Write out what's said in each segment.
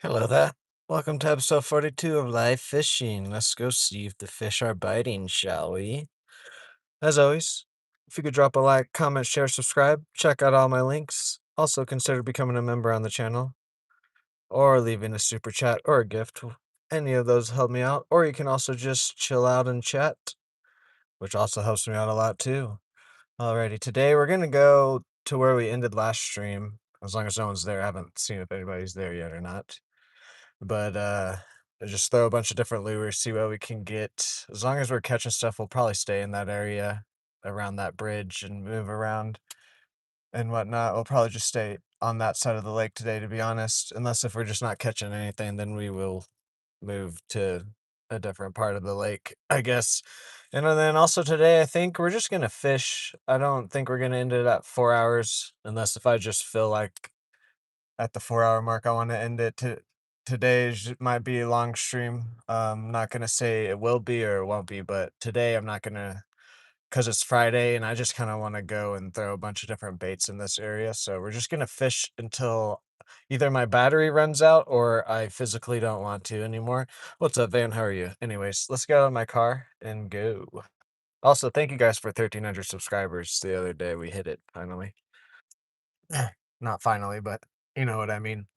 Hello there. Welcome to episode 42 of Live Fishing. Let's go see if the fish are biting, shall we? As always, if you could drop a like, comment, share, subscribe, check out all my links. Also, consider becoming a member on the channel or leaving a super chat or a gift. Any of those help me out. Or you can also just chill out and chat, which also helps me out a lot too. Alrighty, today we're going to go to where we ended last stream. As long as no one's there, I haven't seen if anybody's there yet or not. But just throw a bunch of different lures, see what we can get. As long as we're catching stuff, we'll probably stay in that area around that bridge and move around and whatnot. We'll probably just stay on that side of the lake today, to be honest. Unless if we're just not catching anything, then we will move to a different part of the lake, I guess. And then also today, I think we're just gonna fish. I don't think we're gonna end it at 4 hours, unless if I just feel like at the 4 hour mark, I want to end it. Today's might be a long stream. Not gonna say it will be or it won't be, but today I'm not gonna, because it's Friday and I just kind of want to go and throw a bunch of different baits in this area. So we're just gonna fish until either my battery runs out or I physically don't want to anymore. What's up, Van? How are you? Anyways, let's get out of my car and go. Also, thank you guys for 1,300 subscribers the other day. We hit it finally. Not finally, but you know what I mean.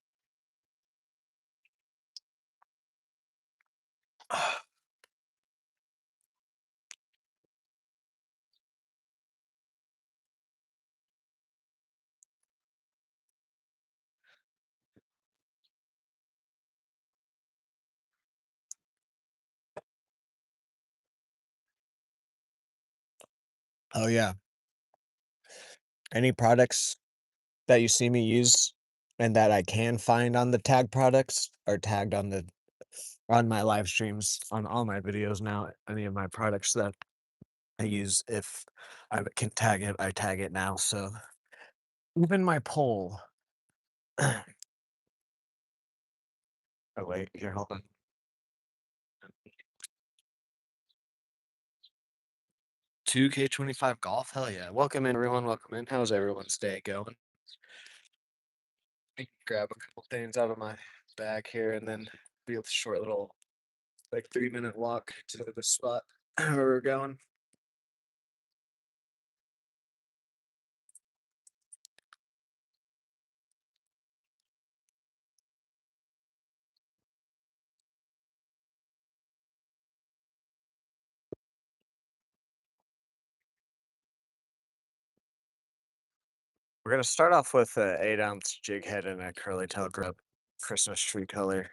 Oh yeah. Any products that you see me use and that I can find on the tag products are tagged on my live streams on all my videos now. Any of my products that I use, if I can tag it, I tag it now. So even my pole. Oh wait, here, hold on. 2K25 golf? Hell yeah. Welcome in everyone, welcome in. How's everyone's day going? I can grab a couple things out of my bag here and then be a short little like 3 minute walk to the spot where we're going. We're gonna start off with a 8 ounce jig head and a curly tail grub, Christmas tree color,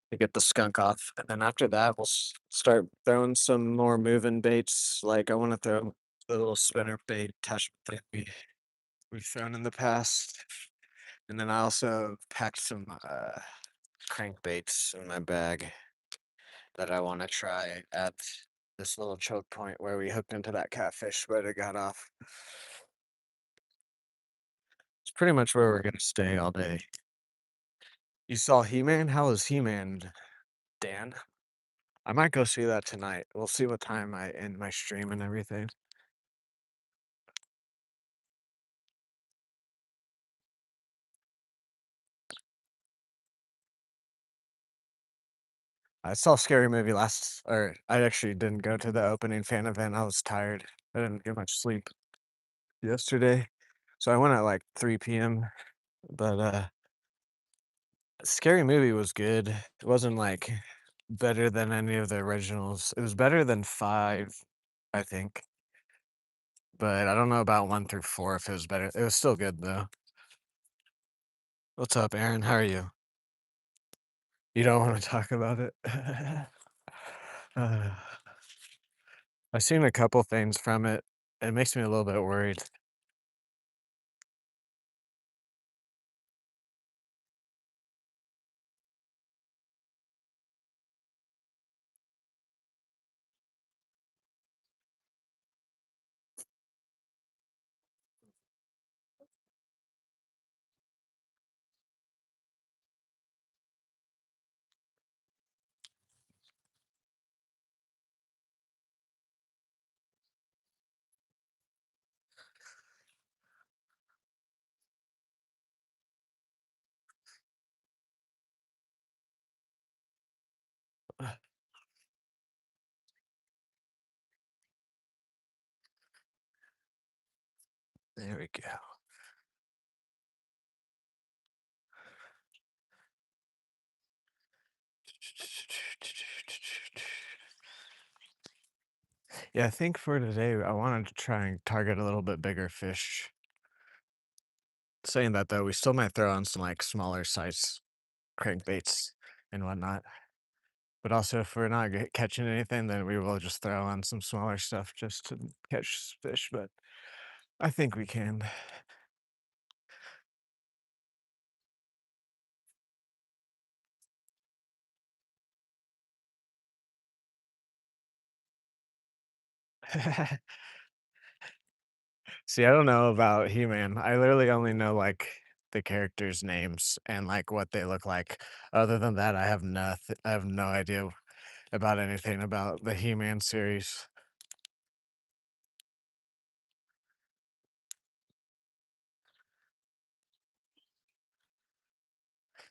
to get the skunk off. And then after that, we'll start throwing some more moving baits. Like I want to throw the little spinner bait attachment that we've thrown in the past. And then I also packed some crankbaits in my bag that I want to try at this little choke point where we hooked into that catfish, but it got off. It's pretty much where we're gonna stay all day. You saw He-Man? How was He-Man, Dan? I might go see that tonight. We'll see what time I end my stream and everything. I saw Scary Movie last, or I actually didn't go to the opening fan event. I was tired. I didn't get much sleep yesterday. So I went at like 3 p.m. But Scary Movie was good. It wasn't like better than any of the originals. It was better than five, I think. But I don't know about one through four if it was better. It was still good though. What's up, Aaron? How are you? You don't want to talk about it? uh, I've seen a couple things from it. It makes me a little bit worried. There we go. Yeah, I think for today, I wanted to try and target a little bit bigger fish. Saying that though, we still might throw on some like smaller size crankbaits and whatnot. But also, if we're not catching anything, then we will just throw on some smaller stuff just to catch fish. But I think we can. See, I don't know about He-Man. I literally only know like the characters' names and like what they look like. Other than that, I have nothing. I have no idea about anything about the He-Man series.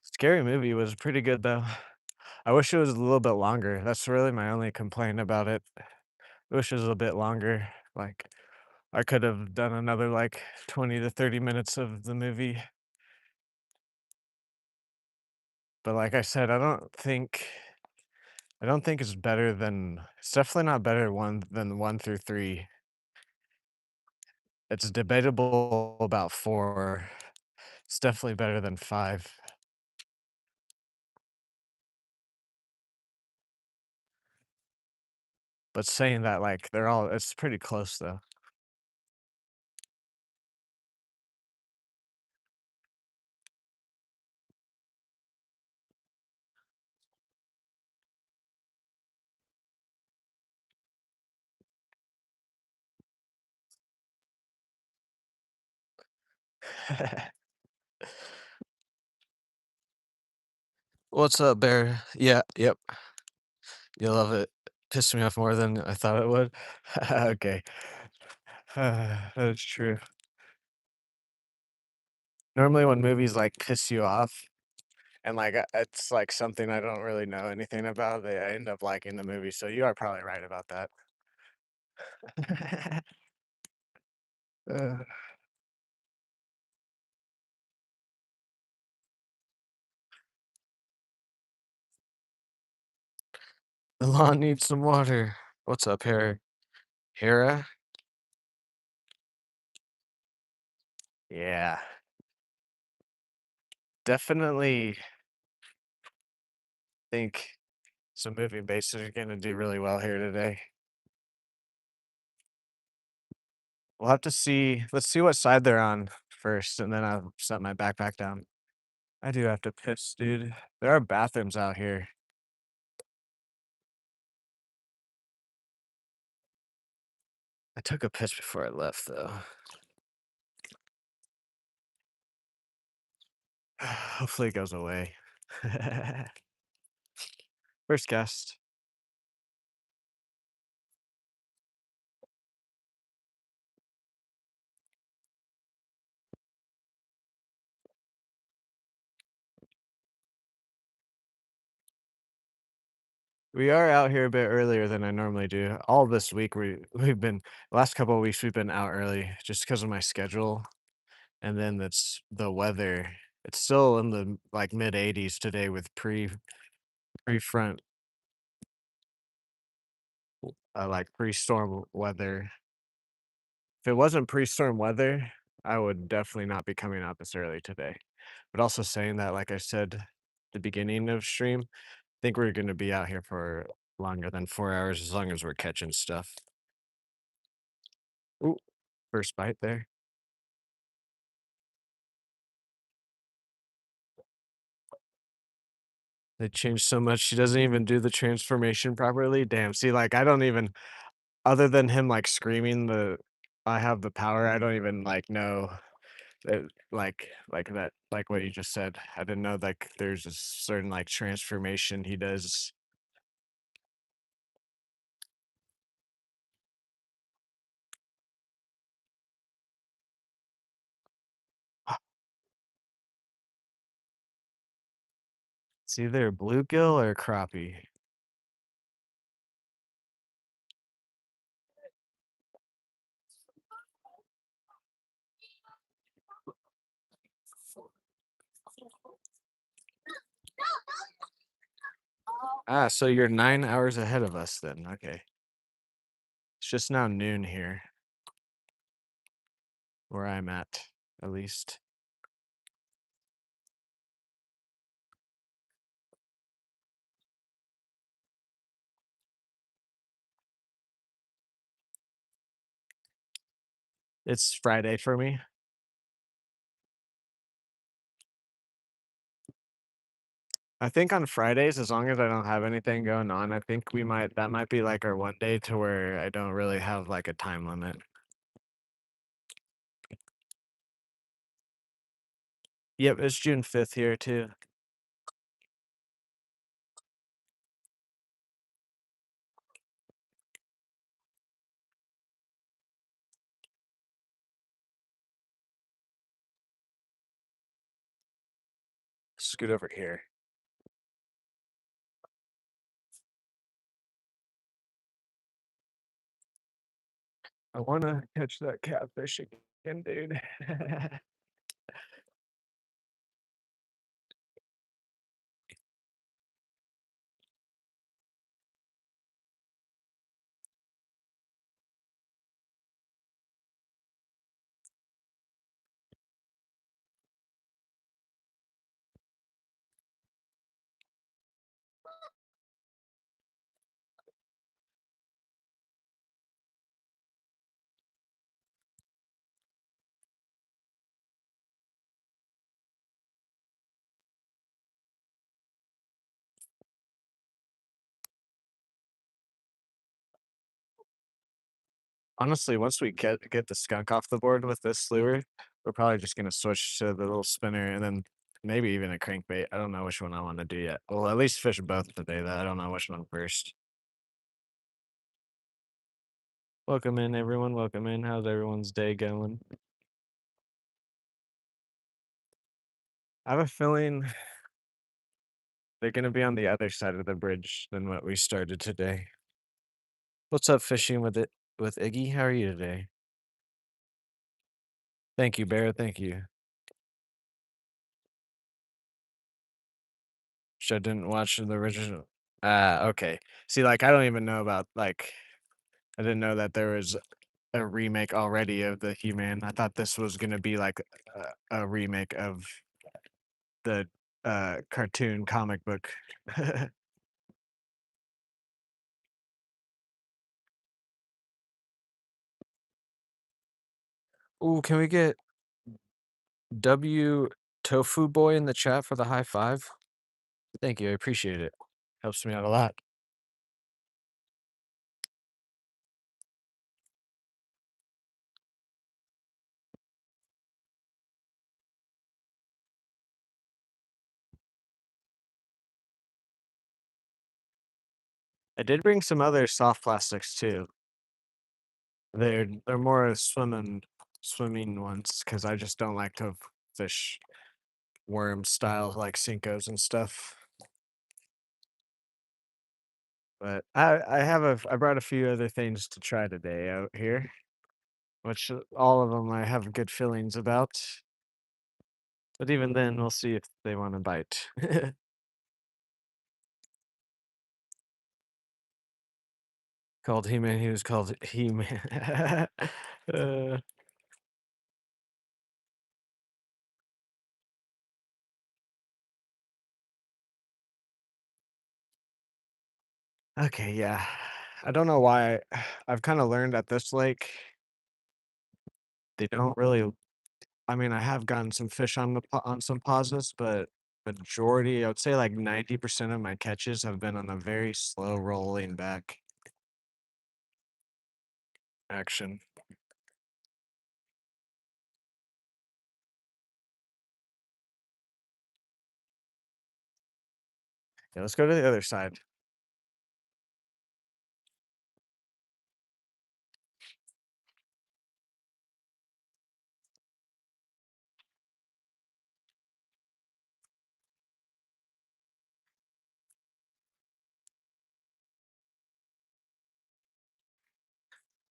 Scary Movie was pretty good though. I wish it was a little bit longer. That's really my only complaint about it. I wish it was a bit longer. Like I could have done another like 20 to 30 minutes of the movie. But like I said, I don't think it's better than it's definitely not better one than 1 through 3. It's debatable about 4. It's definitely better than 5. But saying that, like, they're all it's pretty close though. What's up, Bear? Yeah, yep. You love it. Pissed me off more than I thought it would. Okay. That's true. Normally when movies, like, piss you off and, like, it's, like, something I don't really know anything about, I end up liking the movie, so you are probably right about that. Uh, the lawn needs some water. What's up, Harry? Hera? Yeah. Definitely think some movie bases are gonna do really well here today. We'll have to see let's see what side they're on first, and then I'll set my backpack down. I do have to piss, dude. There are bathrooms out here. I took a piss before I left, though. Hopefully it goes away. First guest. We are out here a bit earlier than I normally do. All this week we've been last couple of weeks we've been out early just because of my schedule. And then that's the weather. It's still in the like mid 80s today with pre-front like pre-storm weather. If it wasn't pre-storm weather, I would definitely not be coming out this early today. But also saying that, like I said, the beginning of stream, I think we're gonna be out here for longer than 4 hours as long as we're catching stuff. Ooh, first bite there. They changed so much, she doesn't even do the transformation properly. Damn, see, like, I don't even other than him, like, screaming the "I have the power," I don't even, like, know that like that like what you just said. I didn't know, like, there's a certain, like, transformation he does. It's either bluegill or crappie. Ah, so you're 9 hours ahead of us then. Okay. It's just now noon here, where I'm at least. It's Friday for me. I think on Fridays, as long as I don't have anything going on, I think that might be like our one day to where I don't really have like a time limit. Yep, it's June 5th here too. Scoot over here. I wanna catch that catfish again, dude. Honestly, once we get the skunk off the board with this lure, we're probably just gonna switch to the little spinner and then maybe even a crankbait. I don't know which one I want to do yet. Well, at least fish both today, though. I don't know which one first. Welcome in, everyone. Welcome in. How's everyone's day going? I have a feeling they're gonna be on the other side of the bridge than what we started today. What's up, fishing with Iggy? How are you today? Thank you, Bear. Thank you. I didn't watch the original. Ah, okay. See, like I don't even know about like I didn't know that there was a remake already of the He-Man. I thought this was gonna be like a remake of the cartoon comic book. Ooh, can we get W Tofu Boy in the chat for the high five? Thank you, I appreciate it. Helps me out a lot. I did bring some other soft plastics too. They're more swimming ones because I just don't like to fish worm style like Cincos and stuff. But I brought a few other things to try today out here, which all of them I have good feelings about. But even then, we'll see if they want to bite. Called He-Man, he was called He-Man. uh, okay, yeah. I don't know why. I've kind of learned at this lake, they don't really. I mean, I have gotten some fish on on some pauses, but majority, I would say like 90% of my catches have been on a very slow rolling back action. Yeah, let's go to the other side.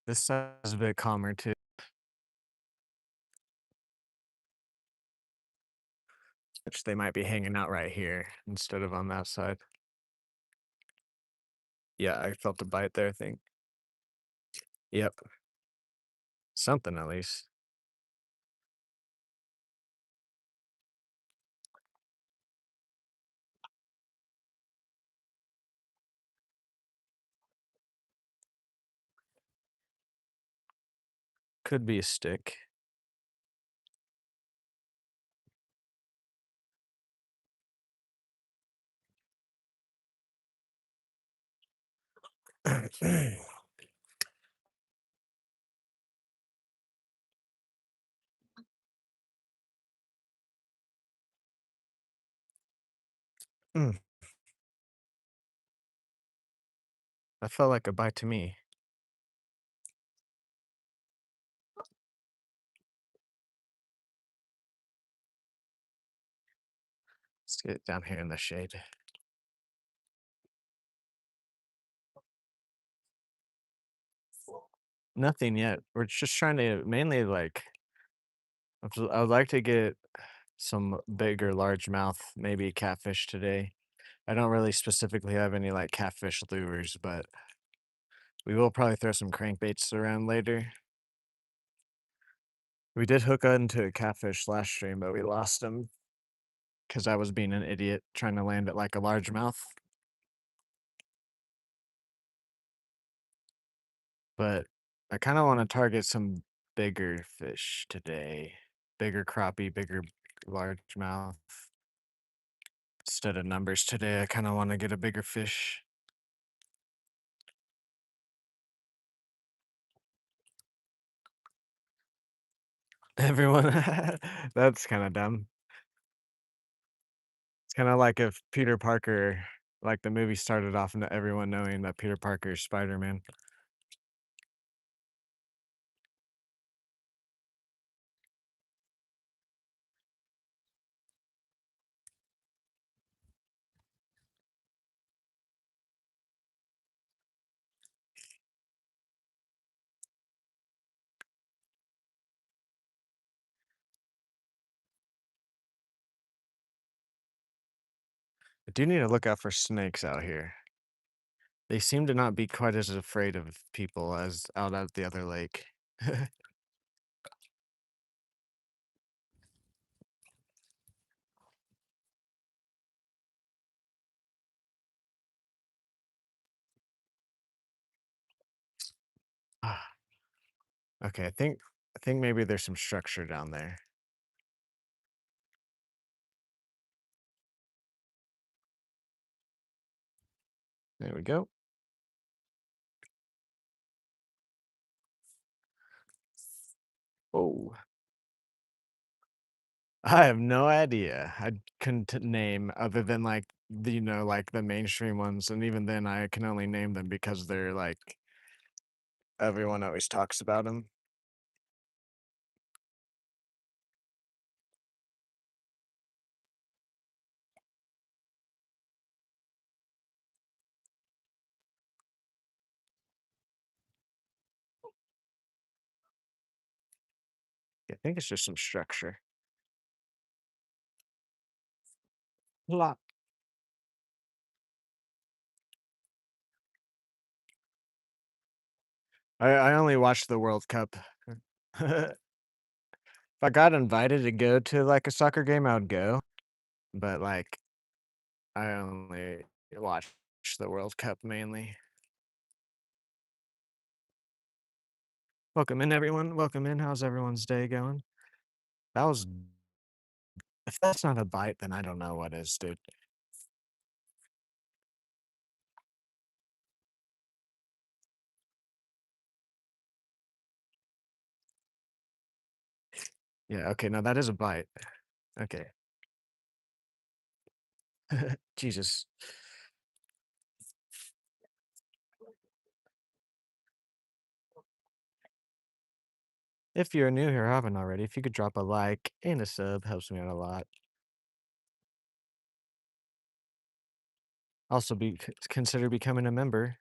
This side is a bit calmer too, which they might be hanging out right here instead of on that side. Yeah, I felt a bite there, I think. Yep, something at least. Could be a stick. Mm, that felt like a bite to me. Let's get down here in the shade. Nothing yet. We're just trying to mainly like I would like to get some bigger largemouth, maybe catfish today. I don't really specifically have any like catfish lures, but we will probably throw some crankbaits around later. We did hook into a catfish last stream, but we lost him because I was being an idiot trying to land it like a largemouth. But I kind of want to target some bigger fish today. Bigger crappie, bigger largemouth. Instead of numbers today, I kind of want to get a bigger fish. Everyone, that's kind of dumb. It's kind of like if Peter Parker, like the movie started off and everyone knowing that Peter Parker is Spider-Man. I do need to look out for snakes out here. They seem to not be quite as afraid of people as out at the other lake. Ah, okay, I think maybe there's some structure down there. There we go. Oh, I have no idea. I couldn't name other than like like the mainstream ones, and even then, I can only name them because they're like everyone always talks about them. I think it's just some structure. Lot. I only watched the World Cup. If I got invited to go to like a soccer game, I would go, but like I only watch the World Cup mainly. Welcome in, everyone. Welcome in. How's everyone's day going? That was if that's not a bite, then I don't know what is, dude. Yeah, okay, no, that is a bite. Okay. Jesus. If you're new here, haven't already, if you could drop a like and a sub, helps me out a lot. Also, consider becoming a member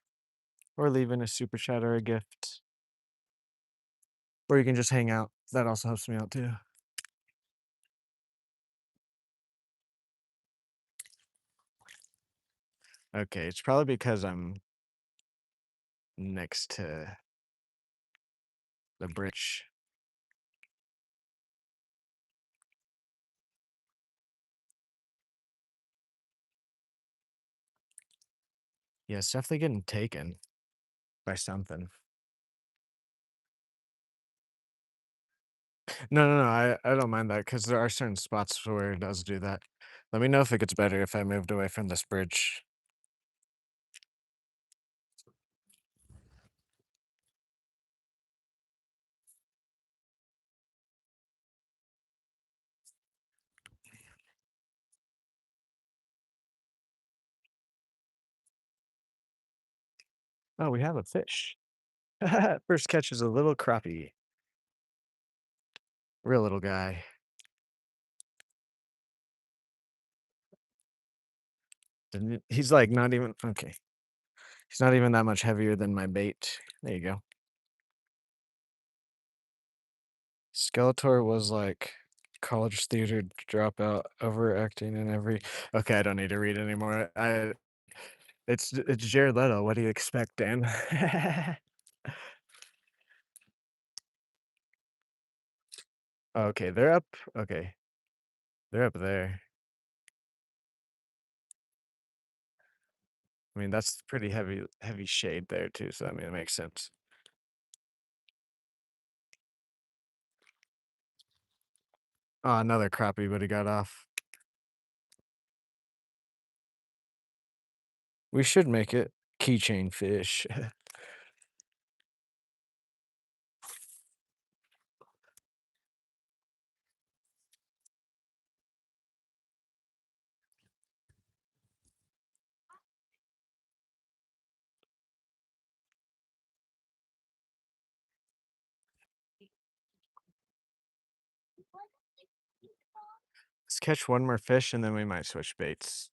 or leaving a super chat or a gift, or you can just hang out. That also helps me out too. Okay, it's probably because I'm next to the bridge. Yeah, it's definitely getting taken by something. No, no, no, I don't mind that because there are certain spots where it does do that. Let me know if it gets better if I moved away from this bridge. Oh, we have a fish. First catch is a little crappie. Real little guy. He's like not even okay. He's not even that much heavier than my bait. There you go. Skeletor was like college theater dropout, overacting in every. Okay, I don't need to read anymore. It's Jared Leto. What do you expect, Dan? Okay, they're up. Okay, they're up there. I mean, that's pretty heavy shade there too. So I mean, it makes sense. Oh, another crappie, but he got off. We should make it keychain fish. Let's catch one more fish and then we might switch baits.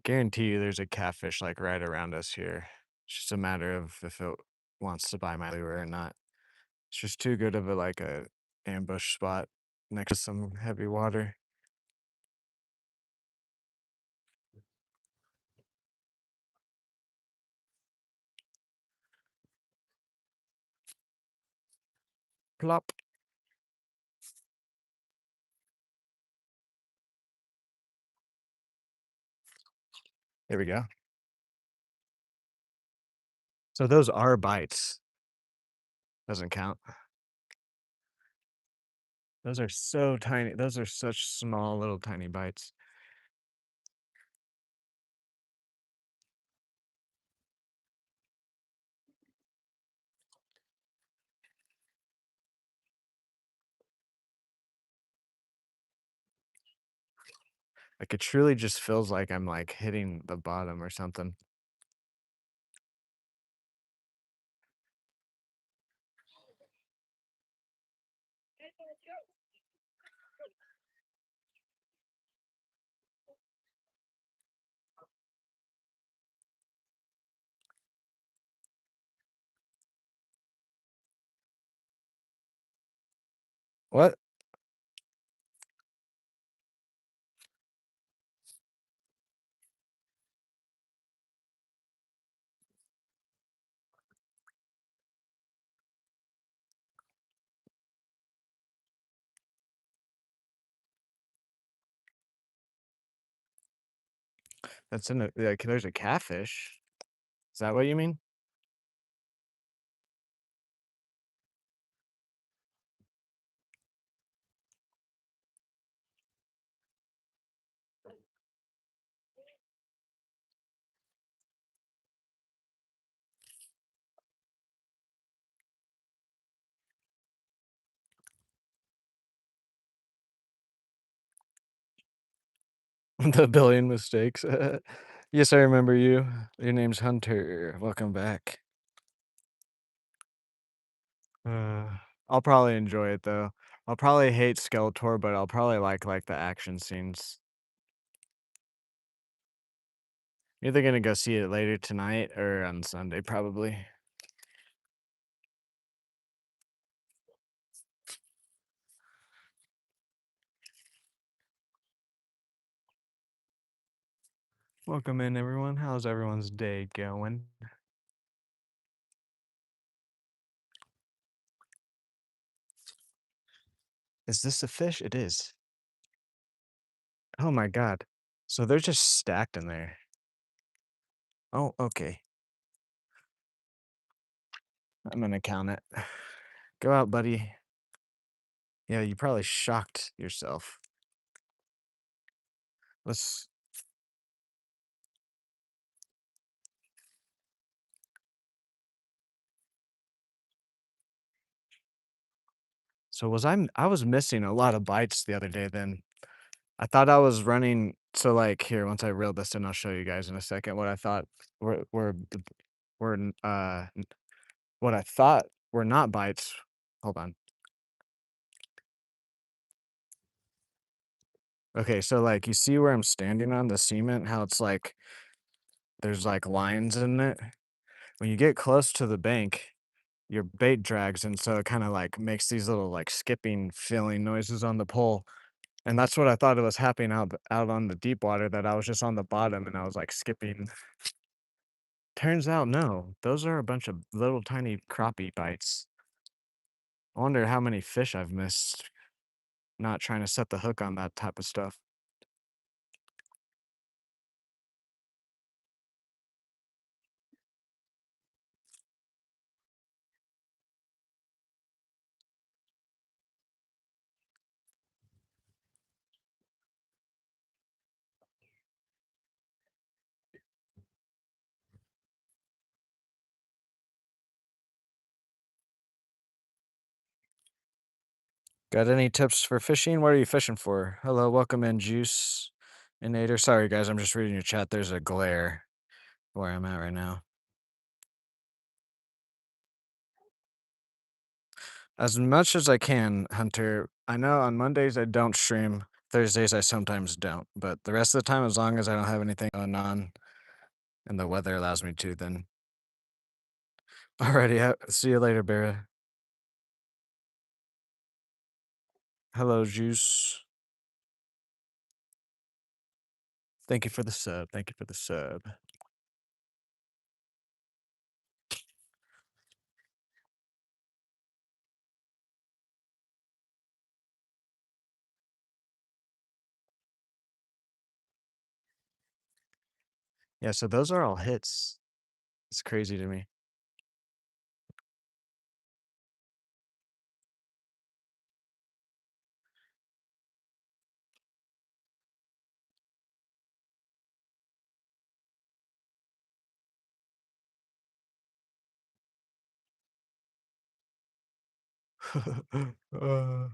Guarantee you there's a catfish like right around us here. It's just a matter of if it wants to buy my lure or not. It's just too good of a ambush spot next to some heavy water. Plop. There we go. So those are bites. Doesn't count. Those are so tiny. Those are such small little tiny bites. Like it truly just feels like I'm like hitting the bottom or something. What? That's in a like there's a catfish. Is that what you mean? The billion mistakes. Yes, I remember you. Your name's Hunter. Welcome back. Uh, I'll probably enjoy it though. I'll probably hate Skeletor, but I'll probably like the action scenes. You're either gonna go see it later tonight or on Sunday, probably. Welcome in, everyone. How's everyone's day going? Is this a fish? It is. Oh my god. So they're just stacked in there. Oh, okay. I'm gonna count it. Go out, buddy. Yeah, you probably shocked yourself. Let's. So I was missing a lot of bites the other day then. I thought I was running so, like, here, once I reel this in, I'll show you guys in a second what I thought were, what I thought were not bites. Hold on. Okay, so, like, you see where I'm standing on the cement, how it's like there's, like, lines in it? When you get close to the bank, your bait drags, and so it kinda, like, makes these little, like, skipping, feeling noises on the pole, and that's what I thought it was happening out on the deep water, that I was just on the bottom and I was, like, skipping. Turns out, no. Those are a bunch of little tiny crappie bites. I wonder how many fish I've missed not trying to set the hook on that type of stuff. Got any tips for fishing? What are you fishing for? Hello, welcome in, Juice and Nader. Sorry, guys, I'm just reading your chat. There's a glare where I'm at right now. As much as I can, Hunter. I know on Mondays I don't stream. Thursdays I sometimes don't. But the rest of the time, as long as I don't have anything going on and the weather allows me to, then. Alrighty, see you later, Barra. Hello, Juice. Thank you for the sub. Thank you for the sub. Yeah, so those are all hits. It's crazy to me. uh,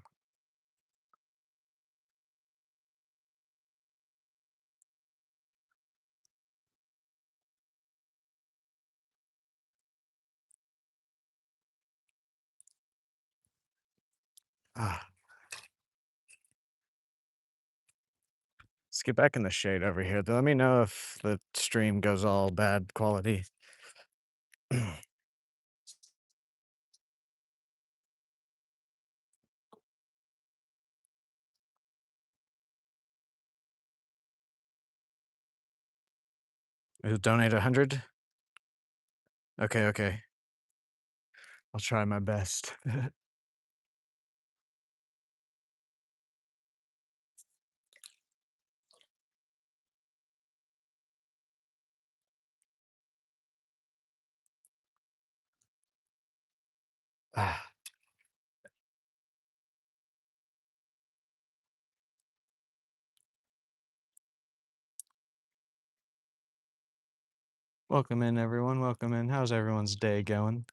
ah, let's get back in the shade over here. Let me know if the stream goes all bad quality. Donate 100? Okay, okay. I'll try my best. Ah, welcome in, everyone. Welcome in. How's everyone's day going?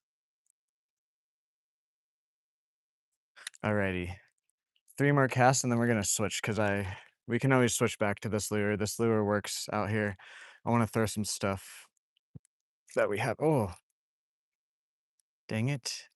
Alrighty. 3 more casts and then we're gonna switch because we can always switch back to this lure. This lure works out here. I wanna throw some stuff that we have. Oh, dang it.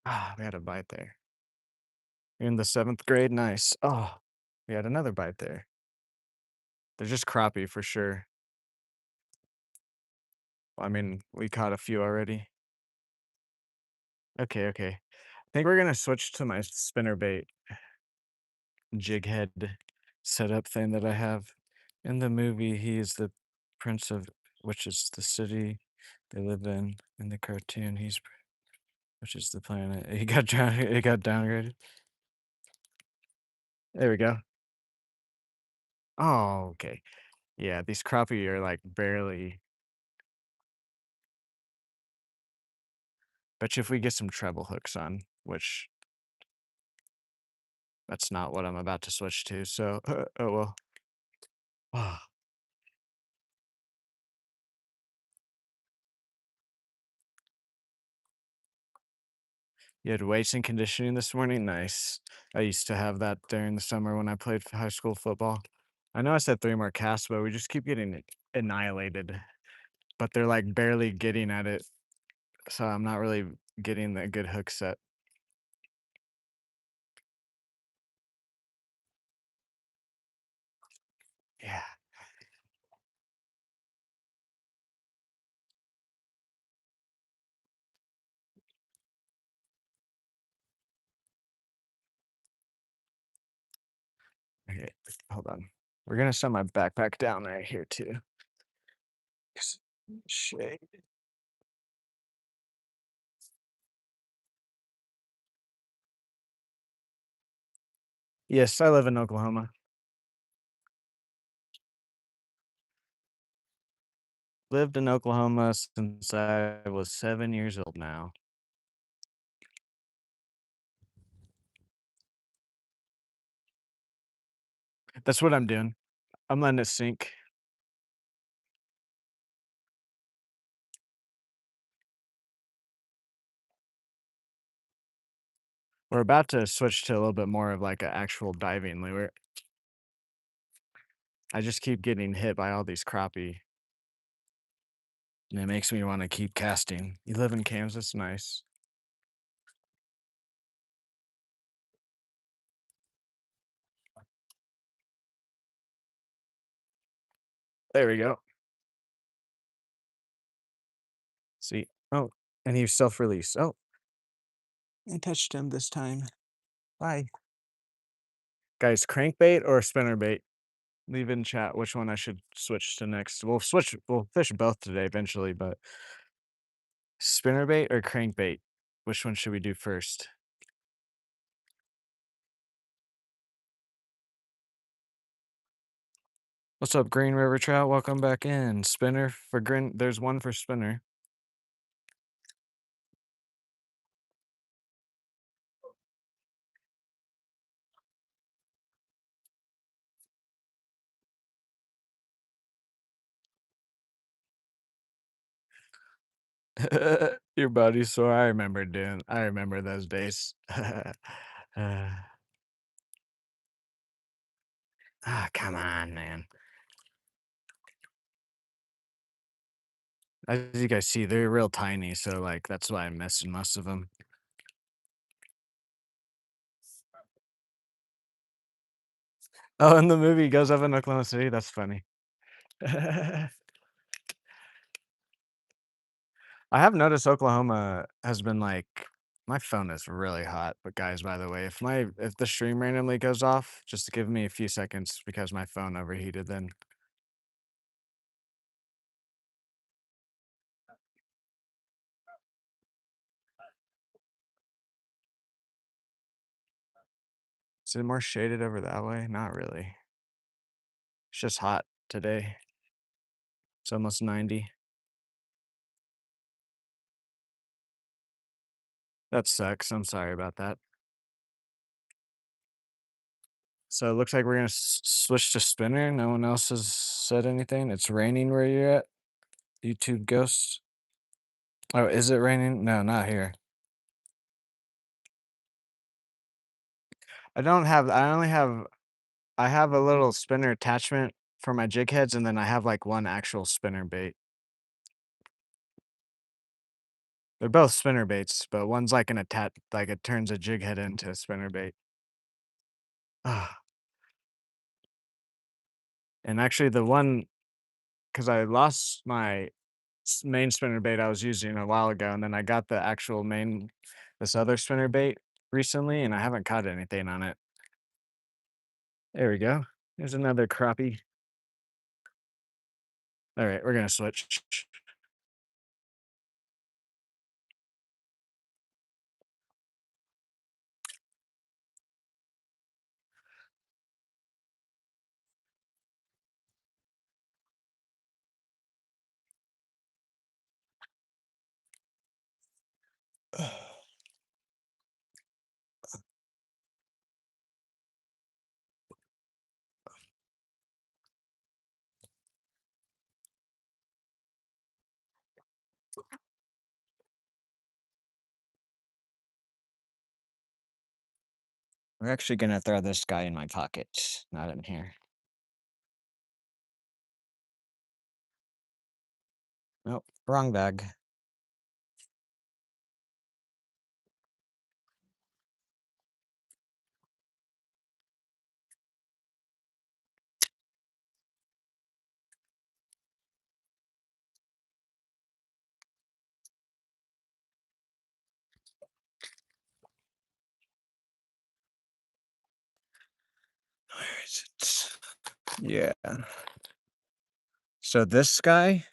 Ah, we had a bite there. You're in the 7th grade? Nice. Oh, we had another bite there. They're just crappie for sure. I mean, we caught a few already. Okay, okay. I think we're gonna switch to my spinnerbait jig head setup thing that I have. In the movie, he is the prince of which is the city they live in. In the cartoon, he's which is the planet. He got drowned. It got downgraded. There we go. Oh, okay. Yeah, these crappie are like barely. Bet you if we get some treble hooks on, which that's not what I'm about to switch to. So, oh well. Ah, you had weights and conditioning this morning? Nice. I used to have that during the summer when I played high school football. I know I said 3 more casts, but we just keep getting annihilated. But they're like barely getting at it. So I'm not really getting the good hook set. Yeah. Okay. Hold on. We're gonna set my backpack down right here too. 'Cause shade. Yes, I live in Oklahoma. Lived in Oklahoma since I was 7 years old now. That's what I'm doing. I'm letting it sink. We're about to switch to a little bit more of like an actual diving lure. I just keep getting hit by all these crappie, and it makes me want to keep casting. You live in Kansas? Nice. There we go. See? Oh, and he self-release. Oh, I touched him this time. Bye. Guys, crankbait or spinnerbait? Leave in chat which one I should switch to next. We'll fish both today eventually, but spinnerbait or crankbait? Which one should we do first? What's up, Green River Trout? Welcome back in. Spinner for Green. There's one for spinner. Your body's sore. I remember those days. Come on, man. As you guys see, they're real tiny, so like that's why I'm missing most of them. Oh, and the movie goes up in Oklahoma City. That's funny. I have noticed Oklahoma has been like my phone is really hot. But guys, by the way, if the stream randomly goes off, just give me a few seconds because my phone overheated then. Is it more shaded over that way? Not really. It's just hot today. It's almost 90. That sucks. I'm sorry about that. So it looks like we're gonna switch to spinner. No one else has said anything. It's raining where you're at. YouTube ghosts. Oh, is it raining? No, not here. I don't have. I only have. I have a little spinner attachment for my jig heads, and then I have like one actual spinner bait. They're both spinner baits, but one's like an attach. Like it turns a jig head into a spinner bait. Ah, and actually, the one because I lost my main spinner bait I was using a while ago, and then I got the actual main this other spinner bait recently, and I haven't caught anything on it. There we go. There's another crappie. All right, we're gonna switch. We're actually gonna throw this guy in my pocket, not in here. Nope, wrong bag. Where is it? Yeah. So this guy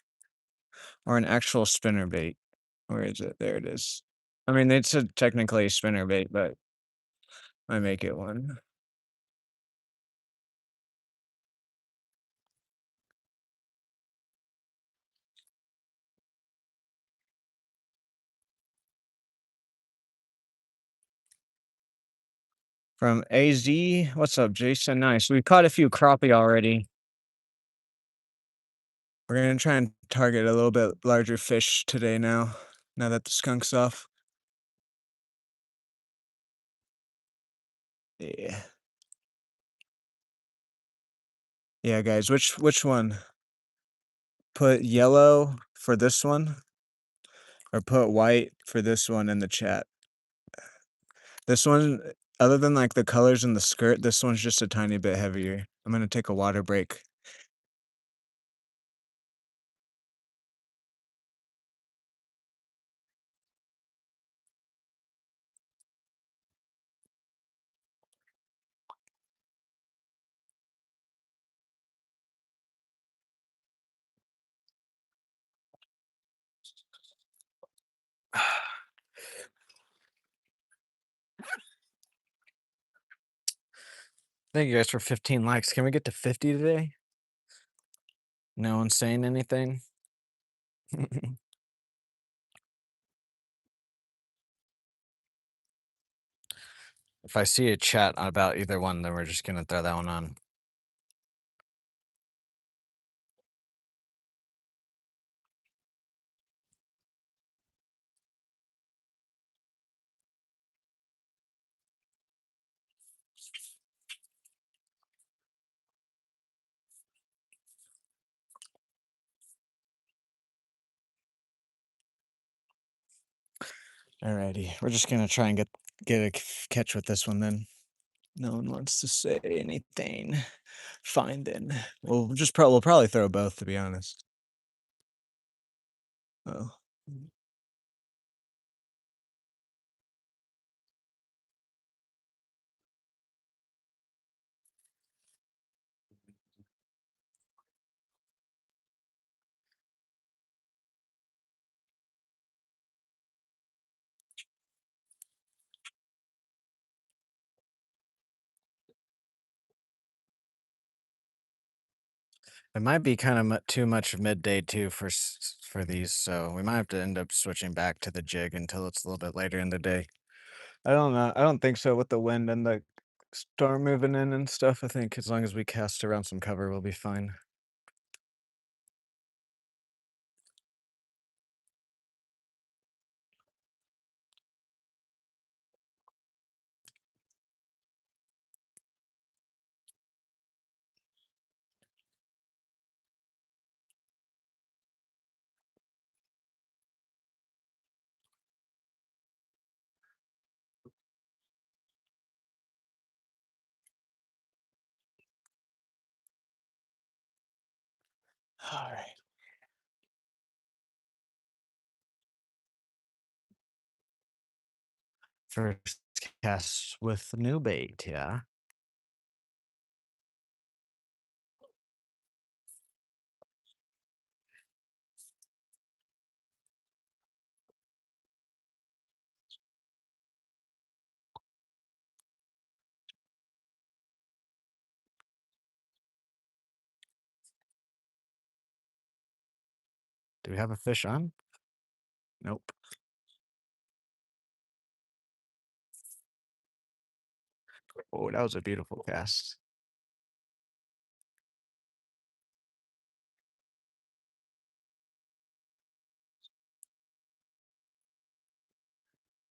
or an actual spinner bait? Where is it? There it is. I mean, it's a technically a spinner bait, but I make it one. From AZ, what's up, Jason? Nice. We caught a few crappie already. We're gonna try and target a little bit larger fish today now that the skunk's off. Yeah. Yeah, guys, which one? Put yellow for this one or put white for this one in the chat. This one, other than like the colors in the skirt, this one's just a tiny bit heavier. I'm gonna take a water break. Thank you guys for 15 likes. Can we get to 50 today? No one's saying anything. If I see a chat about either one, then we're just gonna throw that one on. Alrighty, we're just gonna try and get a catch with this one then. No one wants to say anything. Fine then. We'll probably throw both, to be honest. Oh. It might be kind of too much midday too for these, so we might have to end up switching back to the jig until it's a little bit later in the day. I don't know. I don't think so with the wind and the Storm moving in and stuff, I think as long as we cast around some cover, we'll be fine. Alright. First cast with new bait, yeah. Do we have a fish on? Nope. Oh, that was a beautiful cast.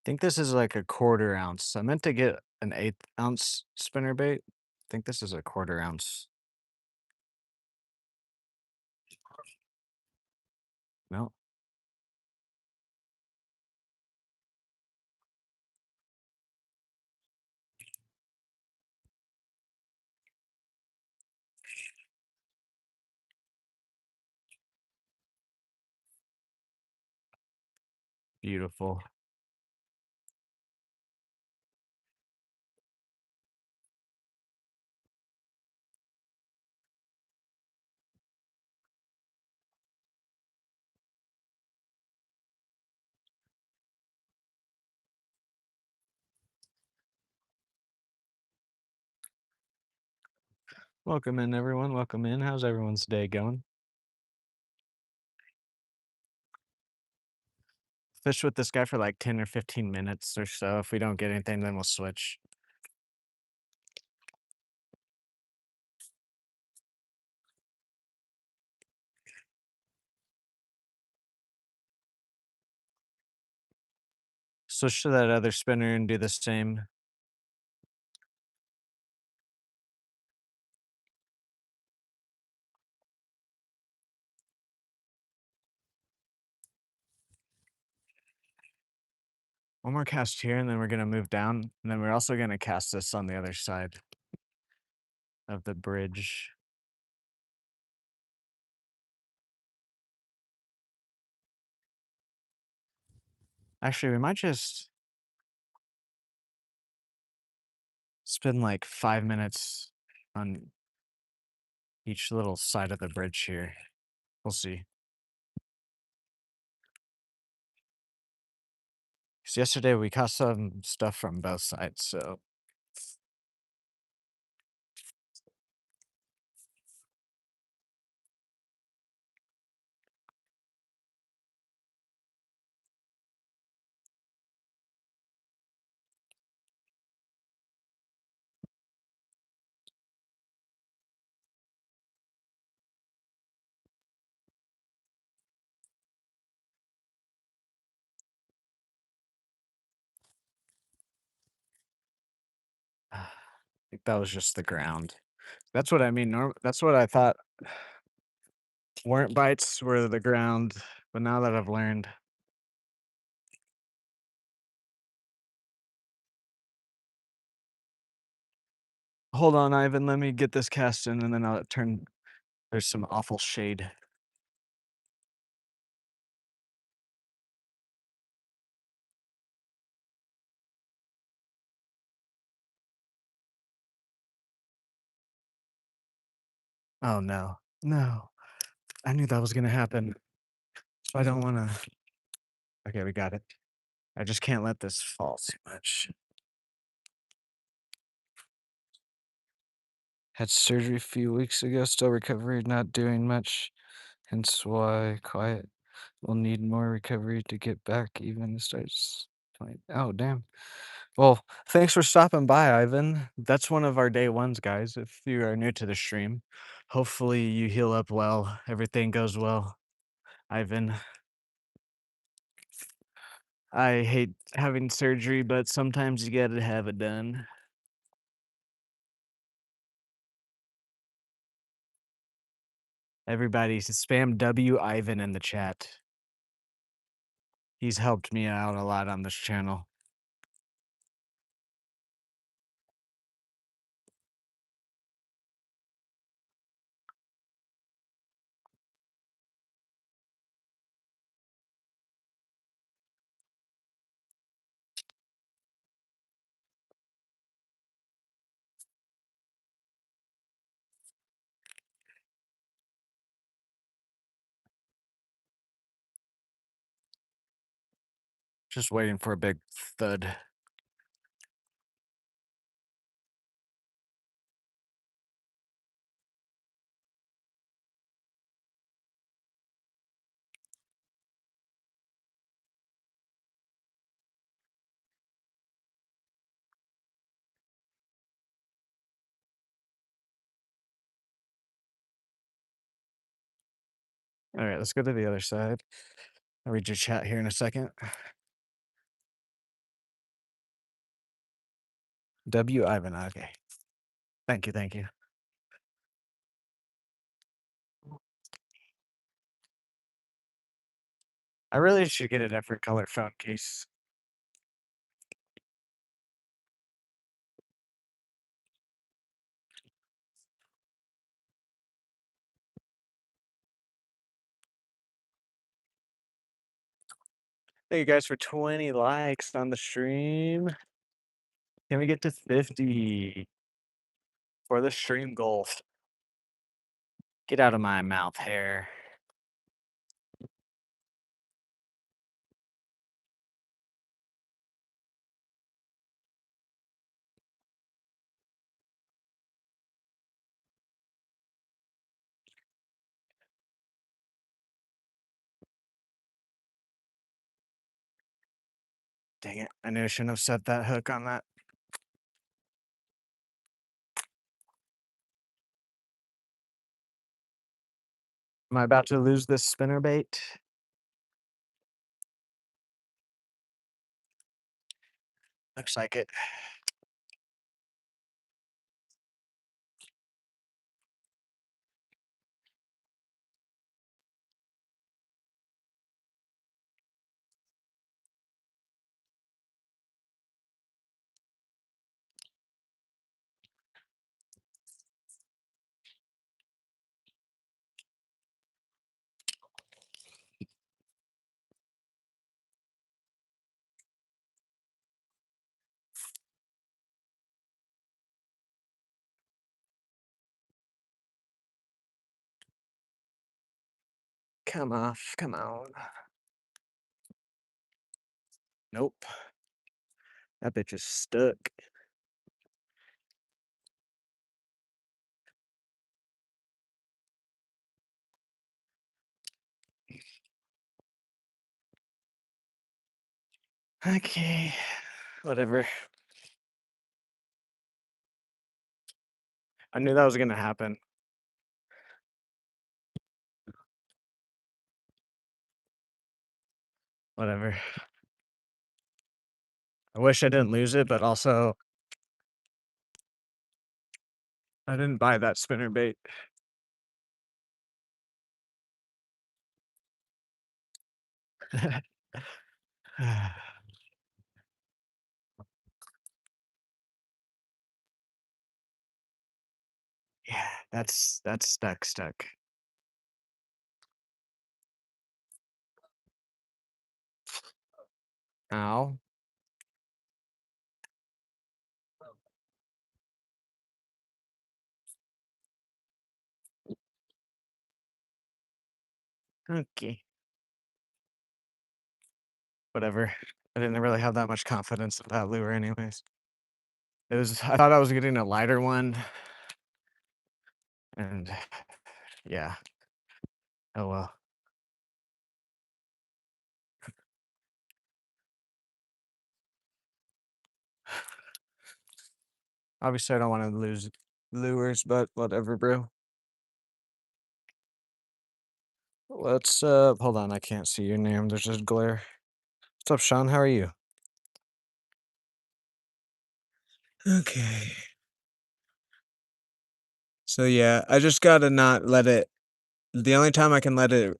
Think this is like a quarter ounce. I meant to get an 1/8 ounce spinner bait. Think this is a quarter ounce. No, beautiful. Welcome in, everyone. Welcome in. How's everyone's day going? Fish with this guy for like 10 or 15 minutes or so. If we don't get anything, then we'll switch. Switch to that other spinner and do the same. One more cast here, and then we're gonna move down, and then we're also gonna cast this on the other side of the bridge. Actually, we might just spend like 5 minutes on each little side of the bridge here. We'll see. 'Cause yesterday we caught some stuff from both sides, so I think that was just the ground. That's what I mean. That's what I thought weren't bites were the ground, but now that I've learned, hold on, Ivan. Let me get this cast in, and then I'll turn. There's some awful shade. Oh no, no! I knew that was gonna happen. So I don't want to. Okay, we got it. I just can't let this fall too much. Had surgery a few weeks ago, still recovery, not doing much, hence why quiet. Will need more recovery to get back even starts. Oh, damn. Well, thanks for stopping by, Ivan. That's one of our day ones, guys. If you are new to the stream, hopefully you heal up well. Everything goes well, Ivan. I hate having surgery, but sometimes you gotta have it done. Everybody spam W Ivan in the chat. He's helped me out a lot on this channel. Just waiting for a big thud. All right, let's go to the other side. I'll read your chat here in a second. W Ivan, okay. Thank you, thank you. I really should get a different color phone case. Thank you guys for 20 likes on the stream. Can we get to 50 for the stream goal? Get out of my mouth hair. Dang it. I knew I shouldn't have set that hook on that. Am I about to lose this spinner bait? Looks like it. Come off, come on. Nope. That bitch is stuck. Okay, whatever. I knew that was gonna happen. Whatever. I wish I didn't lose it, but also I didn't buy that spinner bait. Yeah, that's stuck. Ow. Okay. Whatever. I didn't really have that much confidence in that lure anyways. I thought I was getting a lighter one. And yeah. Oh well. Obviously, I don't want to lose lures, but whatever, bro. Let's hold on, I can't see your name. There's just glare. What's up, Sean? How are you? Okay. So yeah, I just gotta not let it. The only time I can let it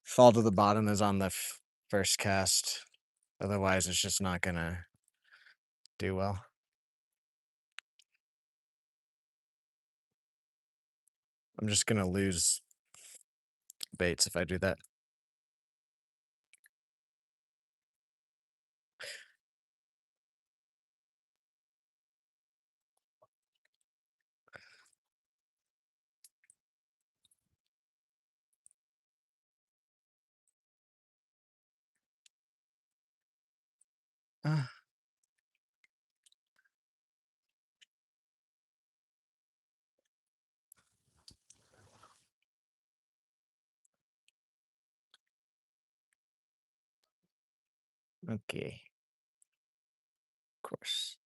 fall to the bottom is on the first cast. Otherwise, it's just not gonna do well. I'm just gonna lose baits if I do that. Uh, okay, of course.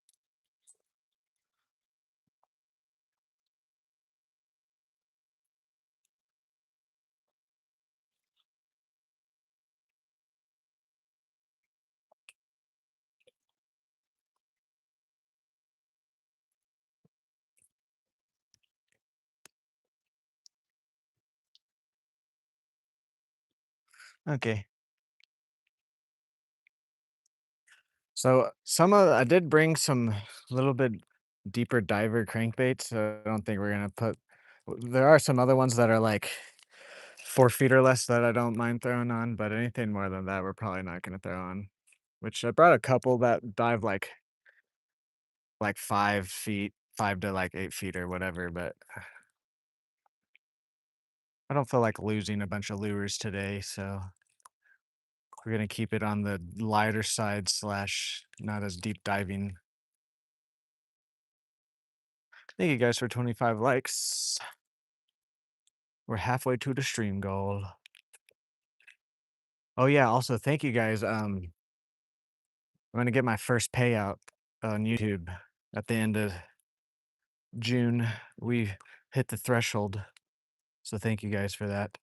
Okay. So I did bring some little bit deeper diver crankbaits. So I don't think we're gonna put. There are some other ones that are like 4 feet or less that I don't mind throwing on, but anything more than that, we're probably not gonna throw on. Which I brought a couple that dive like 5 feet, 5 to like 8 feet or whatever, but I don't feel like losing a bunch of lures today, so we're gonna keep it on the lighter side slash not as deep diving. Thank you guys for 25 likes. We're halfway to the stream goal. Oh yeah, also thank you guys. I'm gonna get my first payout on YouTube at the end of June. We hit the threshold. So thank you guys for that.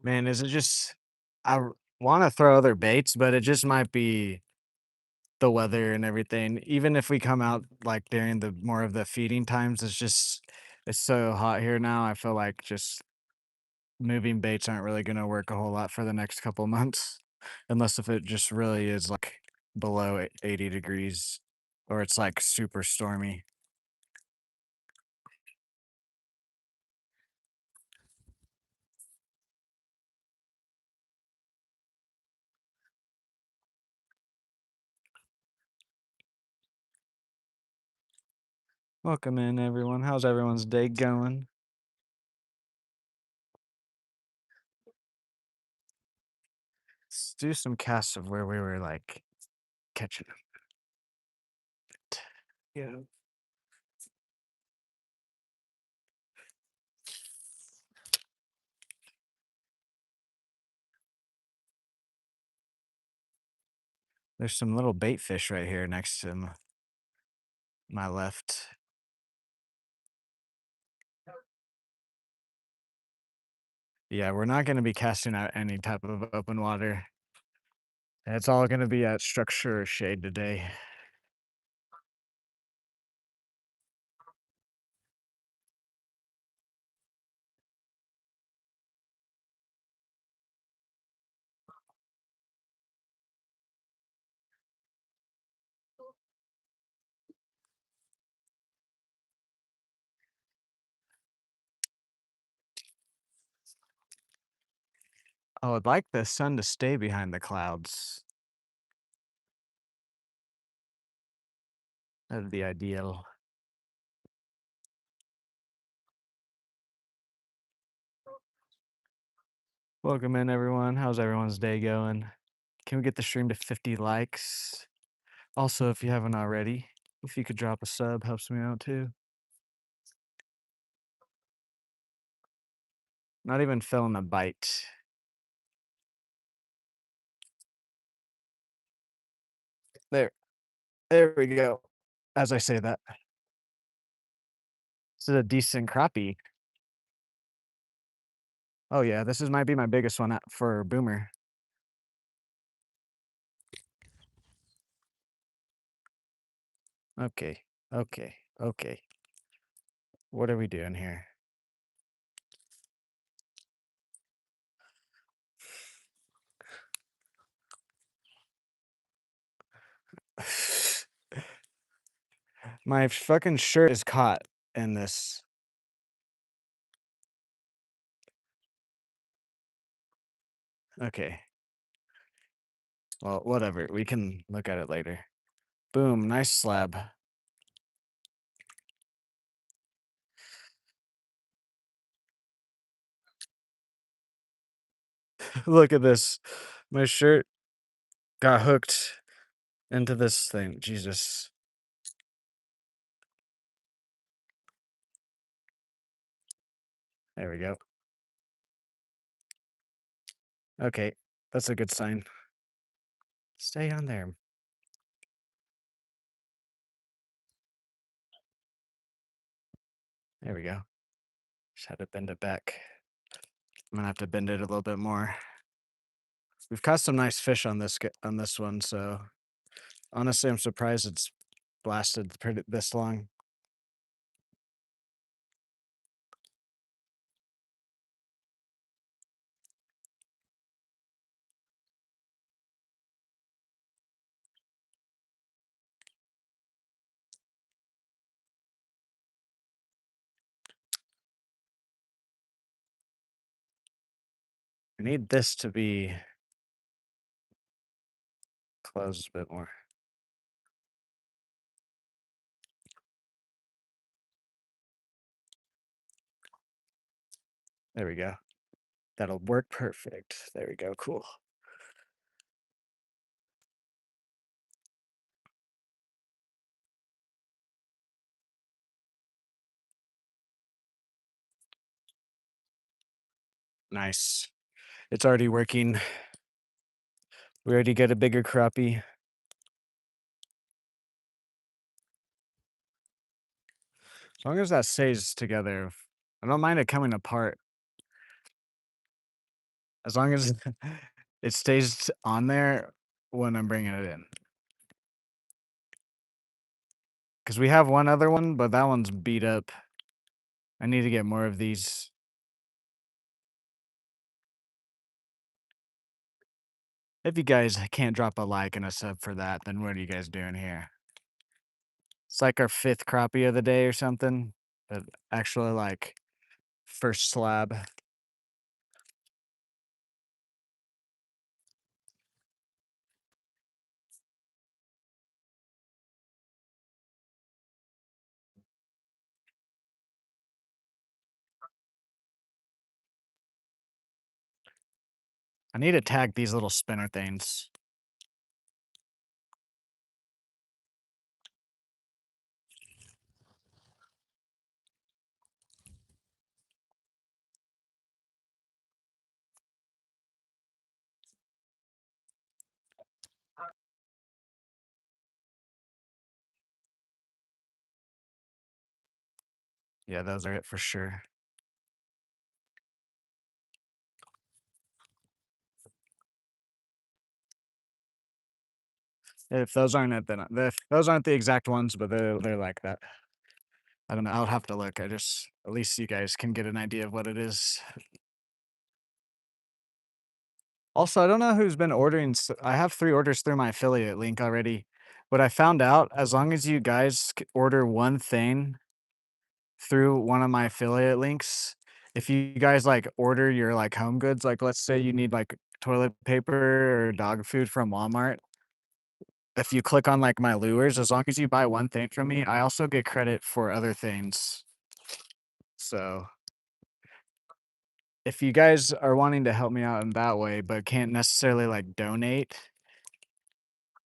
Man, is it just I want to throw other baits, but it just might be the weather and everything. Even if we come out like during the more of the feeding times, it's so hot here now. I feel like just moving baits aren't really gonna work a whole lot for the next couple months, unless if it just really is like below 80 degrees or it's like super stormy. Welcome in, everyone. How's everyone's day going? Let's do some casts of where we were like catching them. Yeah. There's some little bait fish right here next to my left. Yeah, we're not going to be casting out any type of open water. It's all going to be at structure or shade today. I would like the sun to stay behind the clouds. That'd be ideal. Welcome in, everyone. How's everyone's day going? Can we get the stream to 50 likes? Also, if you haven't already, if you could drop a sub, helps me out too. Not even feeling a bite. There. There we go. As I say that. This is a decent crappie. Oh yeah, might be my biggest one for Boomer. Okay, okay, okay. What are we doing here? My fucking shirt is caught in this. Okay. Well, whatever. We can look at it later. Boom, nice slab. Look at this. My shirt got hooked into this thing. Jesus. There we go. Okay, that's a good sign. Stay on there. There we go. Just had to bend it back. I'm gonna have to bend it a little bit more. We've caught some nice fish on this one, so honestly, I'm surprised it's blasted this long. I need this to be closed a bit more. There we go. That'll work perfect. There we go. Cool. Nice. It's already working. We already get a bigger crappie. As long as that stays together, I don't mind it coming apart. As long as it stays on there when I'm bringing it in. Because we have one other one, but that one's beat up. I need to get more of these. If you guys can't drop a like and a sub for that, then what are you guys doing here? It's like our 5th crappie of the day or something. But actually, like, first slab. I need to tag these little spinner things. Yeah, those are it for sure. If those aren't it, then if those aren't the exact ones, but they're like that. I don't know. I'll have to look. At least you guys can get an idea of what it is. Also, I don't know who's been ordering. I have 3 orders through my affiliate link already, but I found out as long as you guys order one thing through one of my affiliate links, if you guys, like, order your, like, home goods, like, let's say you need, like, toilet paper or dog food from Walmart, if you click on, like, my lures, as long as you buy one thing from me, I also get credit for other things. So, if you guys are wanting to help me out in that way, but can't necessarily, like, donate,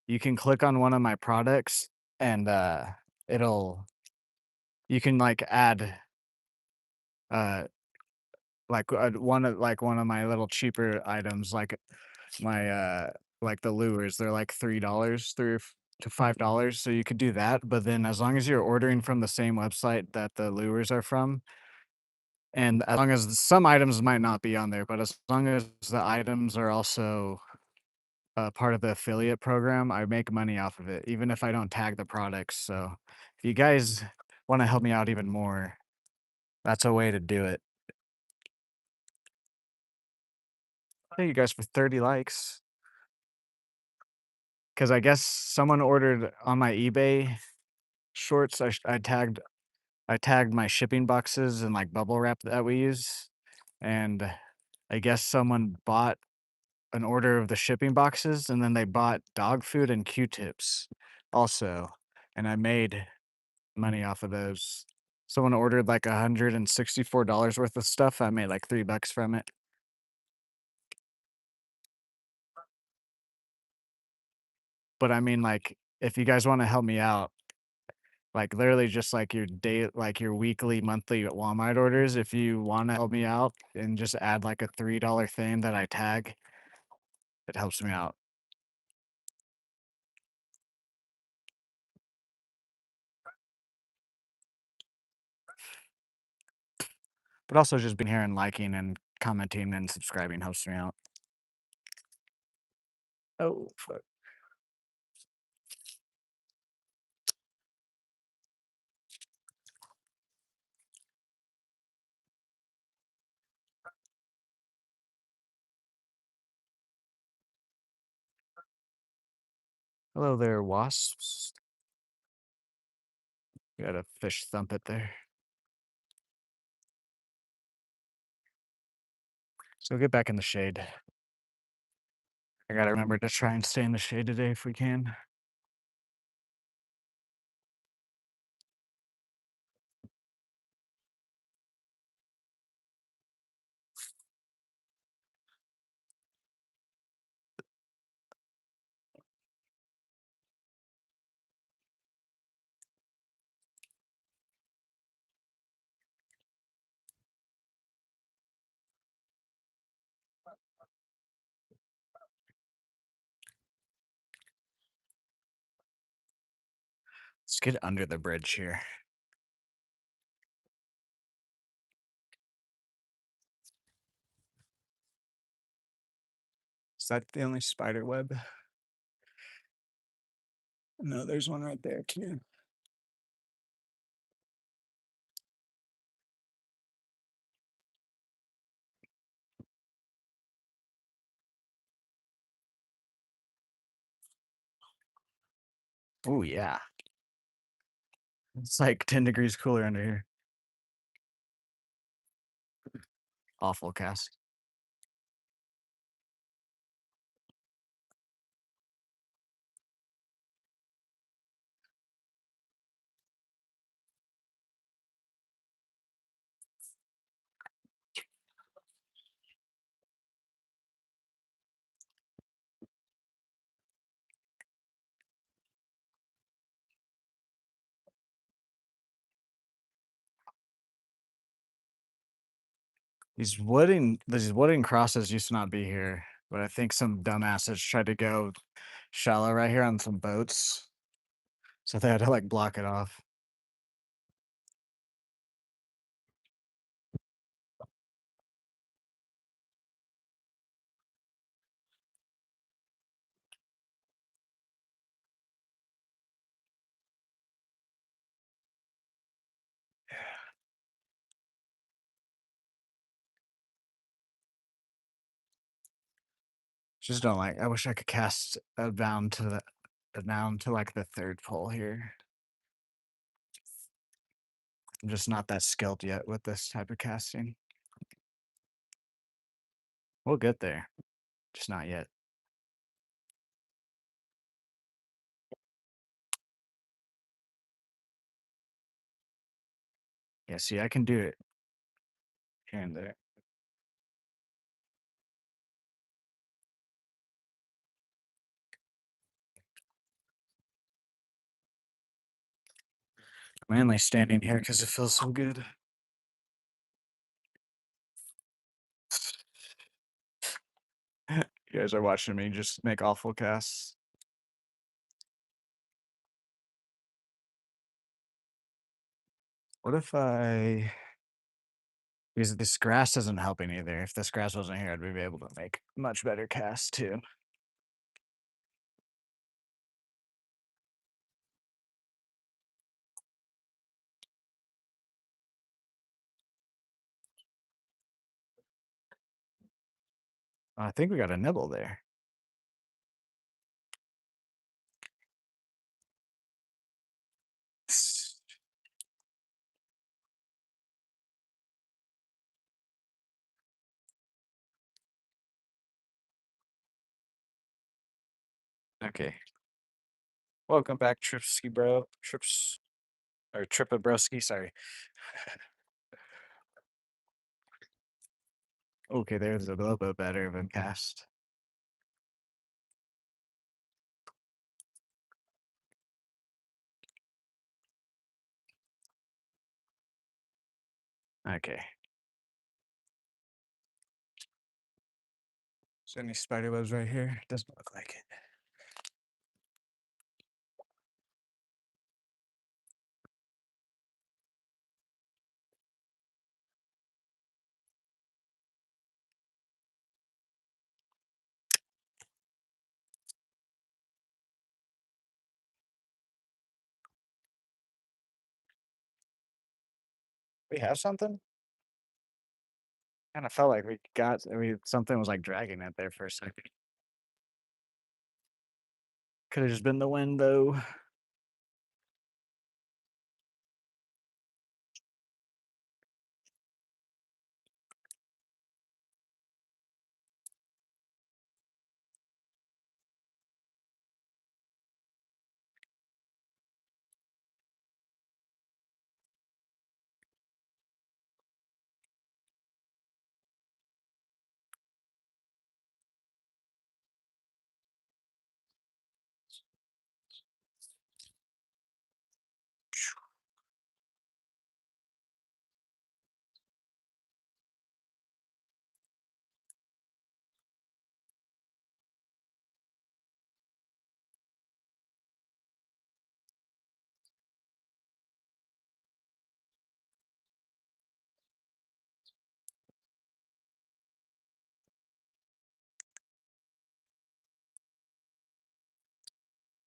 you can click on one of my products and, it'll you can, like, add, uh, one of my little cheaper items, my, like the lures, they're like $3, 3 to $5, so you could do that, but then as long as you're ordering from the same website that the lures are from, and as long as some items might not be on there, but as long as the items are also, part of the affiliate program, I make money off of it, even if I don't tag the products, so if you guys wanna help me out even more, that's a way to do it. Thank you guys for 30 likes, because I guess someone ordered on my eBay shorts, I tagged my shipping boxes and, like, bubble wrap that we use, and I guess someone bought an order of the shipping boxes, and then they bought dog food and Q-tips also, and I made money off of those. Someone ordered, like, $164 worth of stuff, I made, like, 3 bucks from it. But, I mean, like, if you guys wanna help me out, like, literally just like your weekly, monthly Walmart orders, if you wanna help me out and just add, like, a $3 thing that I tag, it helps me out. But also just being here and liking and commenting and subscribing helps me out. Oh, fuck. Hello there, wasps. Got a fish thump it there. So get back in the shade. I gotta remember to try and stay in the shade today if we can. Let's get under the bridge here. Is that the only spider web? No, there's one right there too. Oh yeah. It's like 10 degrees cooler under here. Awful cast. These wooden crosses used to not be here, but I think some dumbasses tried to go shallow right here on some boats, so they had to, like, block it off. Just don't like I wish I could cast, down to, like, the 3rd pole here. I'm just not that skilled yet with this type of casting. We'll get there, just not yet. Yeah, see, I can do it here and there. I'm mainly standing here because it feels so good. You guys are watching me just make awful casts. What if I because this grass isn't helping either. If this grass wasn't here, I'd be able to make much better casts too. I think we got a nibble there. Okay. Welcome back, Tripsky bro. Trips or Tripabroski, sorry. Okay, there's a little bit better of a cast. Okay. Is there any spider webs right here? Doesn't look like it. We have something? Kind of felt like something was like dragging it there for a second. Could have just been the wind though.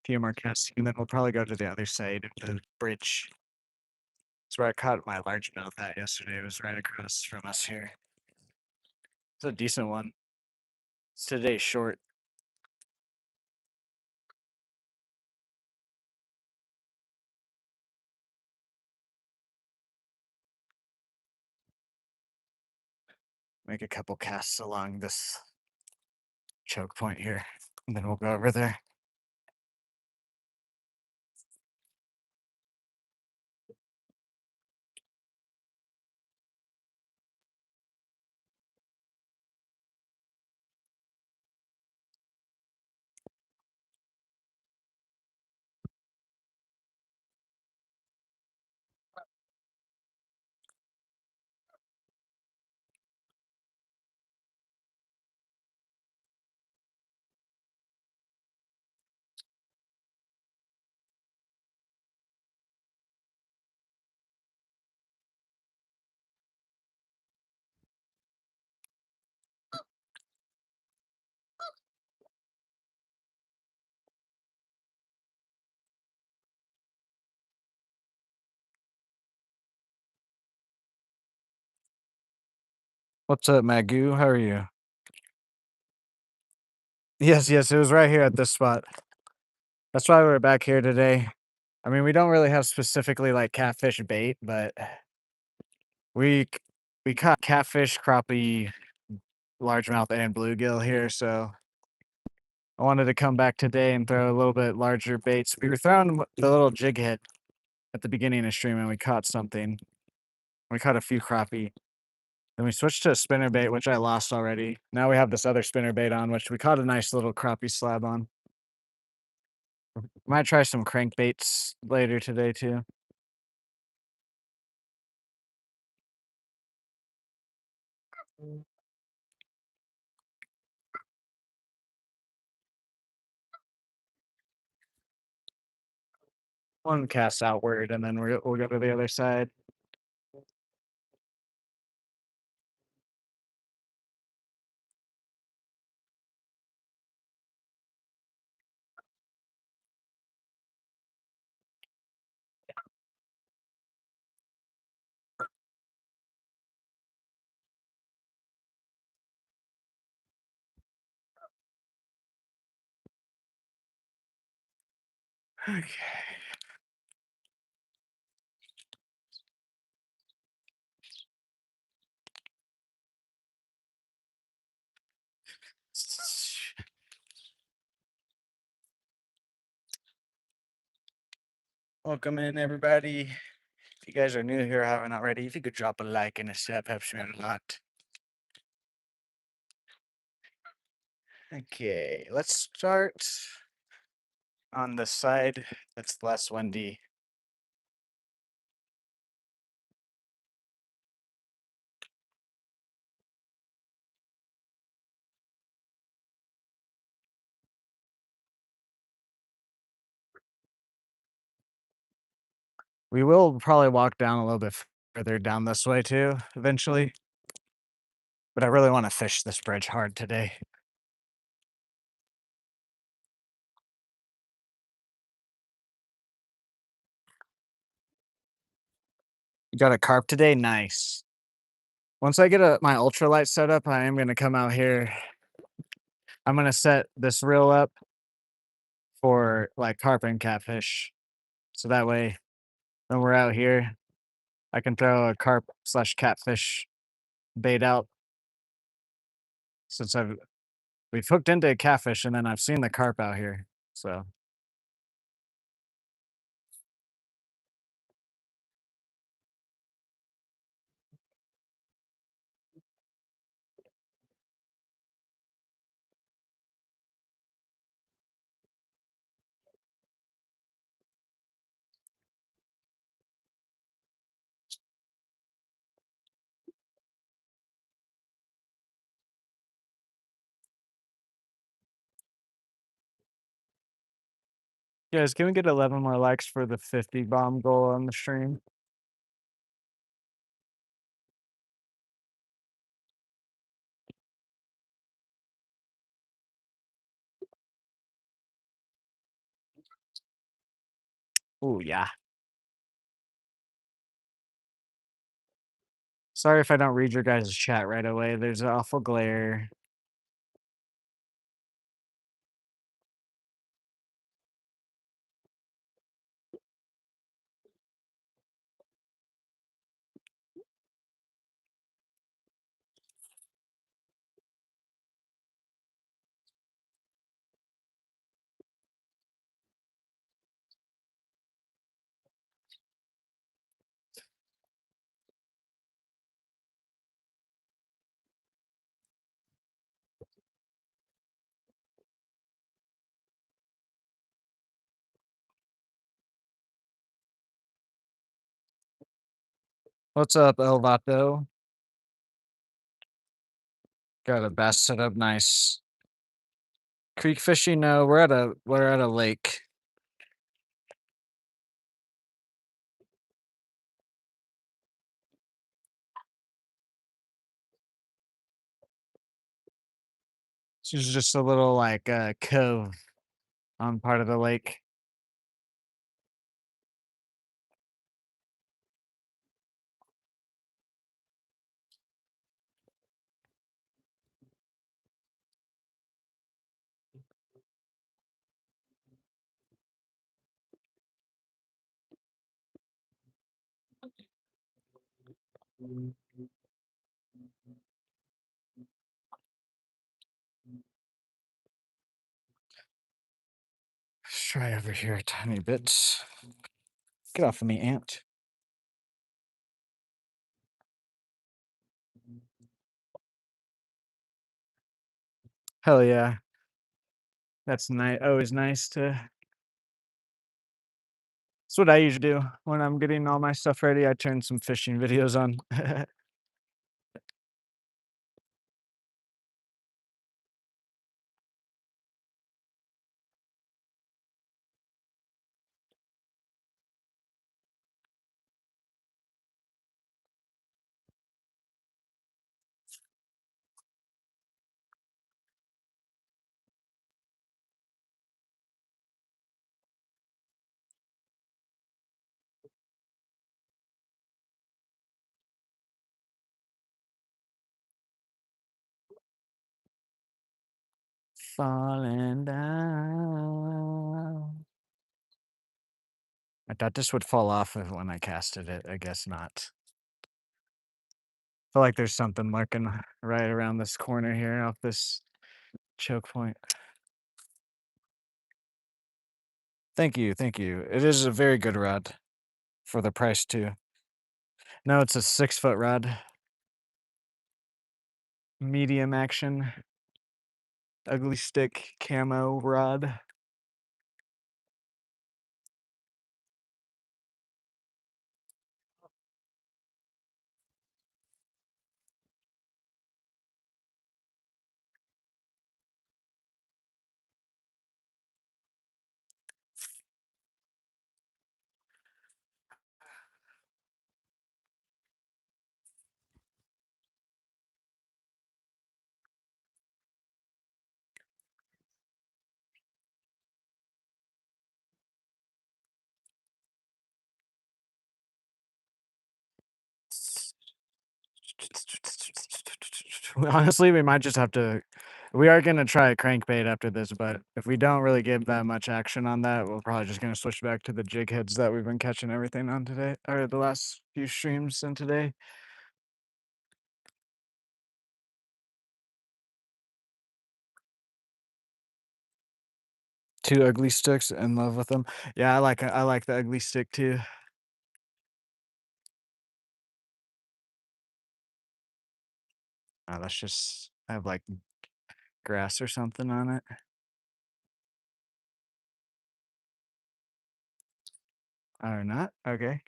Few more casts, and then we'll probably go to the other side of the bridge. That's where I caught my largemouth at yesterday. It was right across from us here. It's a decent one. It's today's short. Make a couple casts along this choke point here, and then we'll go over there. What's up, Magoo? How are you? Yes, yes, it was right here at this spot. That's why we're back here today. I mean, we don't really have specifically like catfish bait, but we c- we caught catfish, crappie, largemouth and bluegill here, so I wanted to come back today and throw a little bit larger baits. We were throwing the little jig head at the beginning of stream and we caught something. We caught a few crappie. Then we switched to a spinner bait, which I lost already. Now we have this other spinner bait on, which we caught a nice little crappie slab on. Might try some crankbaits later today too. One cast outward, and then we'll go to the other side. Okay. Welcome in, everybody. If you guys are new here, haven't already, if you could drop a like and a sub, helps me out a lot. Okay, let's start on the side that's less windy. We will probably walk down a little bit further down this way too, eventually. But I really want to fish this bridge hard today. You got a carp today? Nice. Once I get my ultralight set up, I am going to come out here. I'm going to set this reel up for like carp and catfish. So that way, when we're out here, I can throw a carp slash catfish bait out. Since we've hooked into a catfish and then I've seen the carp out here. So guys, can we get 11 more likes for the 50 bomb goal on the stream? Oh yeah. Sorry if I don't read your guys' chat right away. There's an awful glare. What's up, El Vato? Got a bass set up nice. Creek fishing? No, we're at a lake. This is just a little like cove on part of the lake. try over here a tiny bit. Get off of me, ant. Hell yeah. That's nice. Always nice to. That's what I usually do when I'm getting all my stuff ready. I turn some fishing videos on. Falling down. I thought this would fall off of when I casted it. I guess not. Feel like there's something lurking right around this corner here off this choke point. Thank you, thank you. It is a very good rod for the price too. No, it's a 6-foot rod, medium action, ugly stick camo rod. Honestly, we might just have to. We are gonna try a crankbait after this, but if we don't really get that much action on that, we're probably just gonna switch back to the jig heads that we've been catching everything on today, or the last few streams and today. Two ugly sticks, in love with them. Yeah, I like the ugly stick too. Let's just have like grass or something on it. Or not? Okay.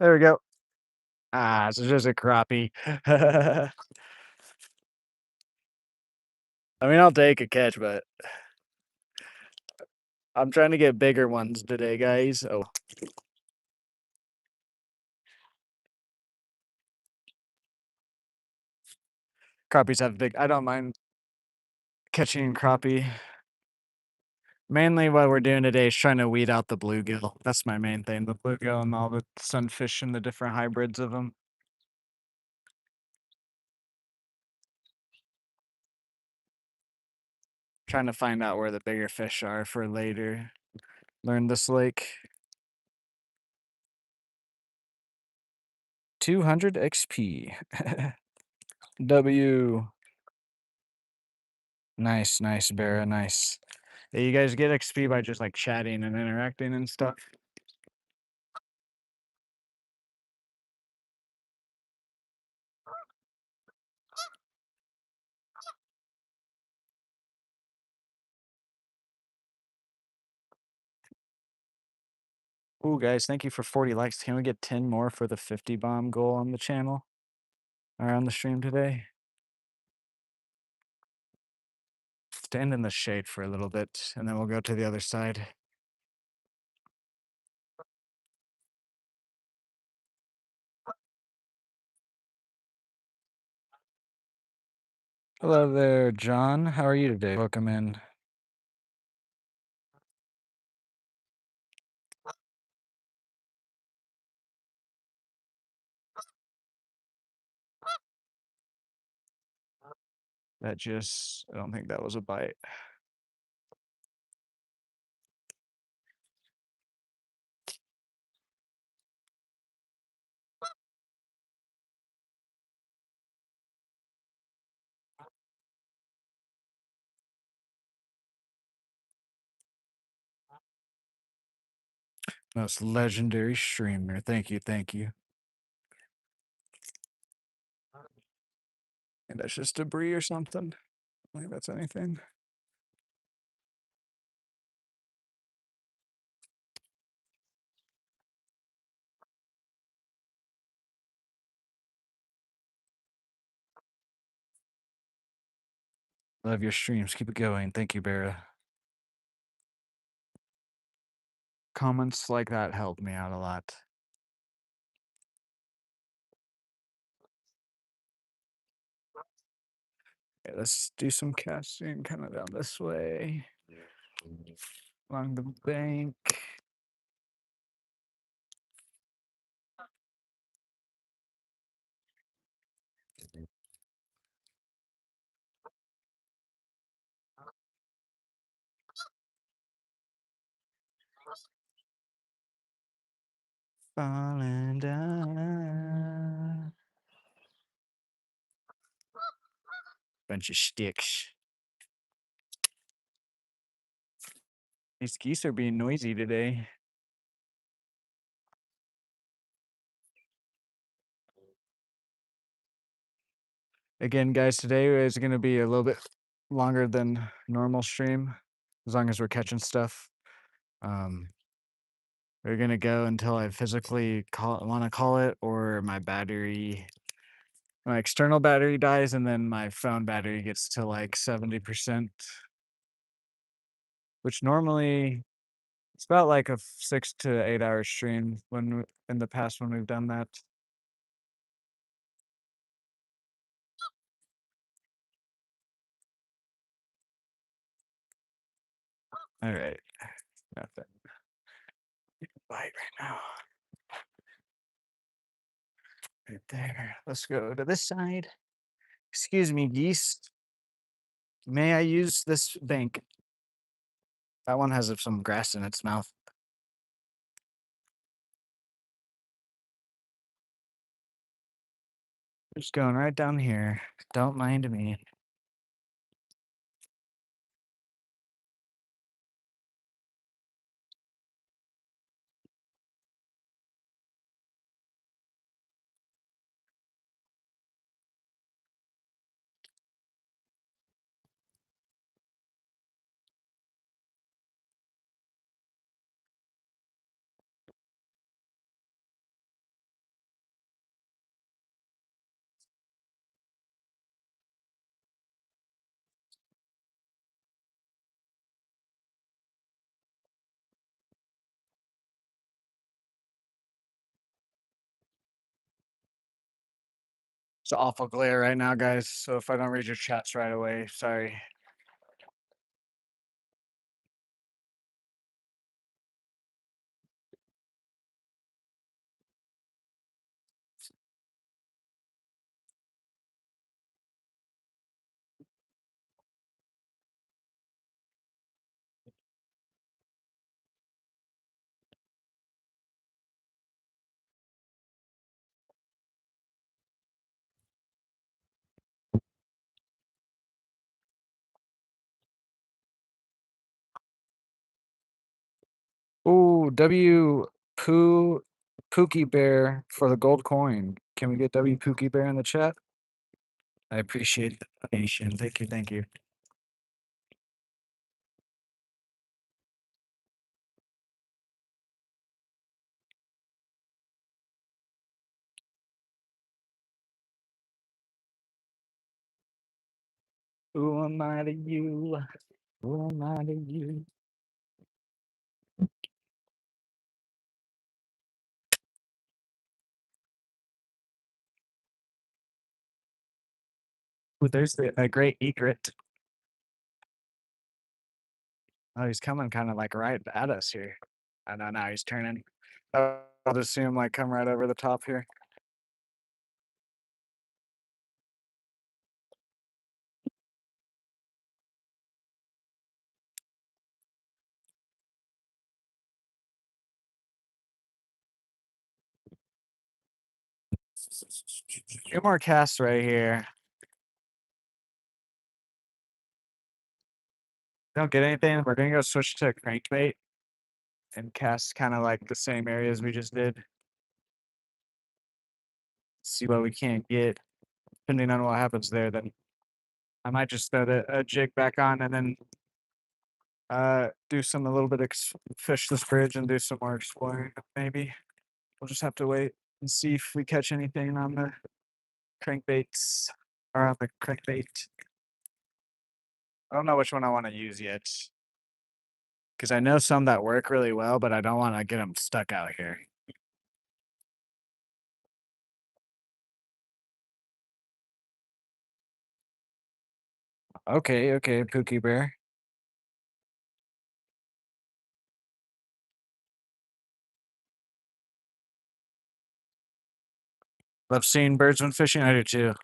There we go. Ah, it's just a crappie. I mean, I'll take a catch, but I'm trying to get bigger ones today, guys. Oh, crappies have big. I don't mind catching crappie. Mainly what we're doing today is trying to weed out the bluegill. That's my main thing, the bluegill and all the sunfish and the different hybrids of them. Trying to find out where the bigger fish are for later. Learn this lake. 200 XP. W. Nice, nice, Barra, nice. Yeah, you guys get XP by just like chatting and interacting and stuff. Ooh, guys, thank you for 40 likes. Can we get 10 more for the 50 bomb goal on the channel or on the stream today? Stand in the shade for a little bit and then we'll go to the other side. Hello there, John. How are you today? Welcome in. I don't think that was a bite. Most legendary streamer. Thank you, thank you. And that's just debris or something. I don't think that's anything. Love your streams. Keep it going. Thank you, Bera. Comments like that help me out a lot. Okay, let's do some casting kind of down this way. Along the bank. Falling down. Bunch of sticks. These geese are being noisy today. Again, guys, today is going to be a little bit longer than normal stream, as long as we're catching stuff. We're going to go until I physically want to call it, or my external battery dies, and then my phone battery gets to like 70%, which normally it's about like a 6 to 8 hour stream in the past when we've done that. All right. Nothing. Bite right now. Right there. Let's go to this side. Excuse me, geese. May I use this bank? That one has some grass in its mouth. Just going right down here. Don't mind me. It's awful glare right now, guys. So if I don't read your chats right away, sorry. Ooh, Pookie Bear for the gold coin. Can we get W Pookie Bear in the chat? I appreciate the donation. Thank you, thank you. Who am I to you? Who am I to you? Ooh, there's a great egret. Oh, he's coming kind of like right at us here. I know now he's turning. I'll just see him like come right over the top here. Few more casts right here. Don't get anything. We're gonna go switch to crankbait and cast kind of like the same areas we just did. See what we can't get. Depending on what happens there, then I might just throw a jig back on and then do some a little bit of fish this bridge and do some more exploring. Maybe we'll just have to wait and see if we catch anything on the crankbaits or on the crankbait. I don't know which one I want to use yet because I know some that work really well, but I don't want to get them stuck out here. Okay, okay, Pookie Bear. Love seeing birds when fishing. I do too.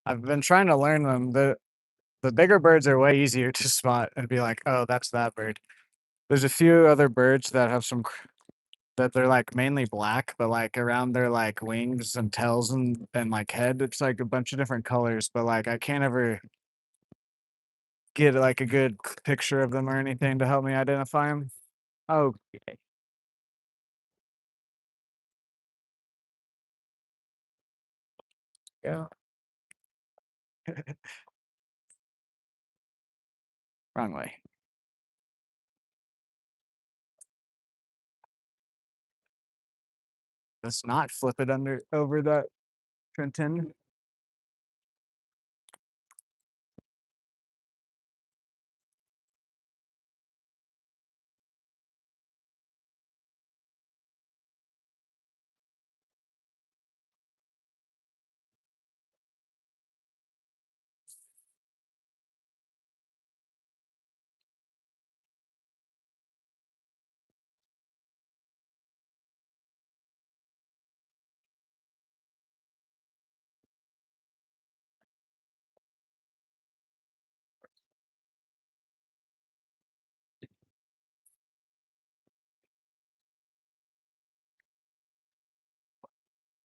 I've been trying to learn them. The bigger birds are way easier to spot and be like, oh, that's that bird. There's a few other birds that have that they're like mainly black, but like around their like wings and tails and like head, it's like a bunch of different colors. But like I can't ever get like a good picture of them or anything to help me identify them. Oh, yeah. Wrong way. Let's not flip it under over that Trenton.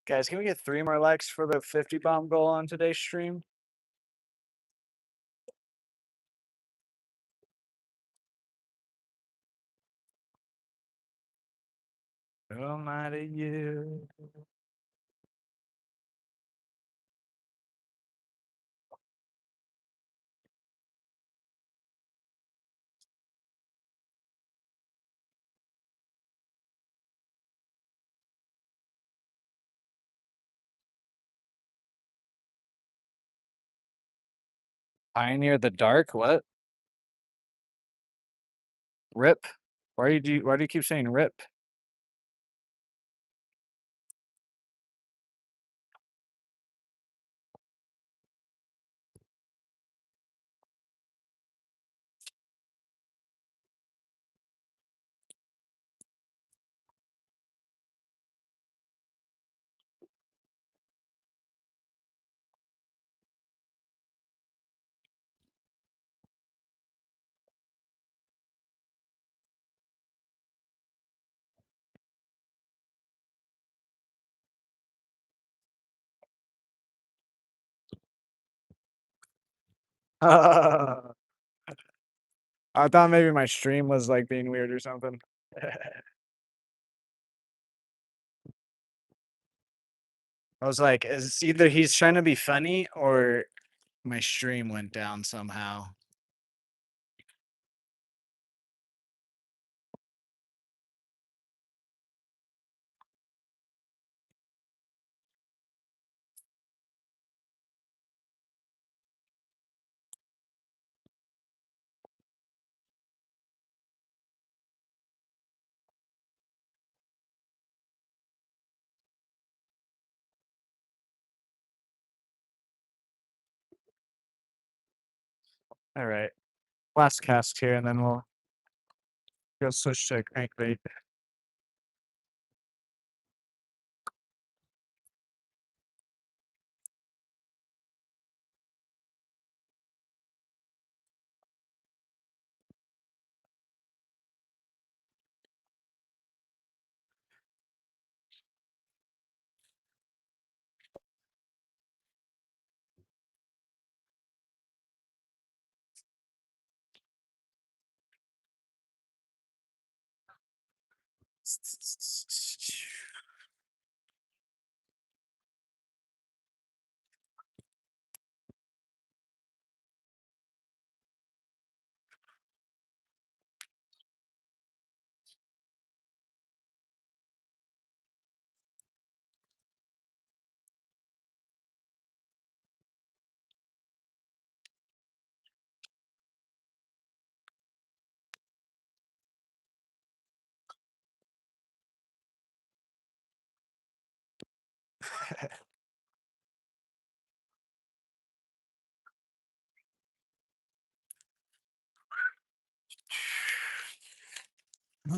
Guys, can we get 3 more likes for the 50 bomb goal on today's stream? Almighty you. Pioneer the dark? What? Rip? Why do you keep saying rip? I thought maybe my stream was like being weird or something. I was like, is either he's trying to be funny or my stream went down somehow. All right. Last cast here, and then we'll go switch to crankbait.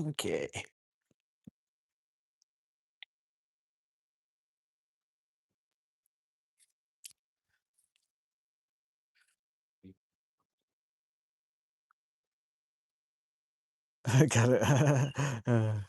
Okay. Got it.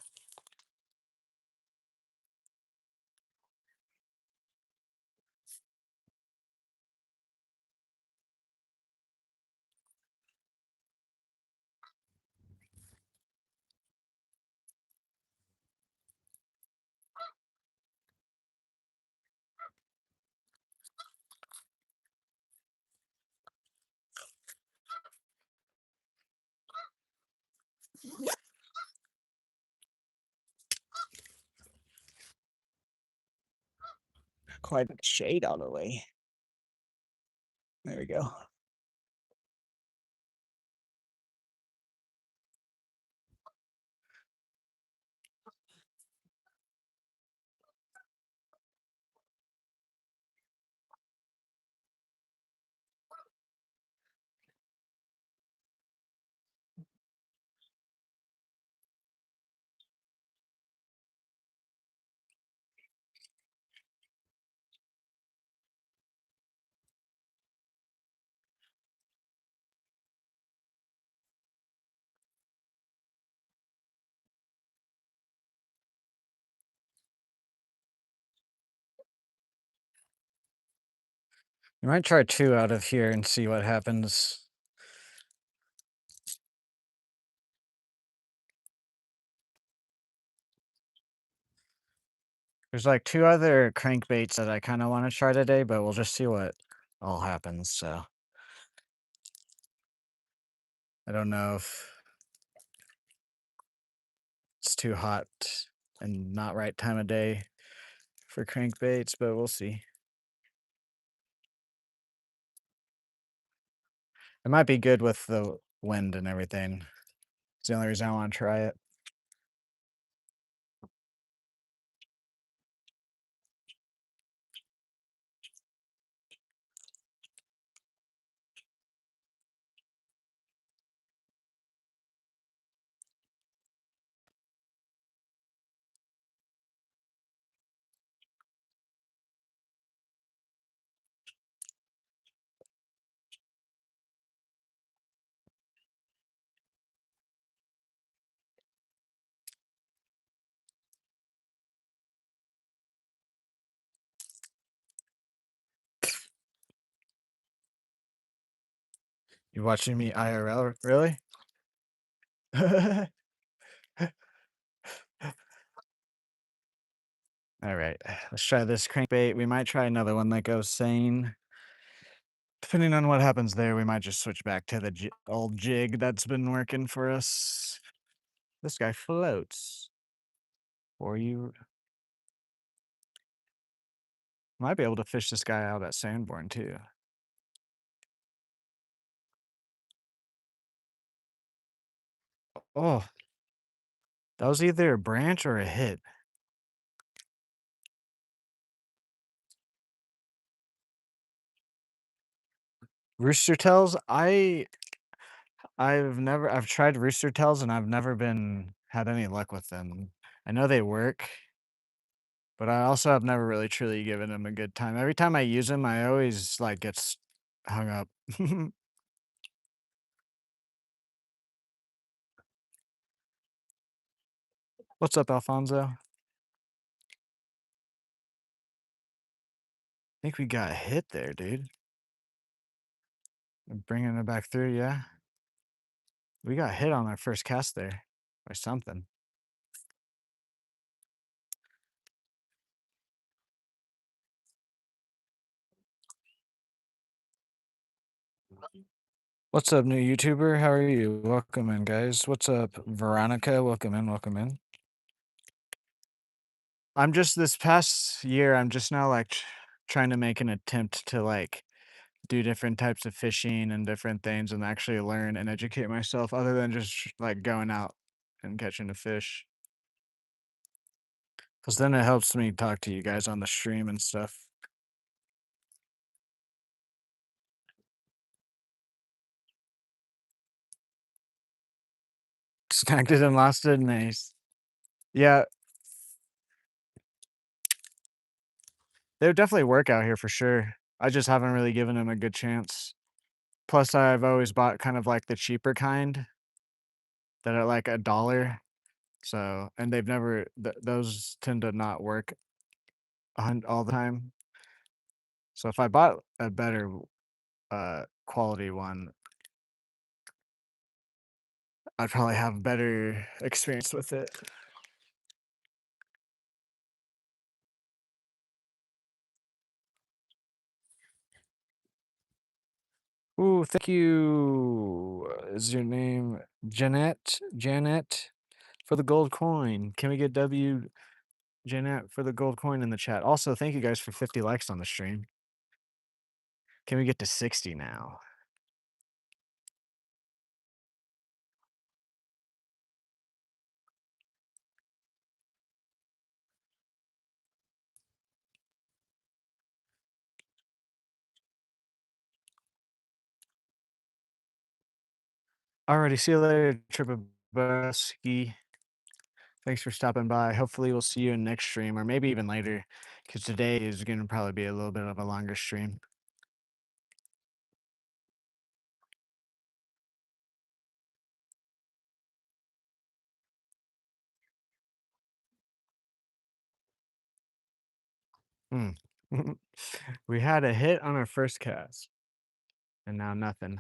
Quite a shade all the way. There we go. You might try 2 out of here and see what happens. There's, like, 2 other crankbaits that I kinda wanna try today, but we'll just see what all happens, so I don't know if it's too hot and not right time of day for crankbaits, but we'll see. It might be good with the wind and everything. It's the only reason I wanna try it. You watching me IRL, really? Alright, let's try this crankbait. We might try another one that goes sane. Depending on what happens there, we might just switch back to the old jig that's been working for us. This guy floats. Or you might be able to fish this guy out at Sanborn too. Oh, that was either a branch or a hit. Rooster tails, I've tried rooster tails and I've never been had any luck with them. I know they work, but I also have never really truly given them a good time. Every time I use them, I always like gets hung up. What's up, Alfonso? Think we got hit there, dude. Bringing it back through, yeah. We got hit on our first cast there or something. What's up, new YouTuber? How are you? Welcome in, guys. What's up, Veronica? Welcome in, welcome in. I'm just this past year, I'm just now like trying to make an attempt to like do different types of fishing and different things and actually learn and educate myself other than just like going out and catching a fish. Cause then it helps me talk to you guys on the stream and stuff. Snagged it and lost it. Nice. Yeah, they would definitely work out here for sure. I just haven't really given them a good chance. Plus, I've always bought kind of like the cheaper kind that are like $1. So, and they've never, those tend to not work all the time. So, if I bought a better quality one, I'd probably have better experience with it. Ooh, thank you. Is your name Jeanette? Janet for the gold coin. Can we get W Jeanette for the gold coin in the chat? Also, thank you guys for 50 likes on the stream. Can we get to 60 now? Alrighty, see you later, Tripabusky. Thanks for stopping by. Hopefully, we'll see you in next stream or maybe even later because today is going to probably be a little bit of a longer stream. Hmm. We had a hit on our first cast and now nothing.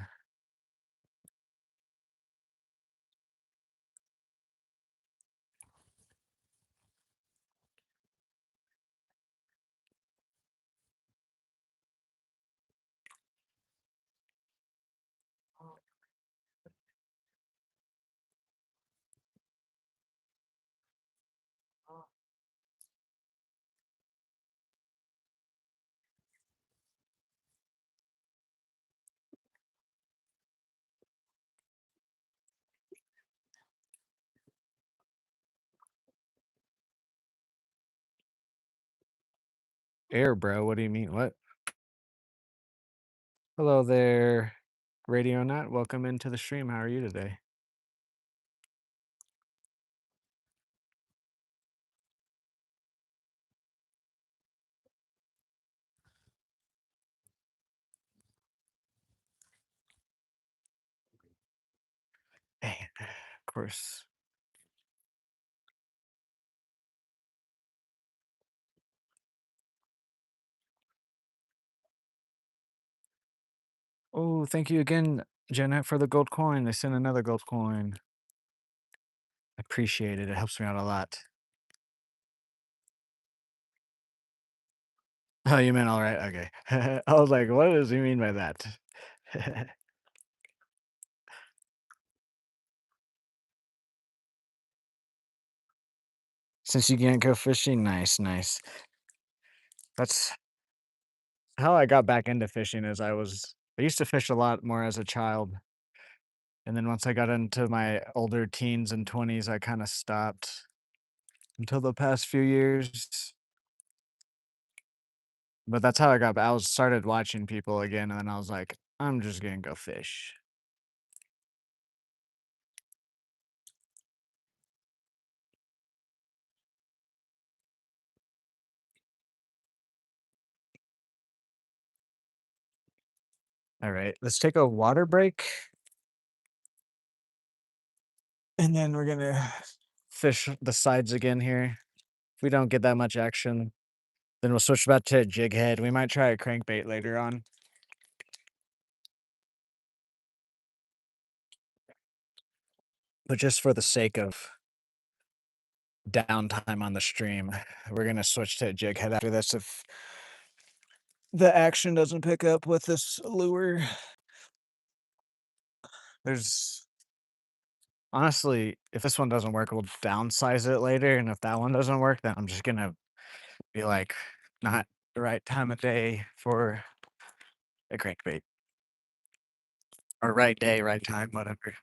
Air, bro. What do you mean? What? Hello there, Radio Nut. Welcome into the stream. How are you today? Dang it. Of course. Oh, thank you again, Jeanette, for the gold coin. They sent another gold coin. Appreciate it. It helps me out a lot. Oh, you meant all right? Okay. I was like, what does he mean by that? Since you can't go fishing, nice, nice. That's how I got back into fishing is I used to fish a lot more as a child. And then once I got into my older teens and 20s, I kind of stopped until the past few years. But that's how I got I was started watching people again, and then I was like, I'm just gonna go fish. All right, let's take a water break, and then we're gonna fish the sides again here. If we don't get that much action, then we'll switch back to a jig head. We might try a crankbait later on. But just for the sake of downtime on the stream, we're gonna switch to a jig head after this if the action doesn't pick up with this lure. There's honestly, if this one doesn't work, we'll downsize it later, and if that one doesn't work, then I'm just gonna be like, not the right time of day for a crankbait, or right day, right time, whatever.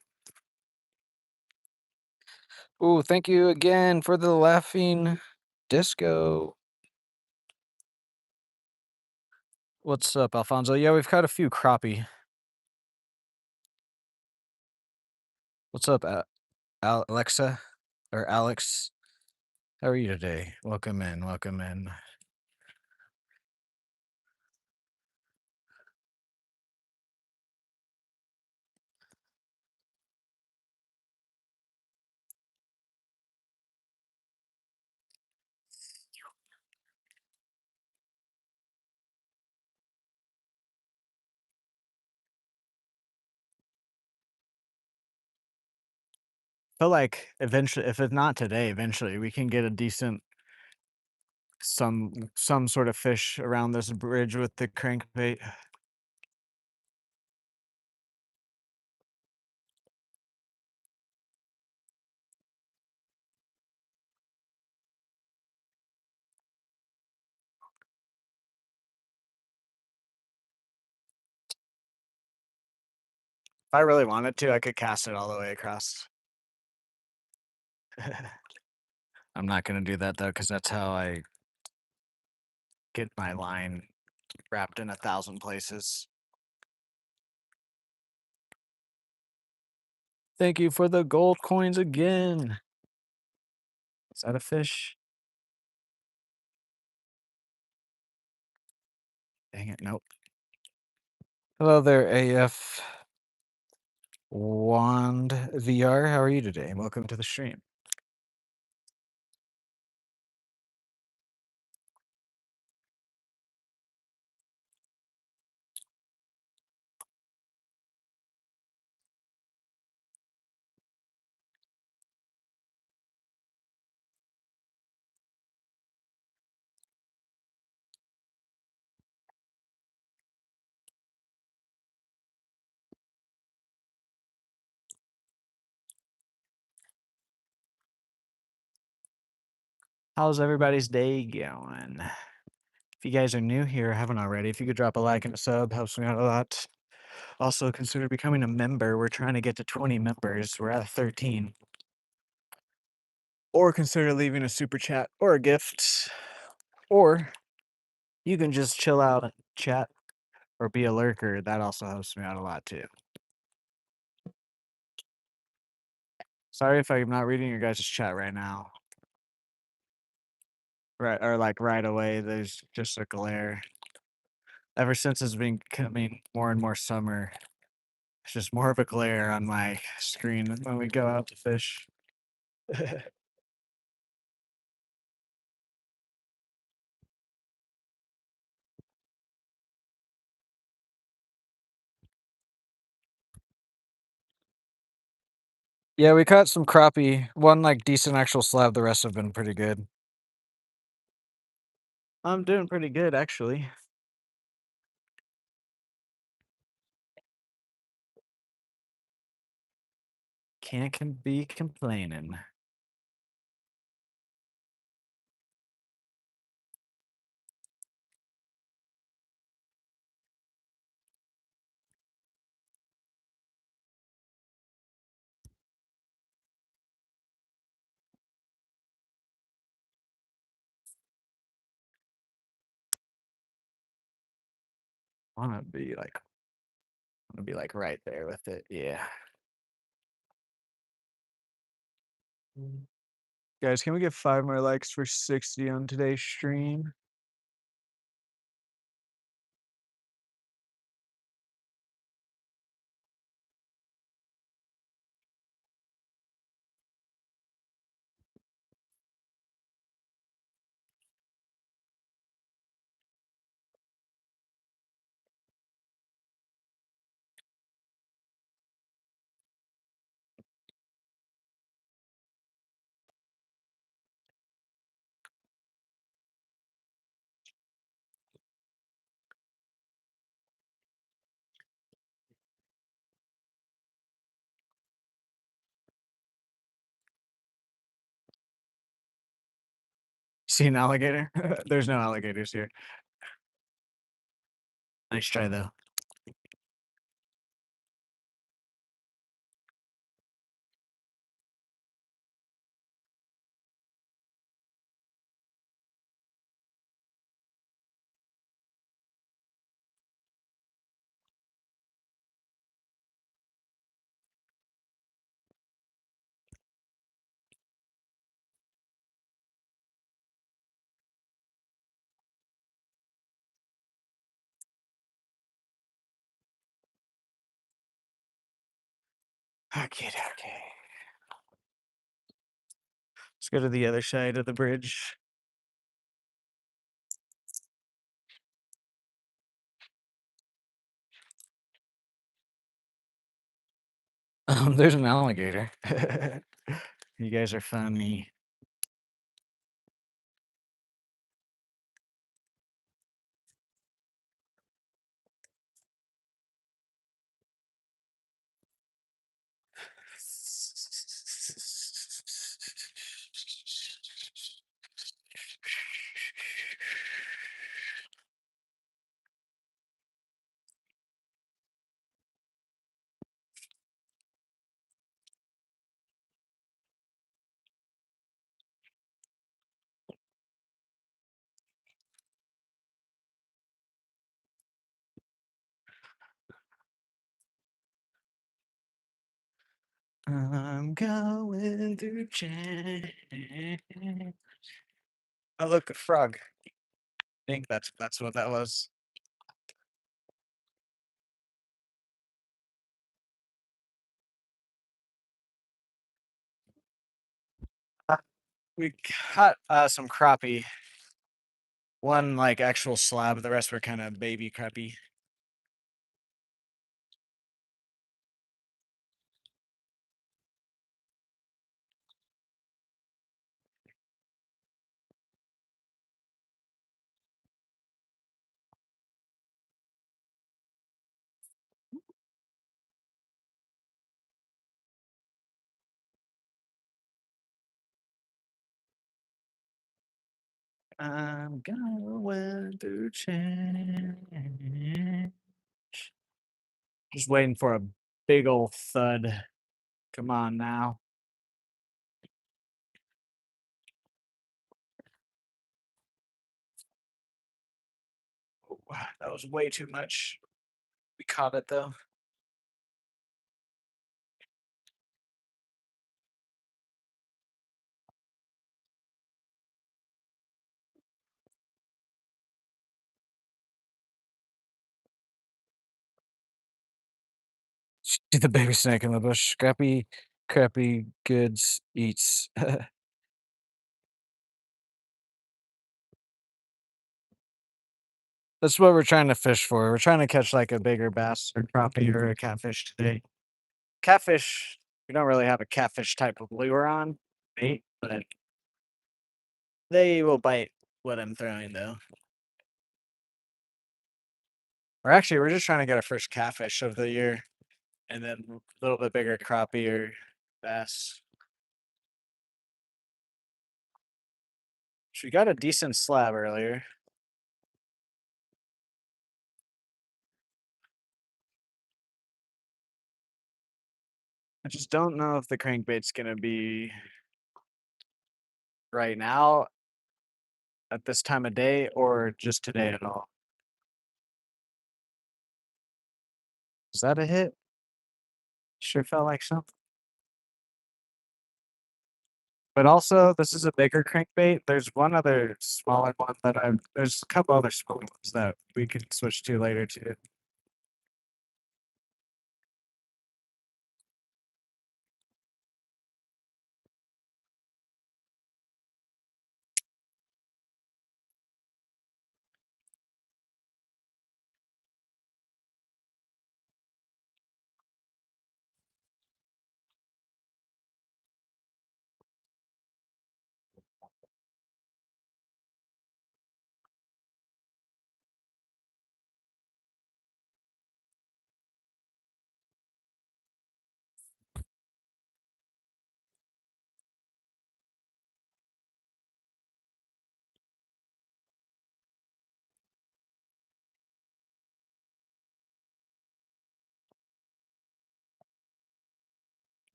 Ooh, thank you again for the laughing disco. What's up, Alfonso? Yeah, we've caught a few crappie. What's up, Alexa or Alex? How are you today? Welcome in. Welcome in. Feel like eventually, if it's not today, eventually we can get a decent some sort of fish around this bridge with the crankbait. If I really wanted to, I could cast it all the way across. I'm not gonna do that though, because that's how I get my line wrapped in 1,000 places. Thank you for the gold coins again. Is that a fish? Dang it, nope. Hello there, AF Wand VR. How are you today? Welcome to the stream. How's everybody's day going? If you guys are new here, haven't already, if you could drop a like and a sub, helps me out a lot. Also, consider becoming a member. We're trying to get to 20 members. We're at 13. Or consider leaving a super chat or a gift. Or you can just chill out and chat or be a lurker. That also helps me out a lot too. Sorry if I'm not reading your guys' chat right now. Right, or like right away, there's just a glare. Ever since it's been coming more and more summer, it's just more of a glare on my screen when we go out to fish. Yeah, we caught some crappie. One like decent actual slab. The rest have been pretty good. I'm doing pretty good, actually. Can't be complaining. I wanna be like right there with it. Yeah. Guys, can we get 5 more likes for 60 on today's stream? See an alligator? There's no alligators here. Nice try, though. Okay, okay. Let's go to the other side of the bridge. There's an alligator. You guys are funny. I'm going through change. Oh, look, a frog. I think that's what that was. Uh, We caught some crappie. One like actual slab. The rest were kind of baby crappie. I'm going through change. Just waiting for a big old thud. Come on now. Oh, wow, that was way too much. We caught it though. See the baby snake in the bush. Scrappy, crappy goods eats. That's what we're trying to fish for. We're trying to catch like a bigger bass or crappie or a catfish today. Catfish, we don't really have a catfish type of lure on bait, but they will bite what I'm throwing though. Or actually, we're just trying to get our first catfish of the year and then a little bit bigger crappie or bass. So we got a decent slab earlier. I just don't know if the crankbait's gonna be right now at this time of day or just today at all. Is that a hit? Sure felt like something. But also, this is a bigger crankbait. There's one other smaller one that there's a couple other smaller ones that we could switch to later too.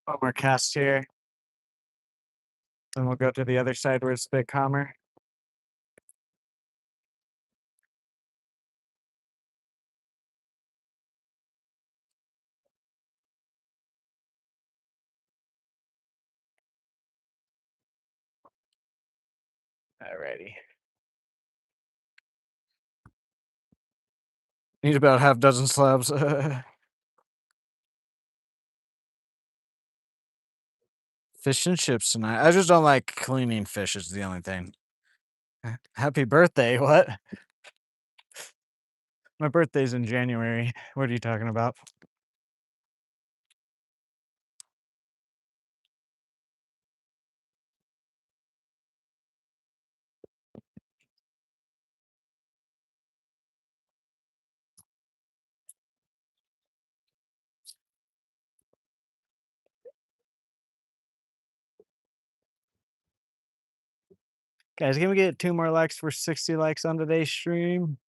One more cast here. Then we'll go to the other side where it's a bit calmer. Alrighty. Need about half dozen slabs. Fish and chips tonight. I just don't like cleaning fish is the only thing. Happy birthday, what? My birthday's in January. What are you talking about? Guys, can we get 2 more likes for 60 likes on today's stream?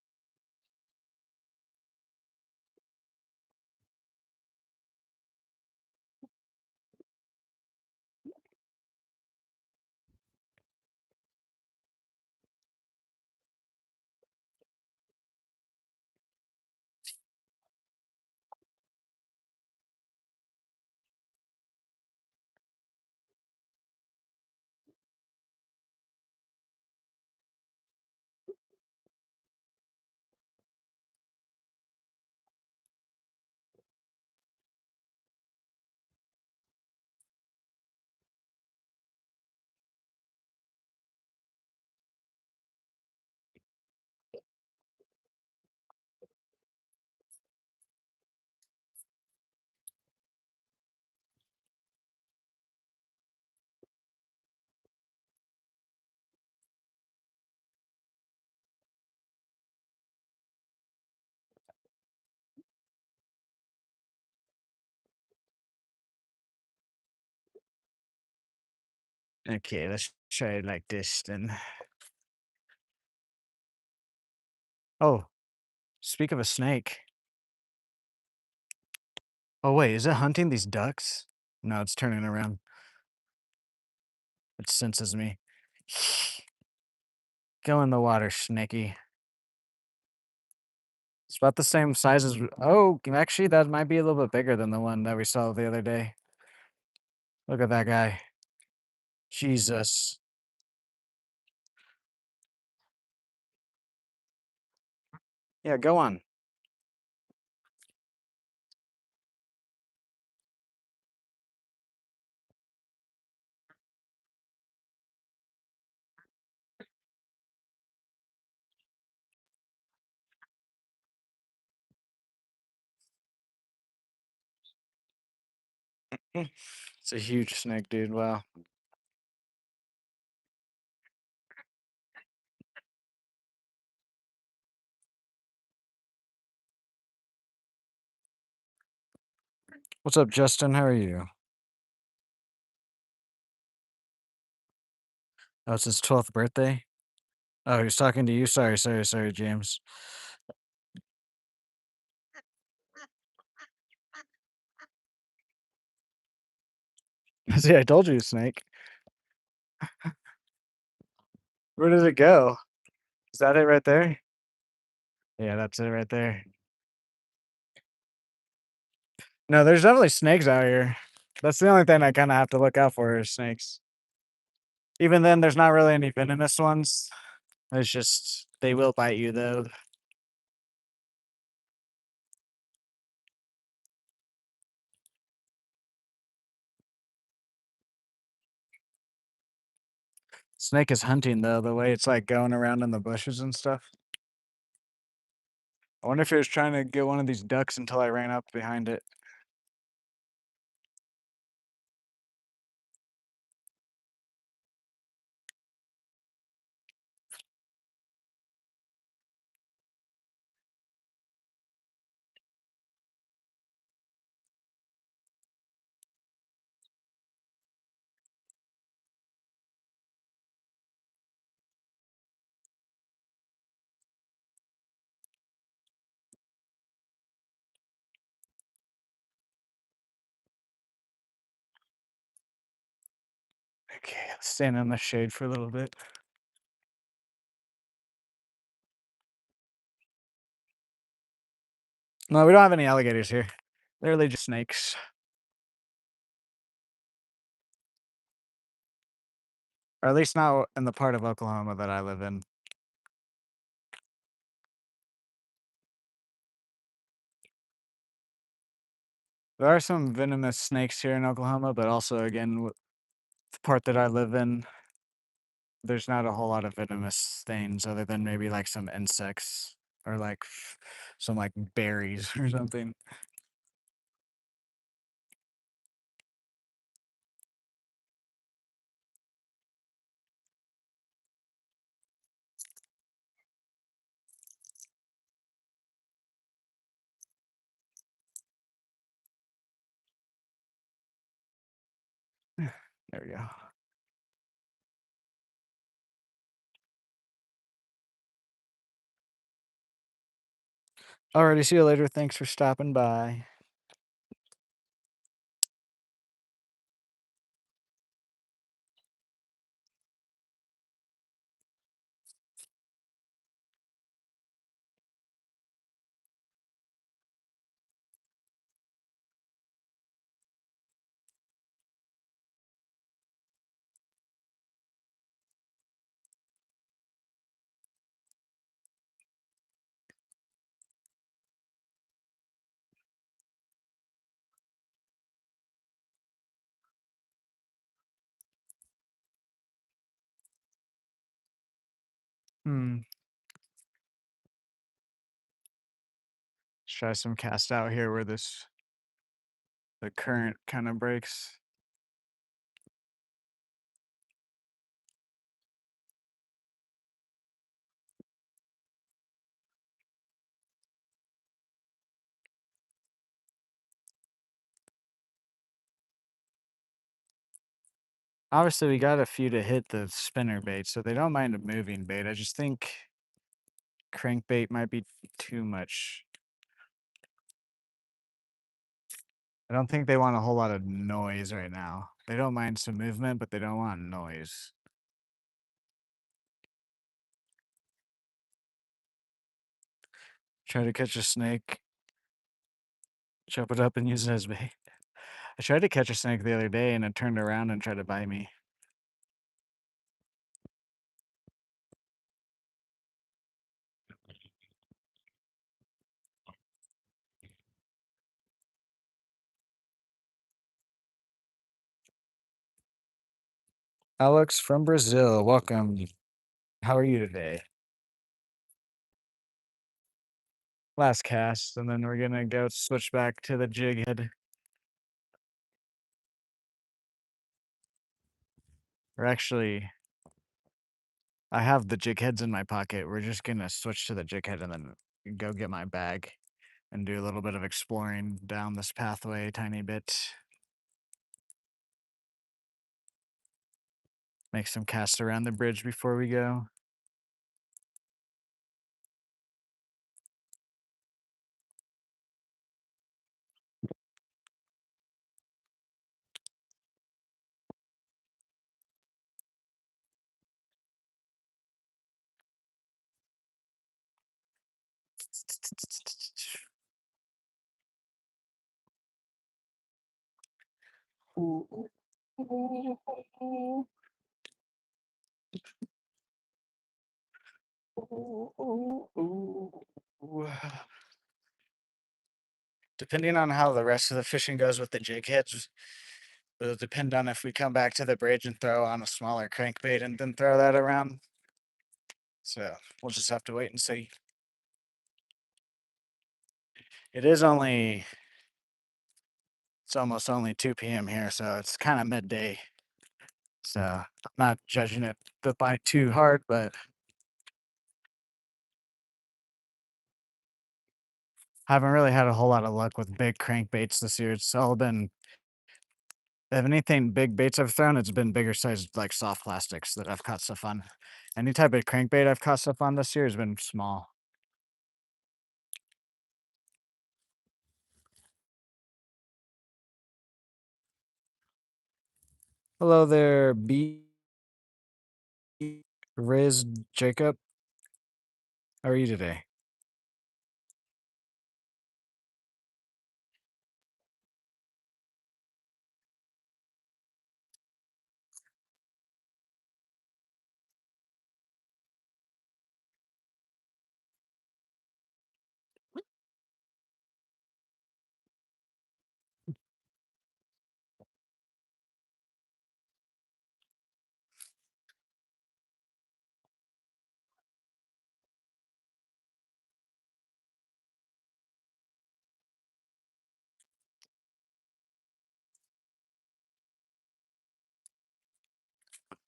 Okay, let's try it like this then. Oh, speak of a snake. Oh, wait, is it hunting these ducks? No, it's turning around. It senses me. Go in the water, snaky. It's about the same size as. Oh, actually, that might be a little bit bigger than the one that we saw the other day. Look at that guy. Jesus. Yeah, go on. It's a huge snake, dude. Wow. What's up, Justin? How are you? Oh, it's his 12th birthday? Oh, he's talking to you? Sorry, James. See, I told you, snake. Where does it go? Is that it right there? Yeah, that's it right there. No, there's definitely snakes out here. That's the only thing I kinda have to look out for is snakes. Even then, there's not really any venomous ones. It's just they will bite you, though. Snake is hunting, though, the way it's, like, going around in the bushes and stuff. I wonder if it was trying to get one of these ducks until I ran up behind it. Okay, let's stand in the shade for a little bit. No, we don't have any alligators here. Literally just snakes. Or at least not in the part of Oklahoma that I live in. There are some venomous snakes here in Oklahoma, but also, again, the part that I live in, there's not a whole lot of venomous things other than maybe like some insects or like some like berries or something. There we go. Alrighty, see you later. Thanks for stopping by. Hmm. Let's try some cast out here where the current kind of breaks. Obviously, we got a few to hit the spinner bait, so they don't mind a moving bait. I just think crankbait might be too much. I don't think they want a whole lot of noise right now. They don't mind some movement, but they don't want noise. Try to catch a snake, chop it up and use it as bait. I tried to catch a snake the other day and it turned around and tried to bite me. Alex from Brazil, welcome. How are you today? Last cast, and then we're gonna go switch back to the jig head. Or actually, I have the jig heads in my pocket. We're just gonna switch to the jig head and then go get my bag and do a little bit of exploring down this pathway a tiny bit. Make some casts around the bridge before we go. Depending on how the rest of the fishing goes with the jig heads, it'll depend on if we come back to the bridge and throw on a smaller crankbait and then throw that around. So we'll just have to wait and see. It is only, it's almost only 2 p.m. here, so it's kind of midday. So I'm not judging it by too hard, but haven't really had a whole lot of luck with big crankbaits this year. It's all been, if anything, big baits I've thrown, it's been bigger sized like soft plastics that I've caught stuff on. Any type of crankbait I've caught stuff on this year has been small. Hello there, B. Riz Jacob. How are you today?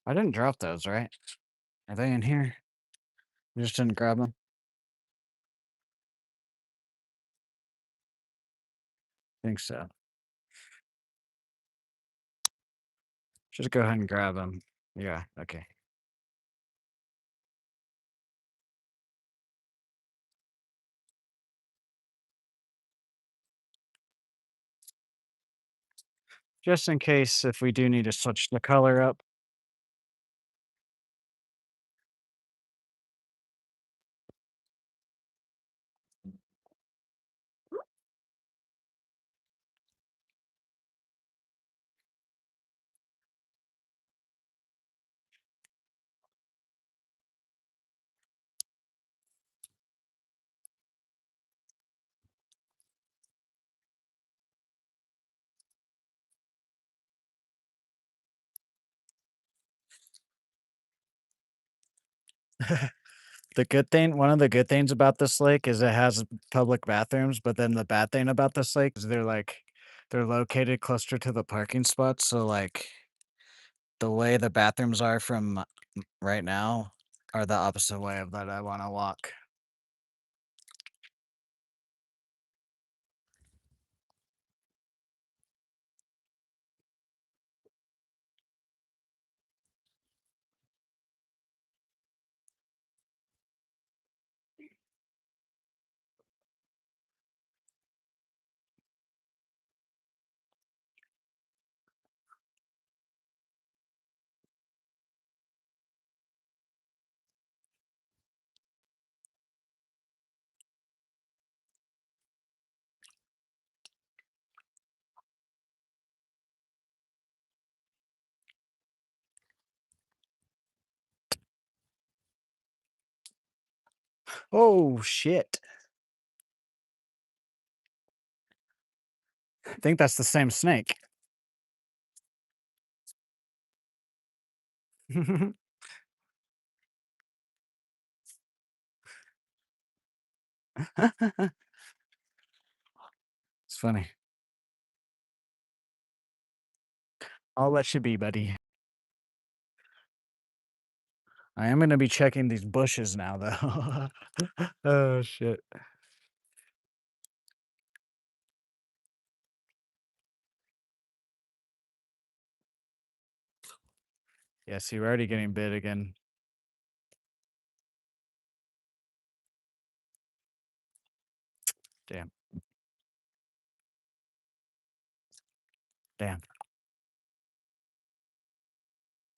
I didn't drop those, right? Are they in here? You just didn't grab them? Think so. Just go ahead and grab them. Yeah, okay. Just in case if we do need to switch the color up. One of the good things about this lake is it has public bathrooms, but then the bad thing about this lake is they're located closer to the parking spots. So like the way the bathrooms are from right now are the opposite way of that I want to walk. Oh shit. I think that's the same snake. It's funny. I'll let you be, buddy. I am gonna be checking these bushes now, though. Oh shit. Yeah, see, we're already getting bit again. Damn. Damn.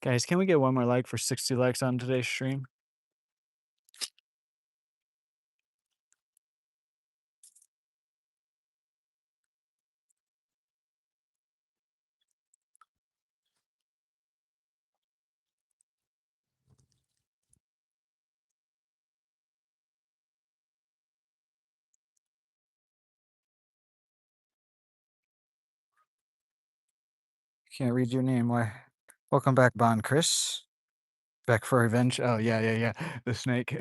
Guys, can we get one more like for 60 likes on today's stream? Can't read your name. Why? Welcome back, Bon Chris. Back for revenge. Oh yeah, yeah, yeah. The snake.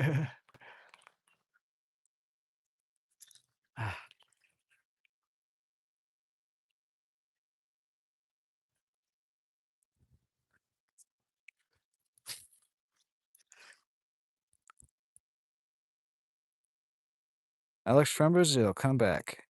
Alex from Brazil, come back.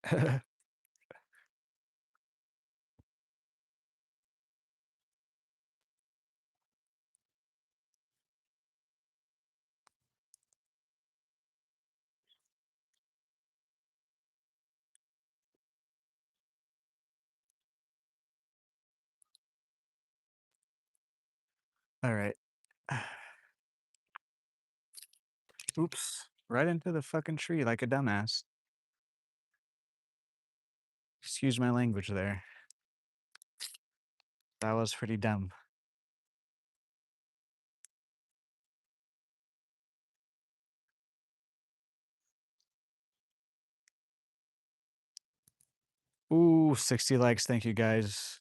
All right. Oops. Right into the fucking tree like a dumbass. Excuse my language there. That was pretty dumb. Ooh, 60 likes. Thank you guys.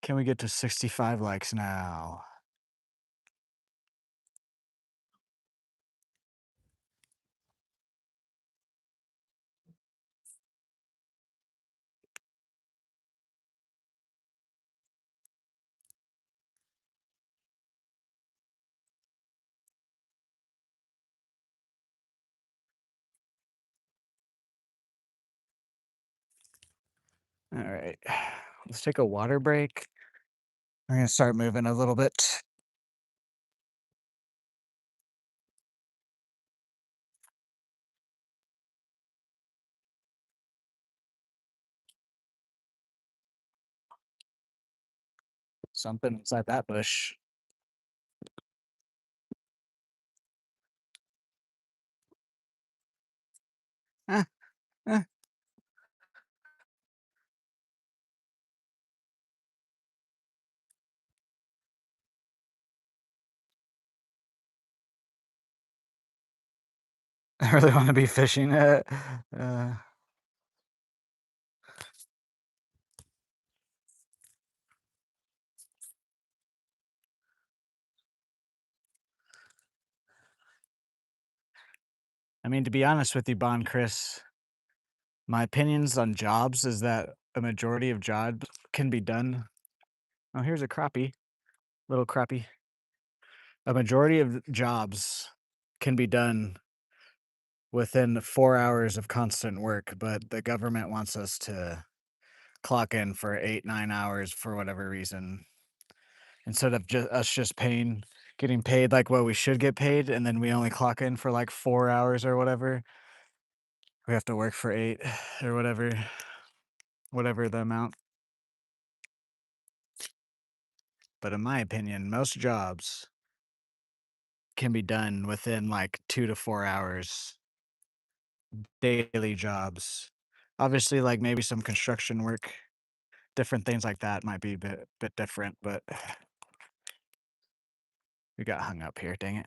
Can we get to 65 likes now? All right. Let's take a water break. I'm going to start moving a little bit. Something inside that bush. Ah, ah. I really want to be fishing. Uh, I mean, to be honest with you, Bon Chris, my opinions on jobs is that a majority of jobs can be done. Oh, here's a crappie, little crappie. A majority of jobs can be done within 4 hours of constant work, but the government wants us to clock in for 8, 9 hours for whatever reason, instead of just paying, getting paid like what we should get paid, and then we only clock in for like 4 hours or whatever. We have to work for 8 or whatever the amount. But in my opinion, most jobs can be done within like 2 to 4 hours, daily jobs. Obviously, like maybe some construction work, different things like that might be a bit different, but we got hung up here, dang it.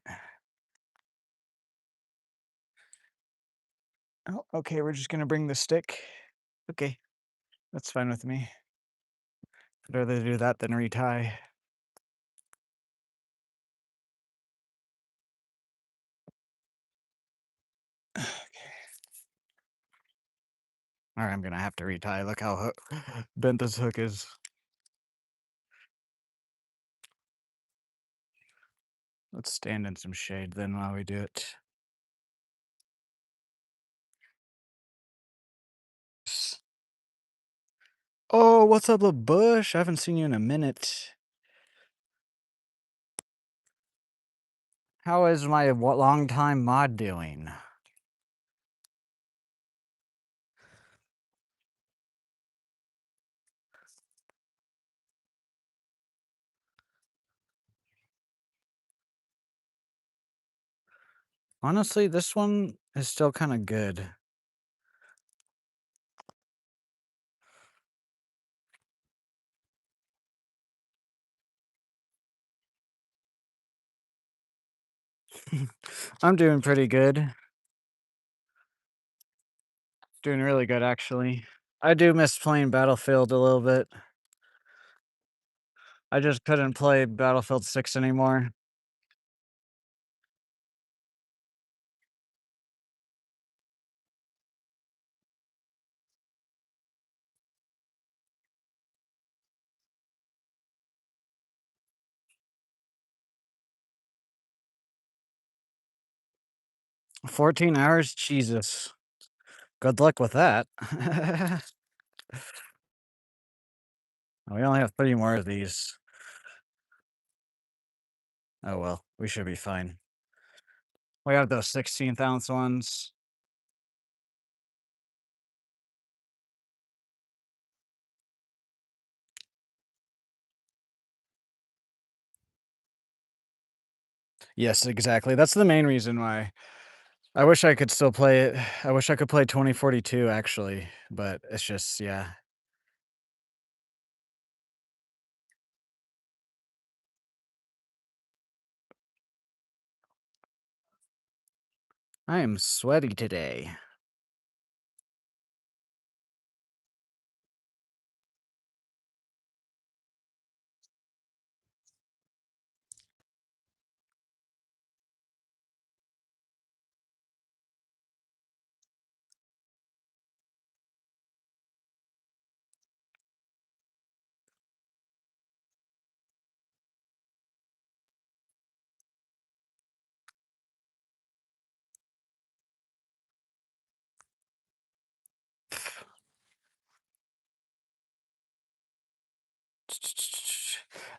Oh, okay, we're just gonna bring the stick. Okay, that's fine with me. I'd rather do that than retie. Alright, I'm gonna have to retie. Look how bent this hook is. Let's stand in some shade then while we do it. Oh, what's up, little bush? I haven't seen you in a minute. How is my longtime mod doing? Honestly, this one is still kind of good. I'm doing pretty good. Doing really good, actually. I do miss playing Battlefield a little bit. I just couldn't play Battlefield 6 anymore. 14 hours? Jesus. Good luck with that. We only have 3 more of these. Oh well, we should be fine. We have those 16th ounce ones. Yes, exactly. That's the main reason why. I wish I could still play it. I wish I could play 2042 actually, but it's just yeah. I am sweaty today.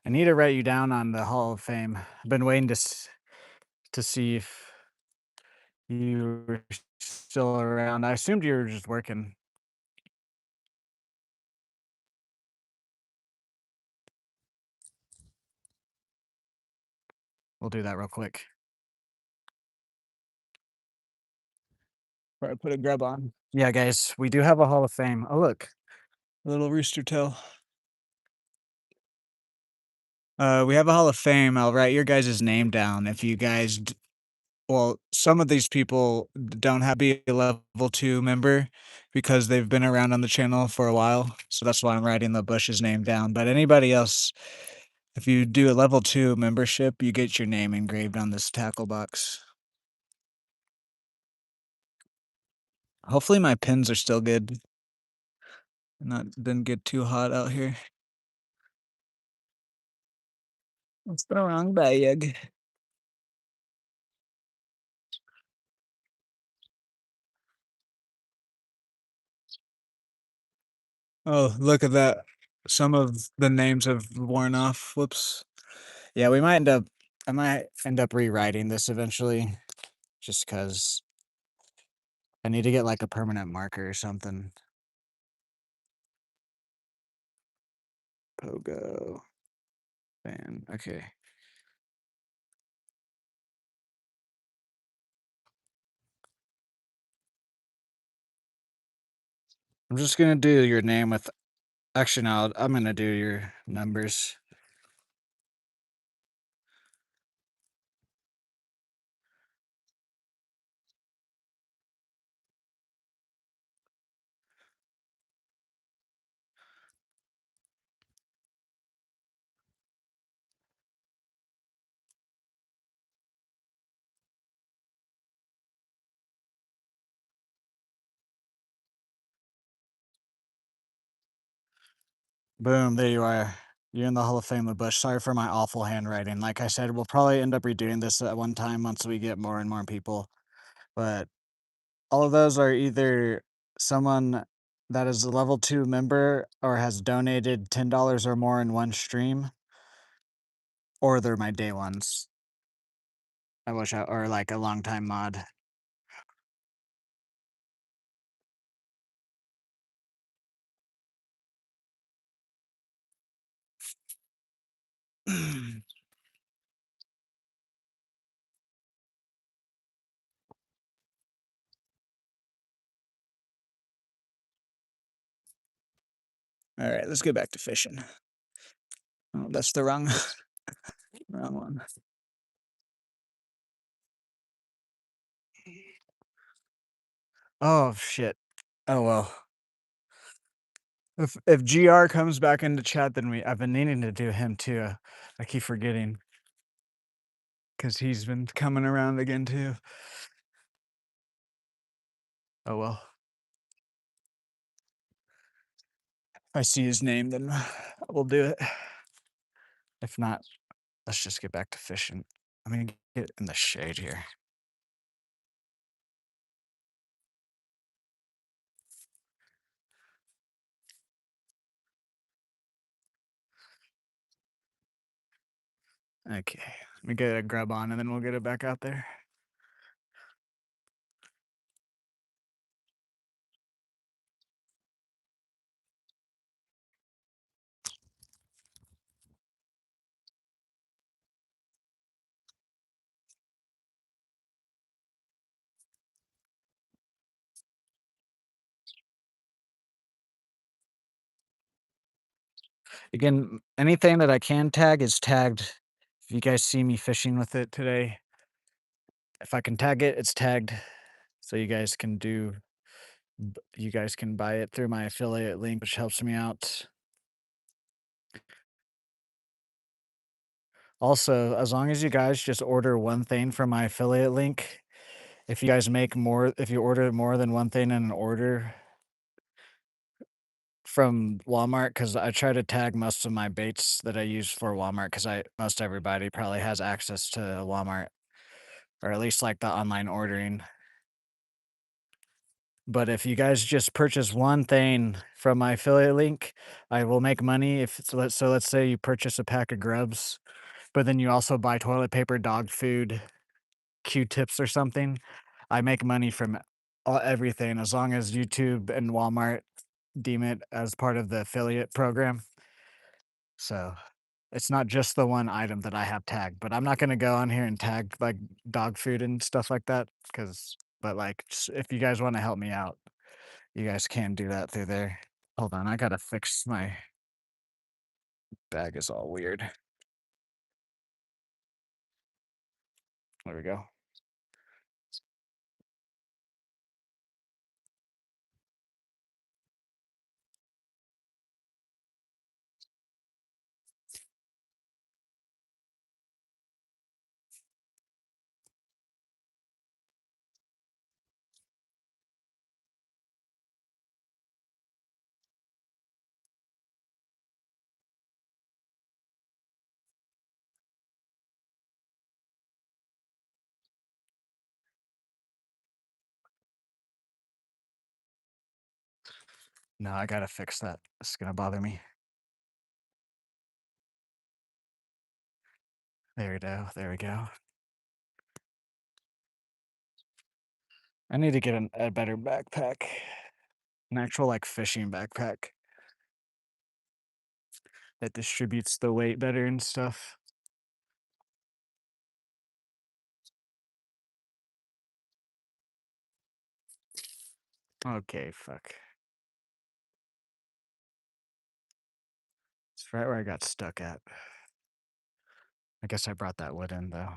I need to write you down on the Hall of Fame. I've been waiting to see if you were still around. I assumed you were just working. We'll do that real quick. Before I put a grub on. Yeah, guys, we do have a Hall of Fame. Oh, look, a little rooster tail. We have a Hall of Fame. I'll write your guys' name down if you guys well, some of these people don't have to be a level 2 member because they've been around on the channel for a while, so that's why I'm writing the Bush's name down, but anybody else, if you do a level 2 membership, you get your name engraved on this tackle box. Hopefully my pins are still good. Not didn't get too hot out here. It's the wrong bag. Oh, look at that. Some of the names have worn off. Whoops. Yeah, I might end up rewriting this eventually just because I need to get like a permanent marker or something. Pogo fan. Okay. I'm just gonna do your name with actually no, I'm gonna do your numbers. Boom, there you are. You're in the Hall of Fame with Bush. Sorry for my awful handwriting. Like I said, we'll probably end up redoing this at one time once we get more and more people. But all of those are either someone that is a level 2 member or has donated $10 or more in one stream, or they're my day ones. I wish I or like a long time mod. All right, let's get back to fishing. Oh, that's the wrong wrong one. Oh shit. Oh well. If GR comes back into chat, then I've been needing to do him too. I keep forgetting because he's been coming around again too. Oh well. If I see his name, then we'll do it. If not, let's just get back to fishing. I'm gonna get in the shade here. Okay, let me get a grub on and then we'll get it back out there. Again, anything that I can tag is tagged. If you guys see me fishing with it today, if I can tag it, it's tagged. So you guys can buy it through my affiliate link, which helps me out. Also, as long as you guys just order one thing from my affiliate link, if you order more than one thing in an order from Walmart, because I try to tag most of my baits that I use for Walmart, because most everybody probably has access to Walmart, or at least like the online ordering. But if you guys just purchase one thing from my affiliate link, I will make money. If it's, let's say you purchase a pack of grubs, but then you also buy toilet paper, dog food, Q-tips or something. I make money from everything as long as YouTube and Walmart deem it as part of the affiliate program. So it's not just the one item that I have tagged, but I'm not gonna go on here and tag like dog food and stuff like that but like if you guys want to help me out, you guys can do that through there. Hold on, I gotta fix my bag is all weird. There we go. No, I gotta fix that. It's gonna bother me. There we go. There we go. I need to get a better backpack. An actual like fishing backpack that distributes the weight better and stuff. Okay, fuck. It's right where I got stuck at. I guess I brought that wood in though.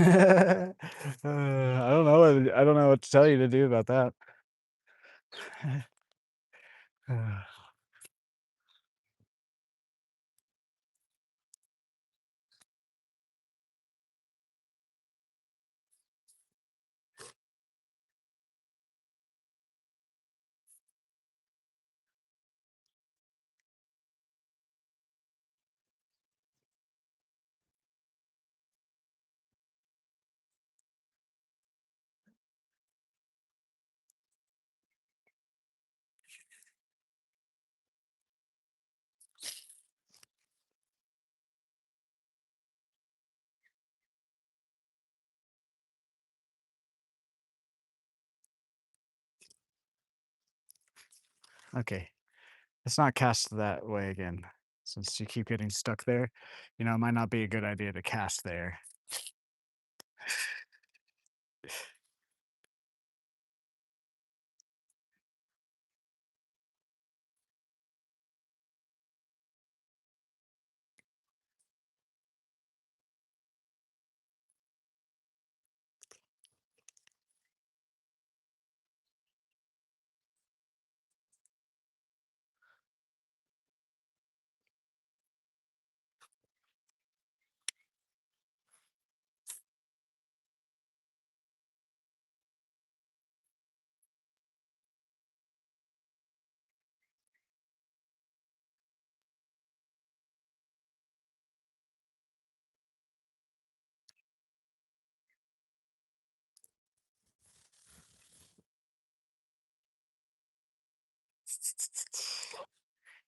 I don't know what to tell you to do about that. Okay, let's not cast that way again. Since you keep getting stuck there, it might not be a good idea to cast there.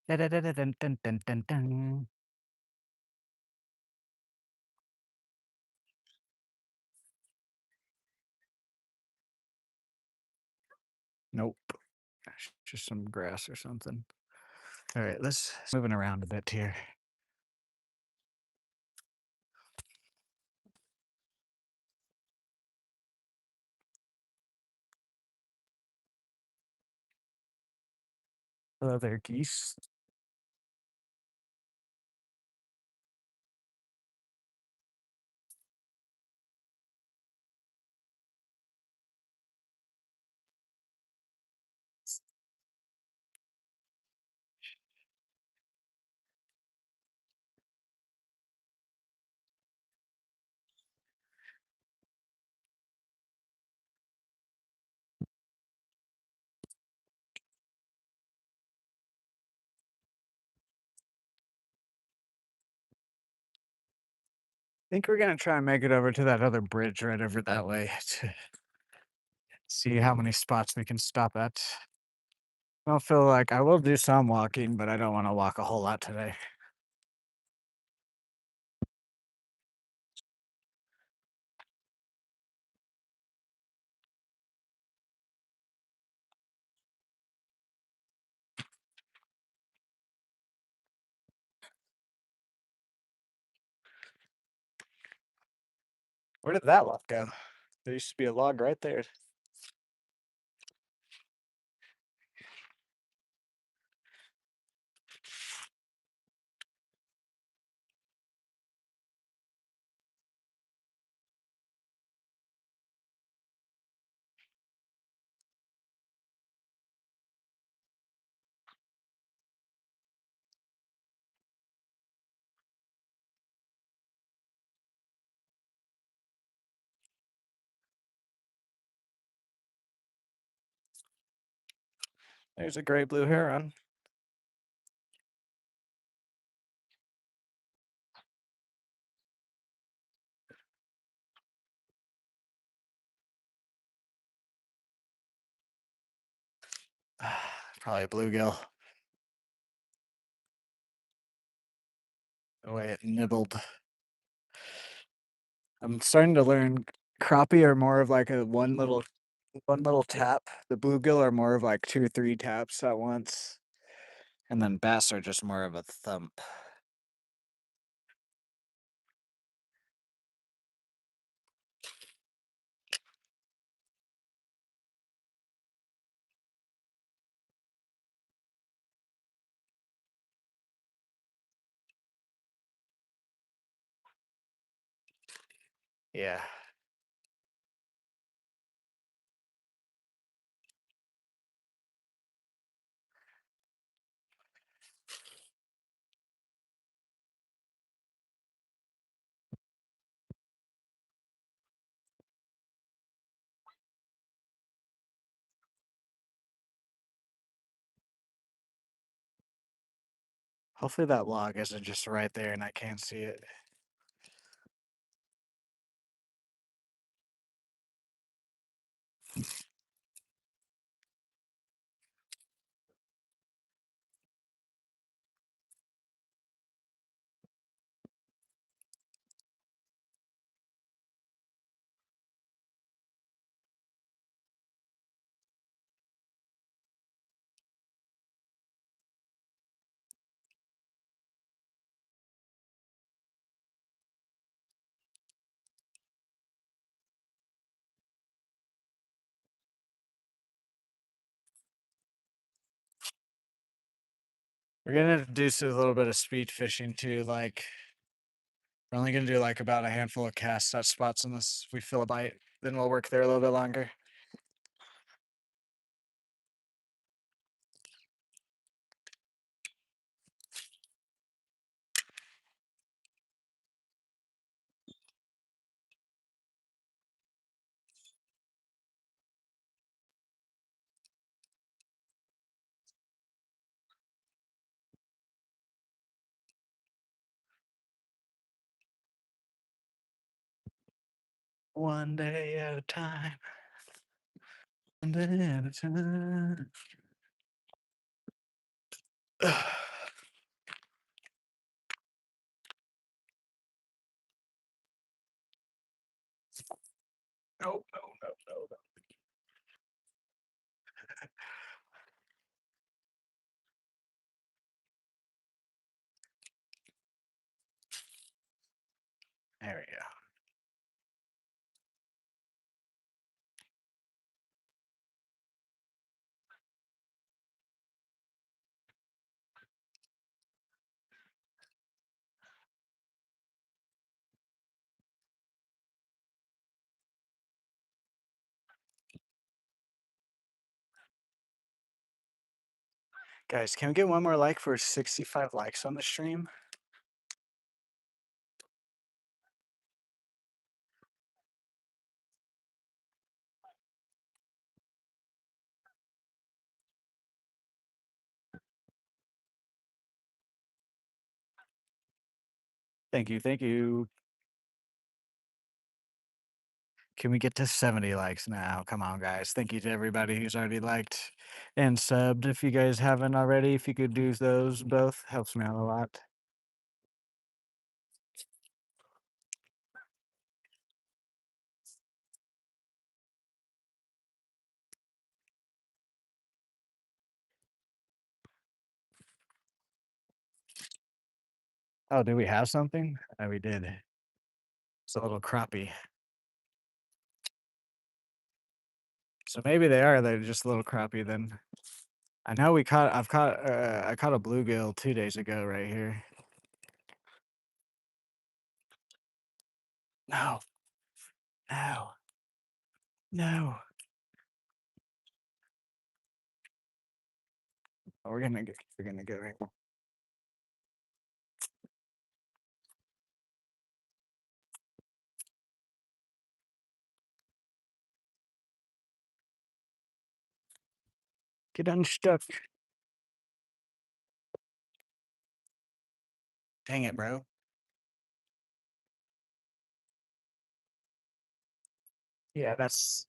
Da-da-da-da-dun, dun, dun, dun, dun. Nope. Just some grass or something. All right, let's moving around a bit here. Hello there, geese. Think we're gonna try and make it over to that other bridge right over that way to see how many spots we can stop at. I don't feel like I will do some walking, but I don't want to walk a whole lot today. Where did that log go? There used to be a log right there. There's a gray blue heron. Probably a bluegill. The way it nibbled. I'm starting to learn crappie are more of like a one little tap. The bluegill are more of like 2 or 3 taps at once. And then bass are just more of a thump. Yeah. Hopefully that log isn't just right there and I can't see it. We're gonna introduce a little bit of speed fishing too. Like we're only gonna do like about a handful of casts at spots unless we feel a bite. Then we'll work there a little bit longer. One day at a time. One day at a time. No, no, no, no, no. There we go. Guys, can we get one more like for 65 likes on the stream? Thank you, thank you. Can we get to 70 likes now? Come on, guys. Thank you to everybody who's already liked and subbed. If you guys haven't already, if you could do those both, helps me out a lot. Oh, do we have something? Oh, we did. It's a little crappie. So maybe they're just a little crappie then. I know I caught a bluegill 2 days ago right here. No, no, no. Oh, we're gonna go right. Get unstuck. Dang it, bro. Yeah, that's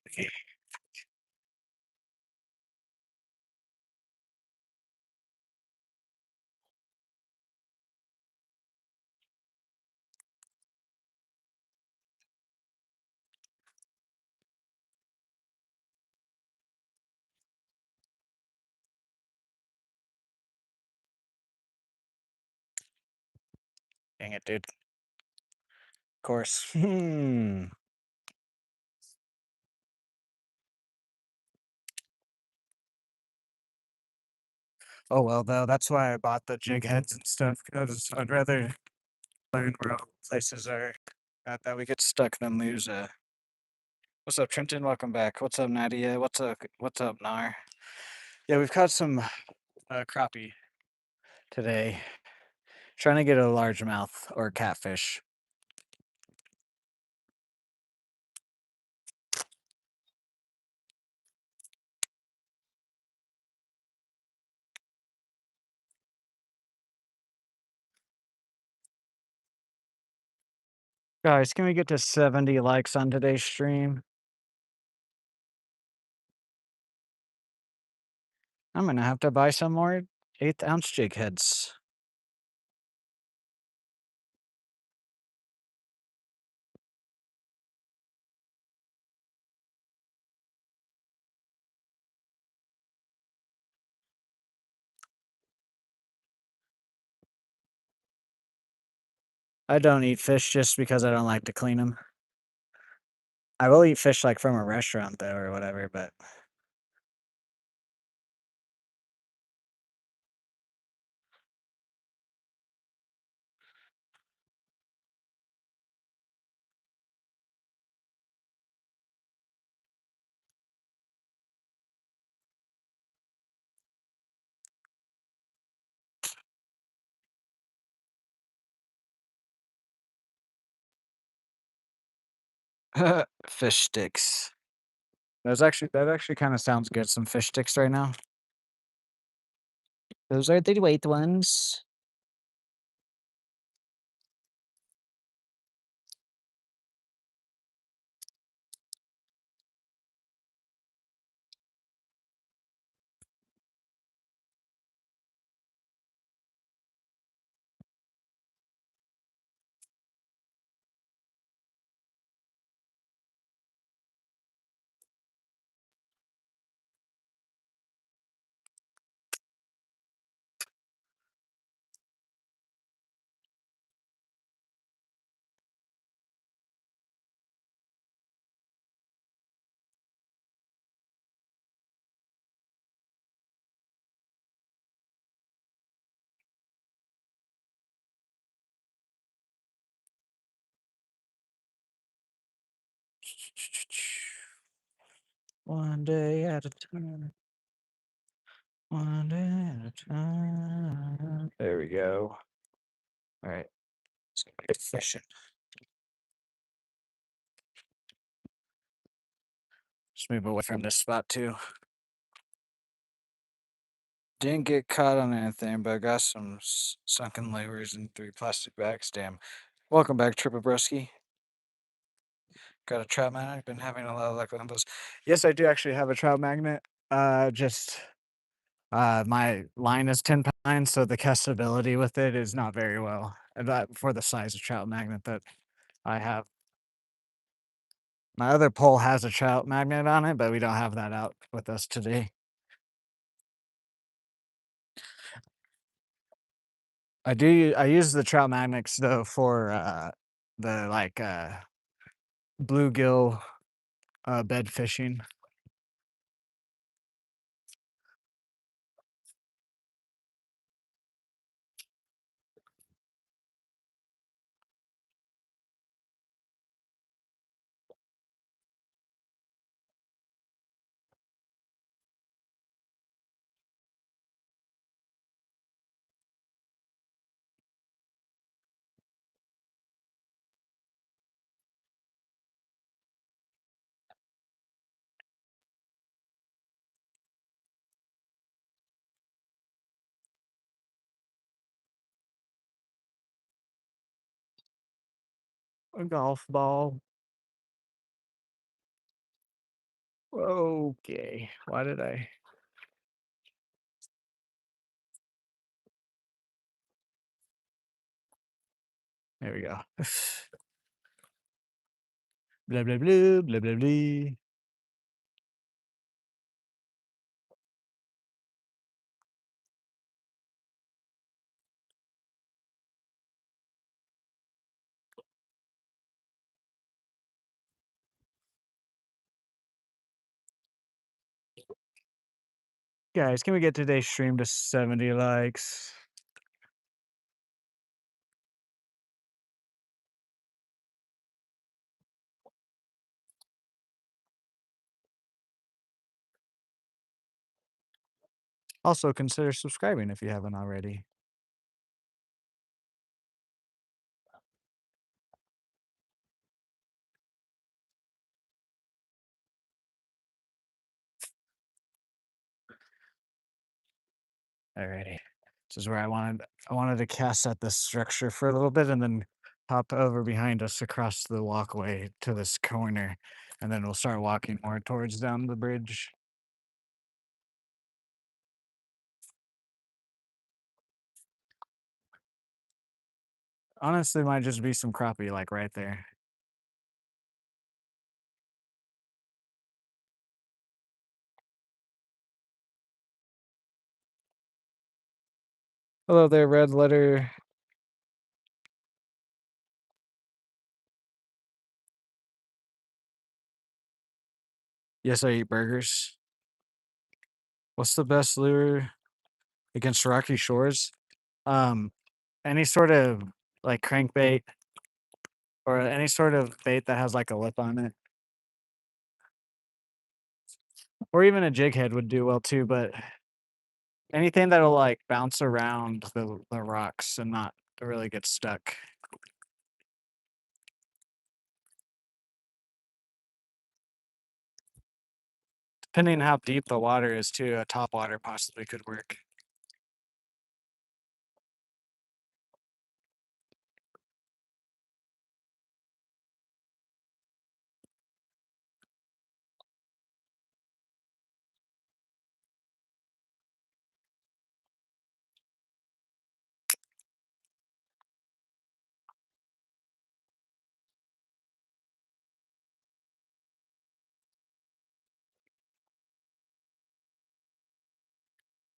dang it, dude. Of course. Oh well, though. That's why I bought the jig heads and stuff because I'd rather learn where all places are. Not that we get stuck than lose. What's up, Trenton? Welcome back. What's up, Nadia? What's up? What's up, Nar? Yeah, we've caught some crappie today. Trying to get a largemouth or catfish. Guys, can we get to 70 likes on today's stream? I'm gonna have to buy some more 1/8 ounce jig heads. I don't eat fish just because I don't like to clean them. I will eat fish like from a restaurant though or whatever, but fish sticks. That actually kind of sounds good. Some fish sticks right now. Those are the white ones. One day at a time. One day at a time. There we go. All right. Let's get fishing. Just move away from this spot too. Didn't get caught on anything, but I got some sunken lures and 3 plastic bags. Damn. Welcome back, Tripabrowski. Got a trout magnet. Been having a lot of luck on those. Yes, I do actually have a trout magnet. Just my line is 10 pounds, so the castability with it is not very well. And that for the size of trout magnet that I have. My other pole has a trout magnet on it, but we don't have that out with us today. I use the trout magnets though for the bluegill bed fishing. A golf ball. Okay. Why did I? There we go. Blah blah blah blah blah blah. Guys, can we get today's stream to 70 likes? Also, consider subscribing if you haven't already. Alrighty. This is where I wanted to cast at this structure for a little bit and then hop over behind us across the walkway to this corner. And then we'll start walking more towards down the bridge. Honestly, might just be some crappie like right there. Hello there, red letter. Yes, I eat burgers. What's the best lure against rocky shores? Um, any sort of like crankbait or any sort of bait that has like a lip on it, or even a jig head would do well too. But anything that'll like bounce around the rocks and not really get stuck. Depending on how deep the water is too, a top water possibly could work.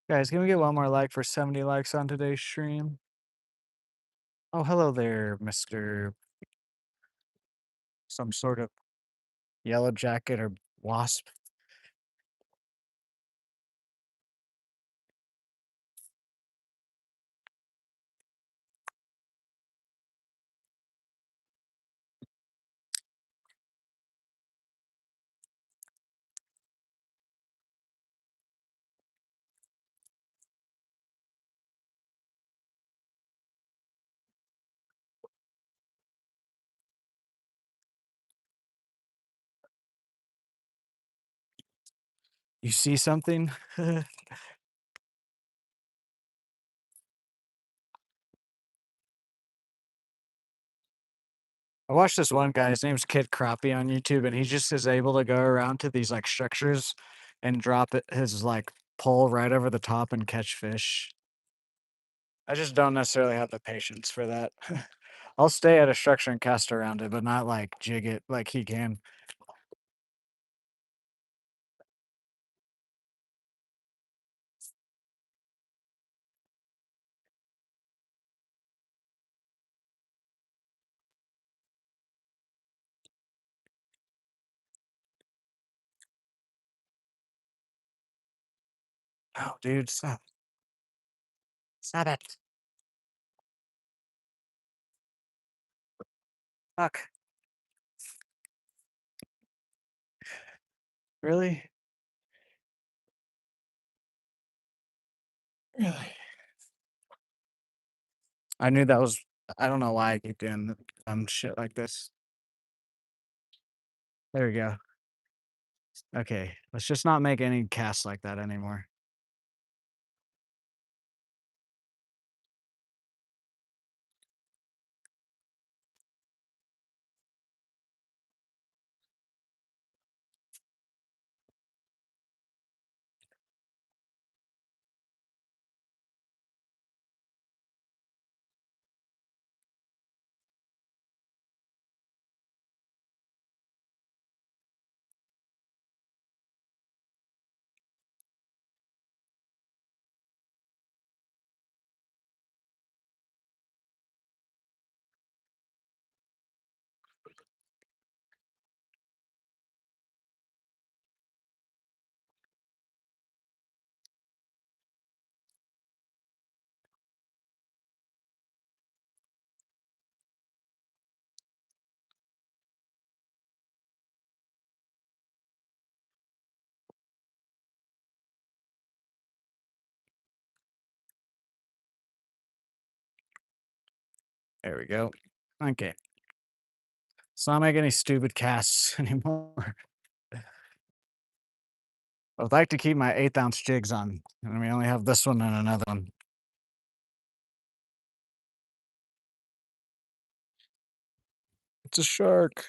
Guys, can we get one more like for 70 likes on today's stream? Oh, hello there, Mr. Some sort of yellow jacket or wasp. You see something? I watched this one guy, his name's Kid Crappie on YouTube, and he just is able to go around to these like structures and drop his like pole right over the top and catch fish. I just don't necessarily have the patience for that. I'll stay at a structure and cast around it, but not like jig it like he can. Oh, dude, stop. Stop it. Fuck. Really? Really? I knew that was I don't know why I keep doing shit like this. There we go. Okay, let's just not make any casts like that anymore. There we go. Okay. Let's not make any stupid casts anymore. I would like to keep my 1/8 ounce jigs on, and we only have this one and another one. It's a shark.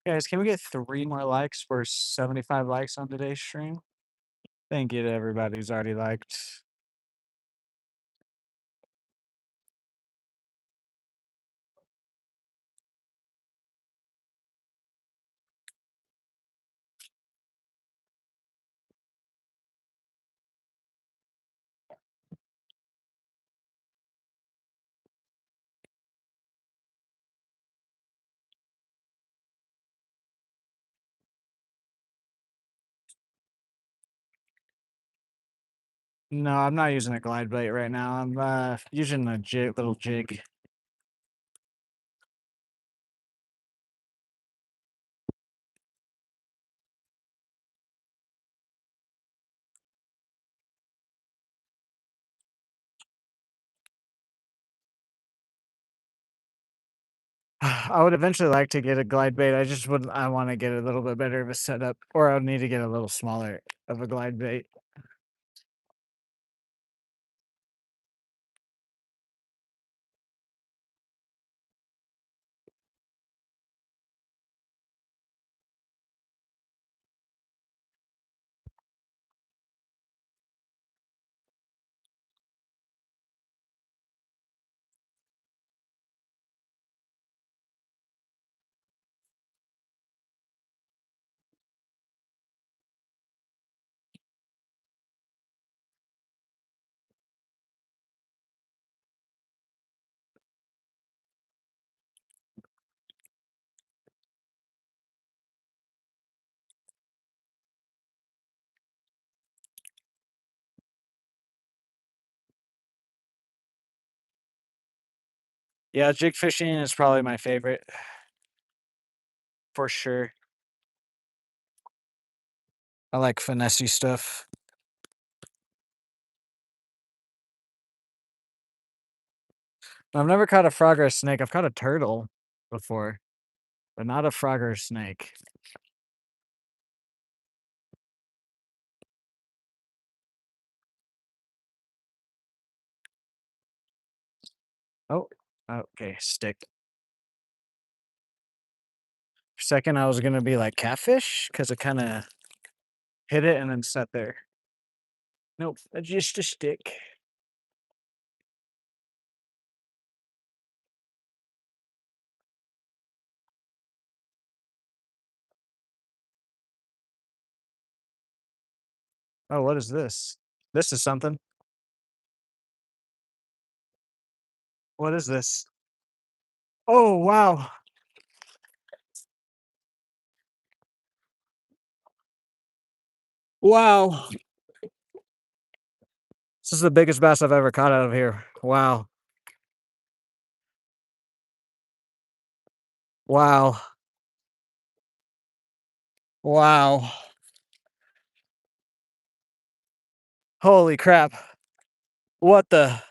Guys, can we get 3 more likes for 75 likes on today's stream? Thank you to everybody who's already liked. No, I'm not using a glide bait right now. I'm using a little jig. I would eventually like to get a glide bait. I just would I want to get a little bit better of a setup, or I would need to get a little smaller of a glide bait. Yeah, jig fishing is probably my favorite for sure. I like finessey stuff. I've never caught a frog or a snake. I've caught a turtle before, but not a frog or a snake. Oh, okay, stick. For a second, I was gonna be like catfish because it kind of hit it and then sat there. Nope, that's just a stick. Oh, what is this? This is something. What is this? Oh, wow. Wow. This is the biggest bass I've ever caught out of here. Wow. Wow. Wow. Holy crap. What the?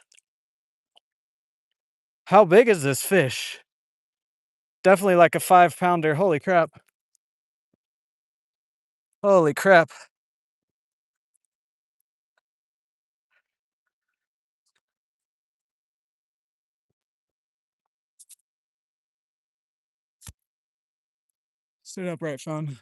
How big is this fish? Definitely like a 5 pounder. Holy crap. Holy crap. Sit upright, phone.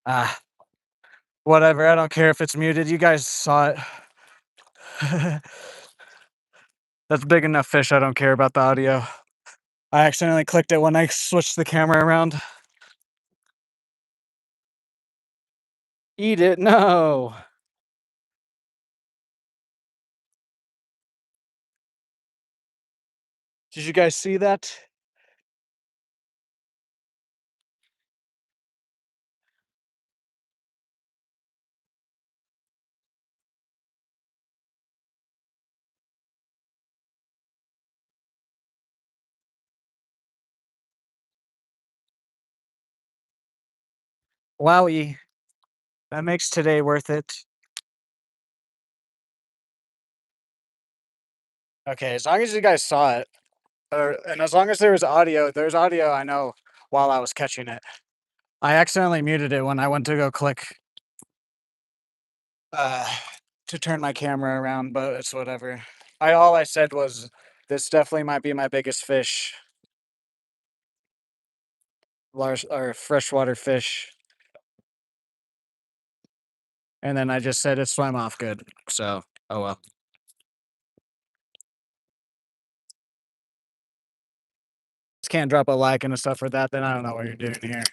Ah, whatever. I don't care if it's muted. You guys saw it. That's big enough fish. I don't care about the audio. I accidentally clicked it when I switched the camera around. Eat it. No. Did you guys see that? Wowie. That makes today worth it. Okay, as long as you guys saw it, and as long as there's audio, I know, while I was catching it. I accidentally muted it when I went to go click uh, to turn my camera around, but it's whatever. All I said was, this definitely might be my biggest fish, large or freshwater fish. And then I just said it swam off good. So, oh well. Just can't drop a like and a stuff for that, then I don't know what you're doing here.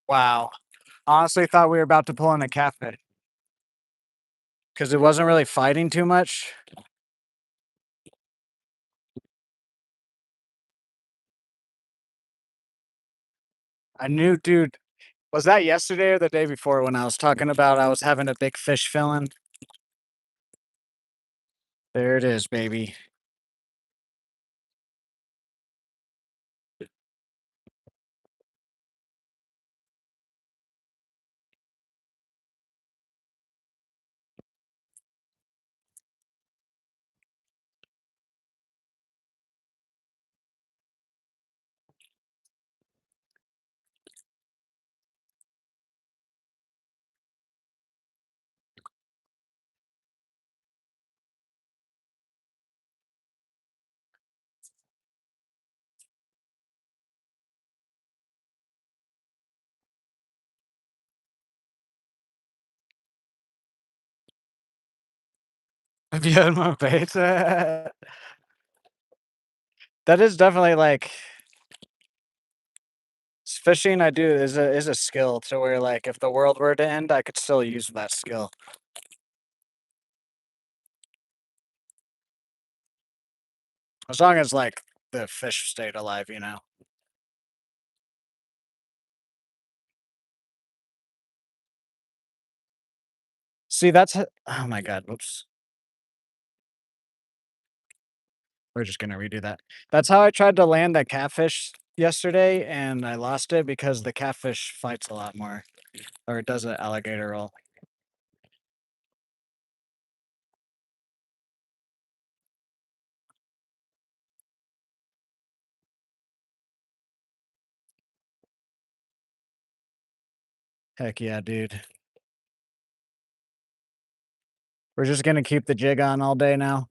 Wow. Honestly thought we were about to pull in a catfish because it wasn't really fighting too much. I knew, dude. Was that yesterday or the day before when I was talking about I was having a big fish filling? There it is, baby. Have you had more baits? That is definitely like fishing. I do is a skill to where like if the world were to end, I could still use that skill as long as like the fish stayed alive. You know. See, oh my god. Whoops. We're just gonna redo that. That's how I tried to land that catfish yesterday, and I lost it because the catfish fights a lot more, or it does an alligator roll. Heck yeah, dude. We're just gonna keep the jig on all day now.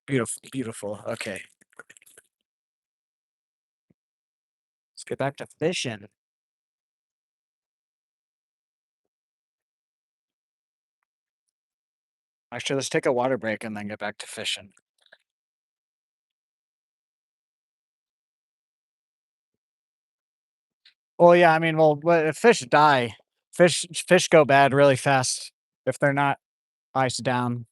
Beautiful, beautiful. Okay, let's get back to fishing. Actually, let's take a water break and then get back to fishing. Well, yeah, I mean, if fish die, fish go bad really fast if they're not iced down.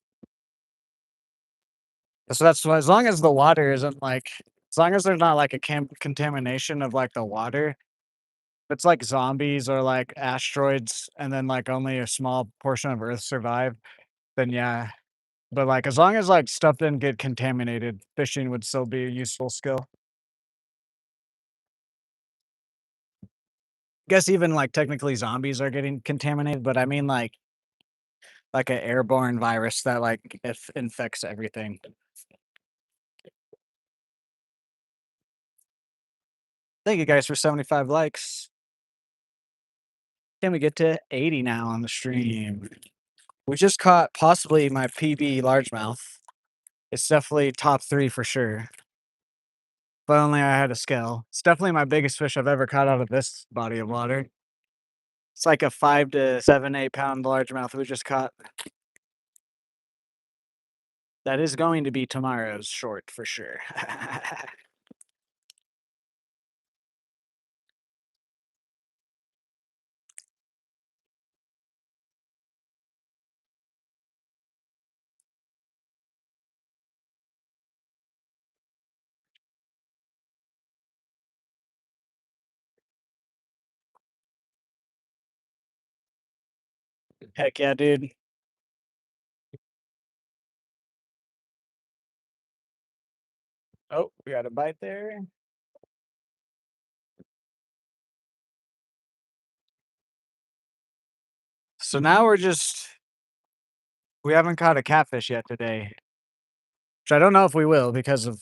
So that's why, as long as the water isn't like, as long as there's not like a contamination of like the water, if it's like zombies or like asteroids, and then like only a small portion of Earth survive, then yeah. But like as long as like stuff didn't get contaminated, fishing would still be a useful skill. Guess even like technically zombies are getting contaminated, but I mean like an airborne virus that like if infects everything. Thank you guys for 75 likes. Can we get to 80 now on the stream? We just caught possibly my PB largemouth. It's definitely top 3 for sure. But only I had a scale. It's definitely my biggest fish I've ever caught out of this body of water. It's like a 5 to 7, 8 pound largemouth we just caught. That is going to be tomorrow's short for sure. Heck yeah, dude. Oh, we got a bite there. So now we haven't caught a catfish yet today, which I don't know if we will because of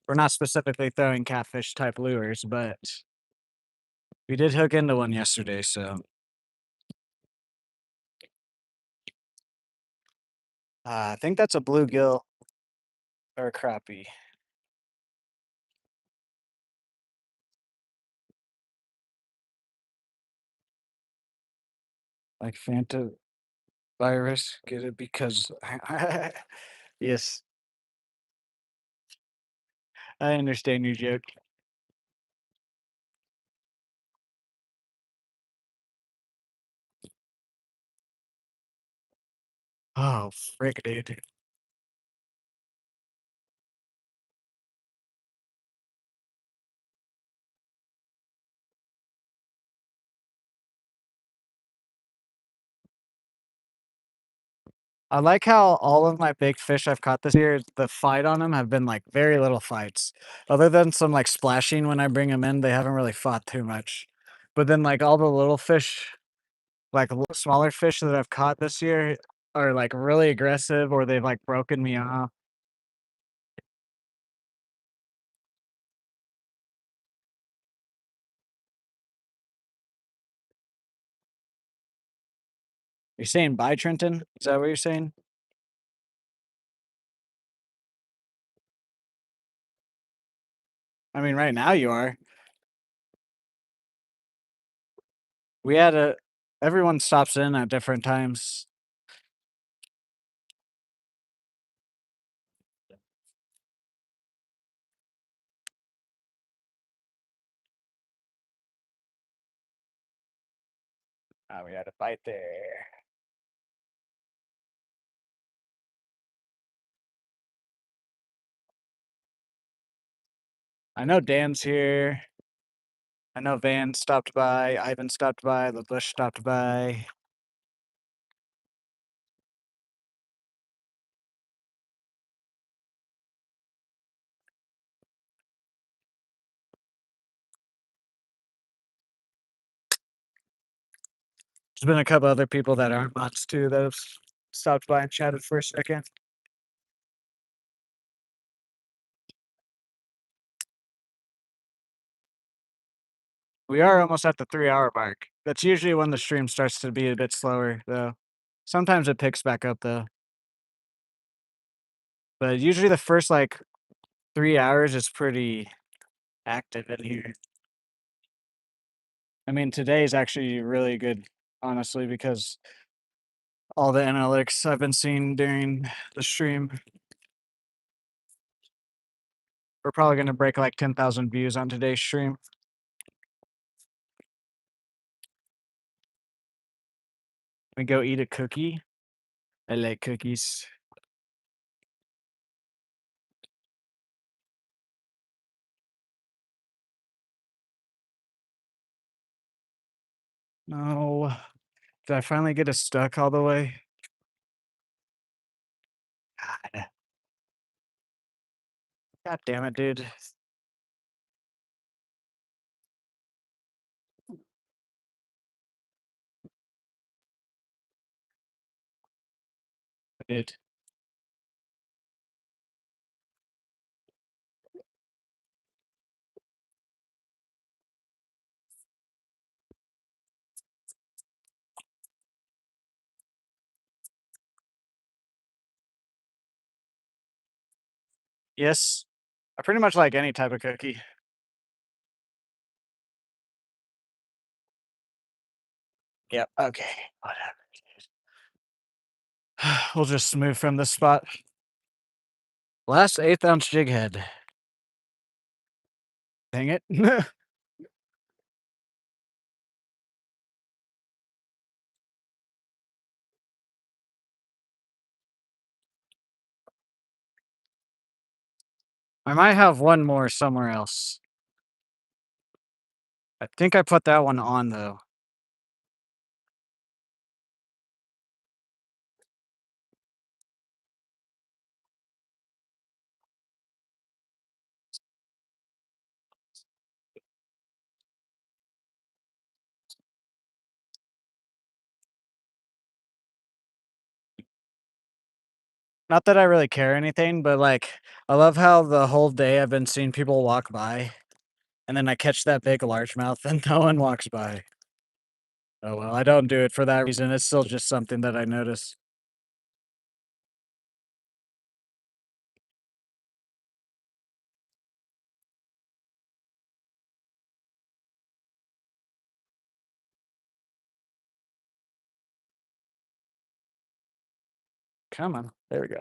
we're not specifically throwing catfish type lures, but we did hook into one yesterday, so I think that's a bluegill or a crappie. Like Fanta virus, get it because yes, I understand your joke. Oh, frick, dude. I like how all of my big fish I've caught this year, the fight on them have been like very little fights. Other than some like splashing when I bring them in, they haven't really fought too much. But then like all the little fish, like smaller fish that I've caught this year are like really aggressive or they've like broken me off. You're saying bye, Trenton? Is that what you're saying? I mean, right now you are. We had a everyone stops in at different times. We had a fight there. I know Dan's here. I know Van stopped by, Ivan stopped by, LaBush stopped by. There's been a couple other people that aren't bots too that have stopped by and chatted for a second. We are almost at the 3-hour mark. That's usually when the stream starts to be a bit slower, though. Sometimes it picks back up, though. But usually the first, like, 3 hours is pretty active in here. I mean, today is actually really good, honestly, because all the analytics I've been seeing during the stream. We're probably gonna break, like, 10,000 views on today's stream. We go eat a cookie. I like cookies. No. Did I finally get it stuck all the way? God. God damn it, dude. I did. Yes. I pretty much like any type of cookie. Yep, okay, whatever. We'll just move from this spot. Last 1/8 ounce jig head. Dang it. I might have one more somewhere else. I think I put that one on, though. Not that I really care or anything, but, like, I love how the whole day I've been seeing people walk by, and then I catch that big largemouth and no one walks by. Oh, well, I don't do it for that reason, it's still just something that I notice. Come on, there we go.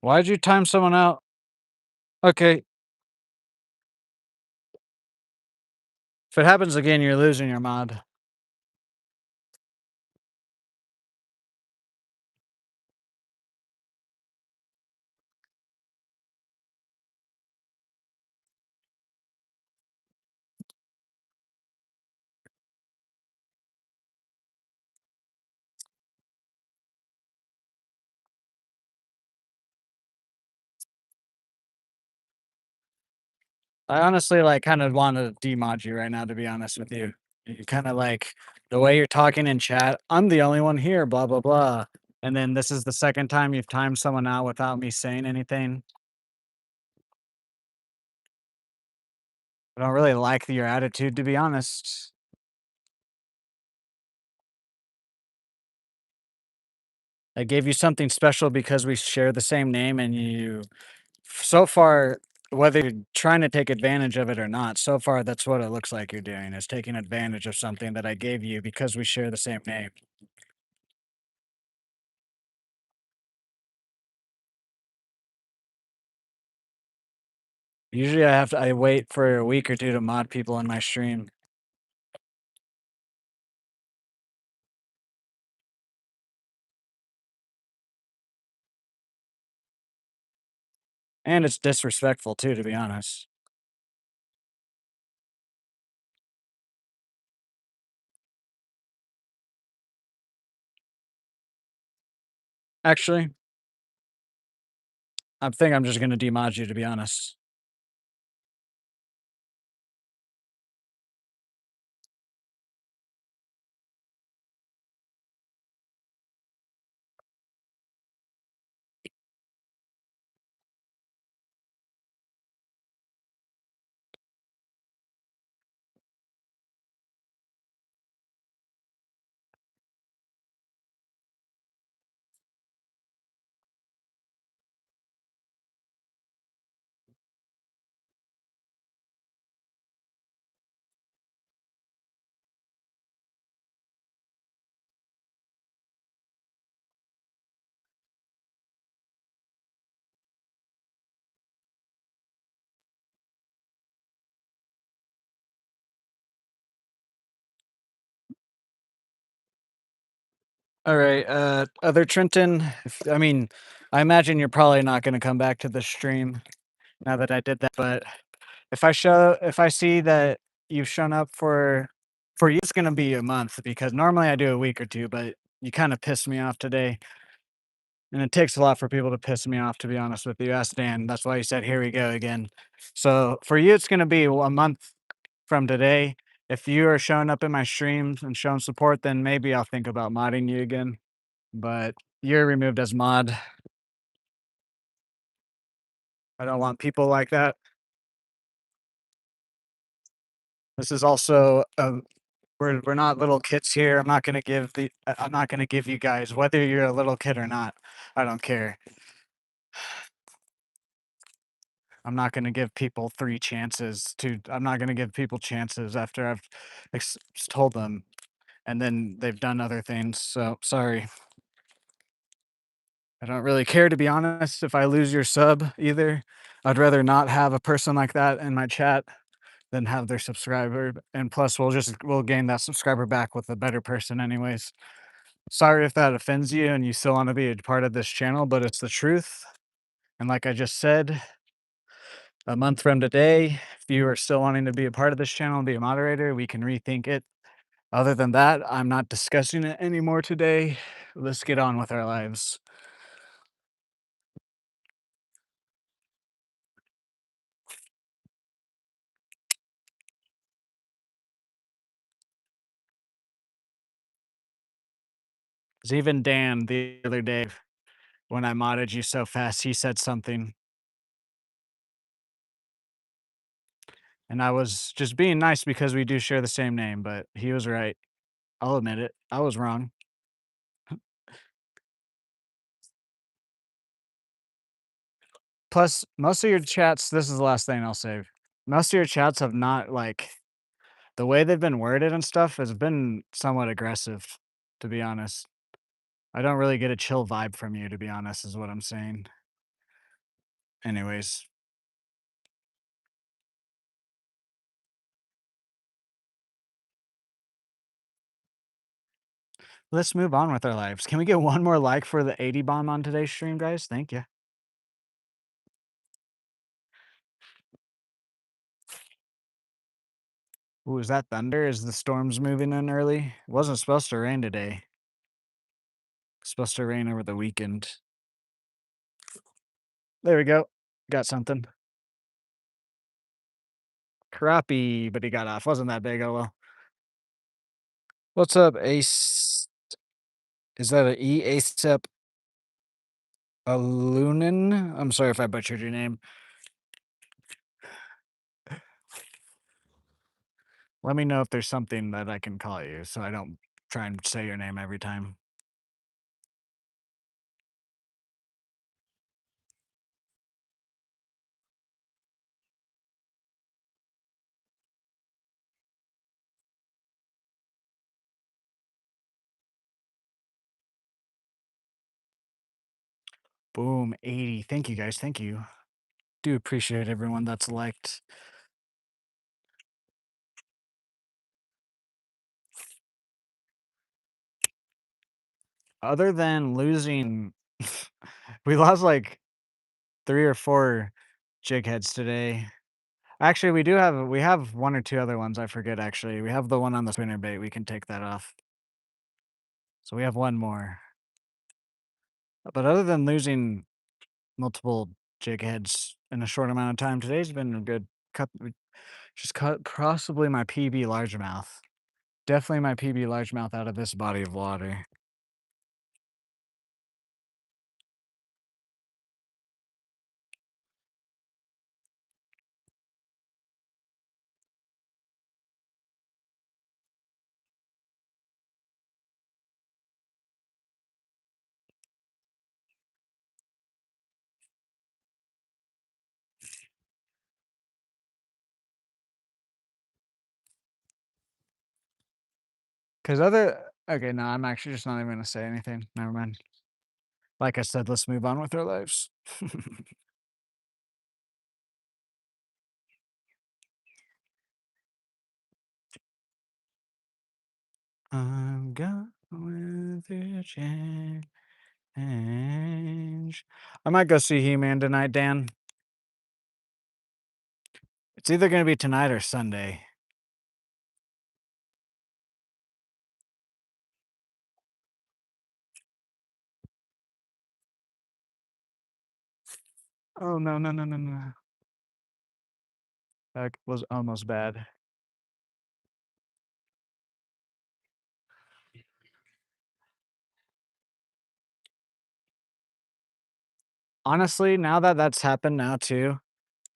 Why'd you time someone out? Okay. If it happens again, you're losing your mod. I honestly, like, kind of wanna demod you right now, to be honest with you. You kinda like the way you're talking in chat, "I'm the only one here, blah, blah, blah." And then this is the second time you've timed someone out without me saying anything. I don't really like your attitude, to be honest. I gave you something special because we share the same name and you so far, whether you're trying to take advantage of it or not, so far that's what it looks like you're doing, is taking advantage of something that I gave you because we share the same name. Usually I wait for a week or 2 to mod people in my stream, and it's disrespectful too, to be honest. Actually, I think I'm just gonna demod you, to be honest. Alright, other Trenton, I mean, I imagine you're probably not gonna come back to the stream now that I did that, but if I see that you've shown up for you, it's gonna be a month because normally I do a week or 2, but you kinda pissed me off today, and it takes a lot for people to piss me off, to be honest with you. Ask Dan, that's why he said, "Here we go again." So, for you, it's gonna be a month from today. If you are showing up in my streams and showing support, then maybe I'll think about modding you again, but you're removed as mod. I don't want people like that. This is also, we're not little kids here. I'm not gonna give you guys, whether you're a little kid or not, I don't care. I'm not gonna give people 3 chances to I'm not gonna give people chances after I've told them, and then they've done other things, so sorry. I don't really care, to be honest, if I lose your sub either. I'd rather not have a person like that in my chat than have their subscriber, and plus we'll gain that subscriber back with a better person anyways. Sorry if that offends you and you still wanna be a part of this channel, but it's the truth, and like I just said, a month from today, if you are still wanting to be a part of this channel and be a moderator, we can rethink it. Other than that, I'm not discussing it anymore today. Let's get on with our lives. 'Cause even Dan the other day, when I modded you so fast, he said something, and I was just being nice because we do share the same name, but he was right. I'll admit it. I was wrong. Plus, most of your chats this is the last thing I'll say. Most of your chats have not, like the way they've been worded and stuff has been somewhat aggressive, to be honest. I don't really get a chill vibe from you, to be honest, is what I'm saying. Anyways, let's move on with our lives. Can we get one more like for the 80 bomb on today's stream, guys? Thank you. Ooh, is that thunder? Is the storms moving in early? It wasn't supposed to rain today. It's supposed to rain over the weekend. There we go. Got something. Crappie, but he got off. Wasn't that big, oh well. What's up, Ace? Is that a E? Acep Alunin? I'm sorry if I butchered your name. Let me know if there's something that I can call you so I don't try and say your name every time. Boom, 80. Thank you guys. Thank you. Do appreciate everyone that's liked. Other than losing, we lost like 3 or 4 jig heads today. Actually, we have 1 or 2 other ones, I forget actually. We have the one on the spinnerbait, we can take that off. So we have 1 more. But other than losing multiple jig heads in a short amount of time, today's been a good cut possibly my PB largemouth. Definitely my PB largemouth out of this body of water. 'Cause other okay, no, I'm actually just not even gonna say anything. Never mind. Like I said, let's move on with our lives. I'm going through change. I might go see He-Man tonight, Dan. It's either gonna be tonight or Sunday. Oh, no, no, no, no, no. That was almost bad. Honestly, now that that's happened now too,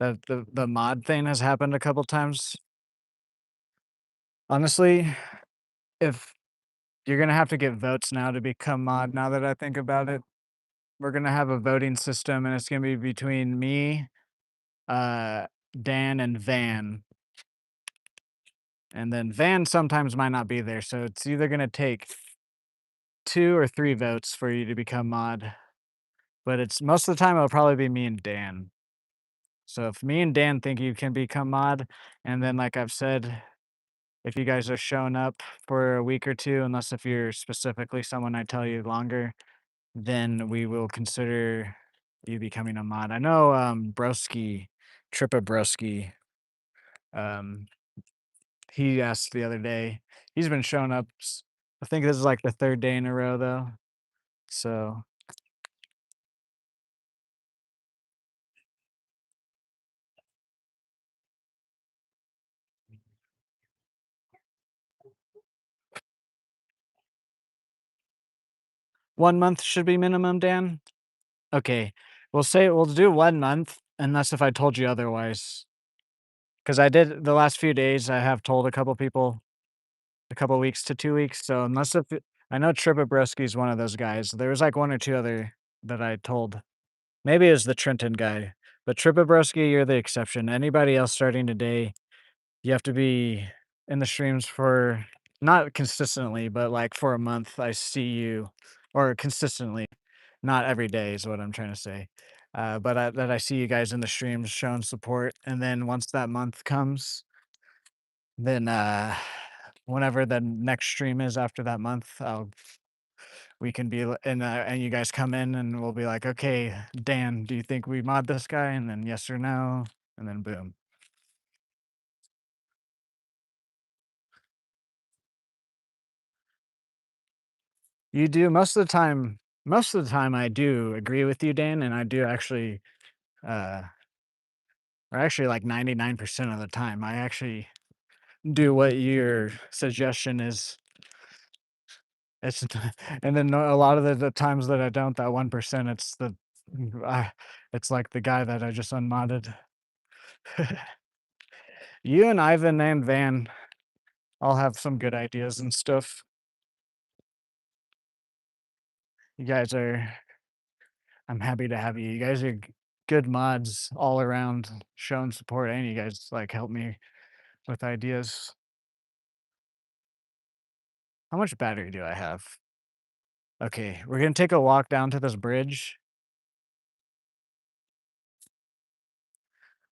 that the mod thing has happened a couple times. Honestly, if you're gonna have to get votes now to become mod, now that I think about it. We're gonna have a voting system, and it's gonna be between me, uh, Dan, and Van. And then Van sometimes might not be there, so it's either gonna take 2 or 3 votes for you to become mod. But it's most of the time, it'll probably be me and Dan. So if me and Dan think you can become mod, and then like I've said, if you guys are showing up for a week or 2, unless if you're specifically someone I tell you longer, then we will consider you becoming a mod. I know, Broski, Trippa Broski, um, he asked the other day. He's been showing up I think this is like the 3rd day in a row though. So 1 month should be minimum, Dan? Okay. We'll do 1 month, unless if I told you otherwise. Because I did the last few days, I have told a couple people a couple weeks to 2 weeks, so unless if I know Trippa Broski is one of those guys. There was, like, 1 or 2 other that I told. Maybe it was the Trenton guy, but Trippa Broski, you're the exception. Anybody else starting today, you have to be in the streams for not consistently, but, like, for a month, I see you or consistently, not every day is what I'm trying to say. But that I see you guys in the streams showing support, and then once that month comes, then, whenever the next stream is after that month, we can be and you guys come in and we'll be like, "Okay, Dan, do you think we mod this guy?" And then yes or no, and then boom. You do most of the time I do agree with you, Dan, and I do actually, uh or actually like 99% of the time. I actually do what your suggestion is. It's and then a lot of the times that I don't, that 1%, I it's like the guy that I just unmodded. You and Ivan and Van all have some good ideas and stuff. You guys are I'm happy to have you. You guys are good mods all around, showing support, and you guys like help me with ideas. How much battery do I have? Okay, we're gonna take a walk down to this bridge,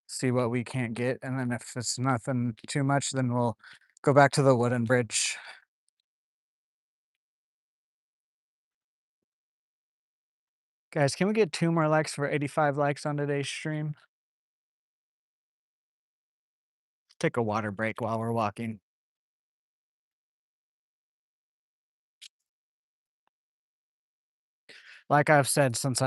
see what we can't get, and then if it's nothing too much, then we'll go back to the wooden bridge. Guys, can we get 2 more likes for 85 likes on today's stream? Take a water break while we're walking. Like I've said since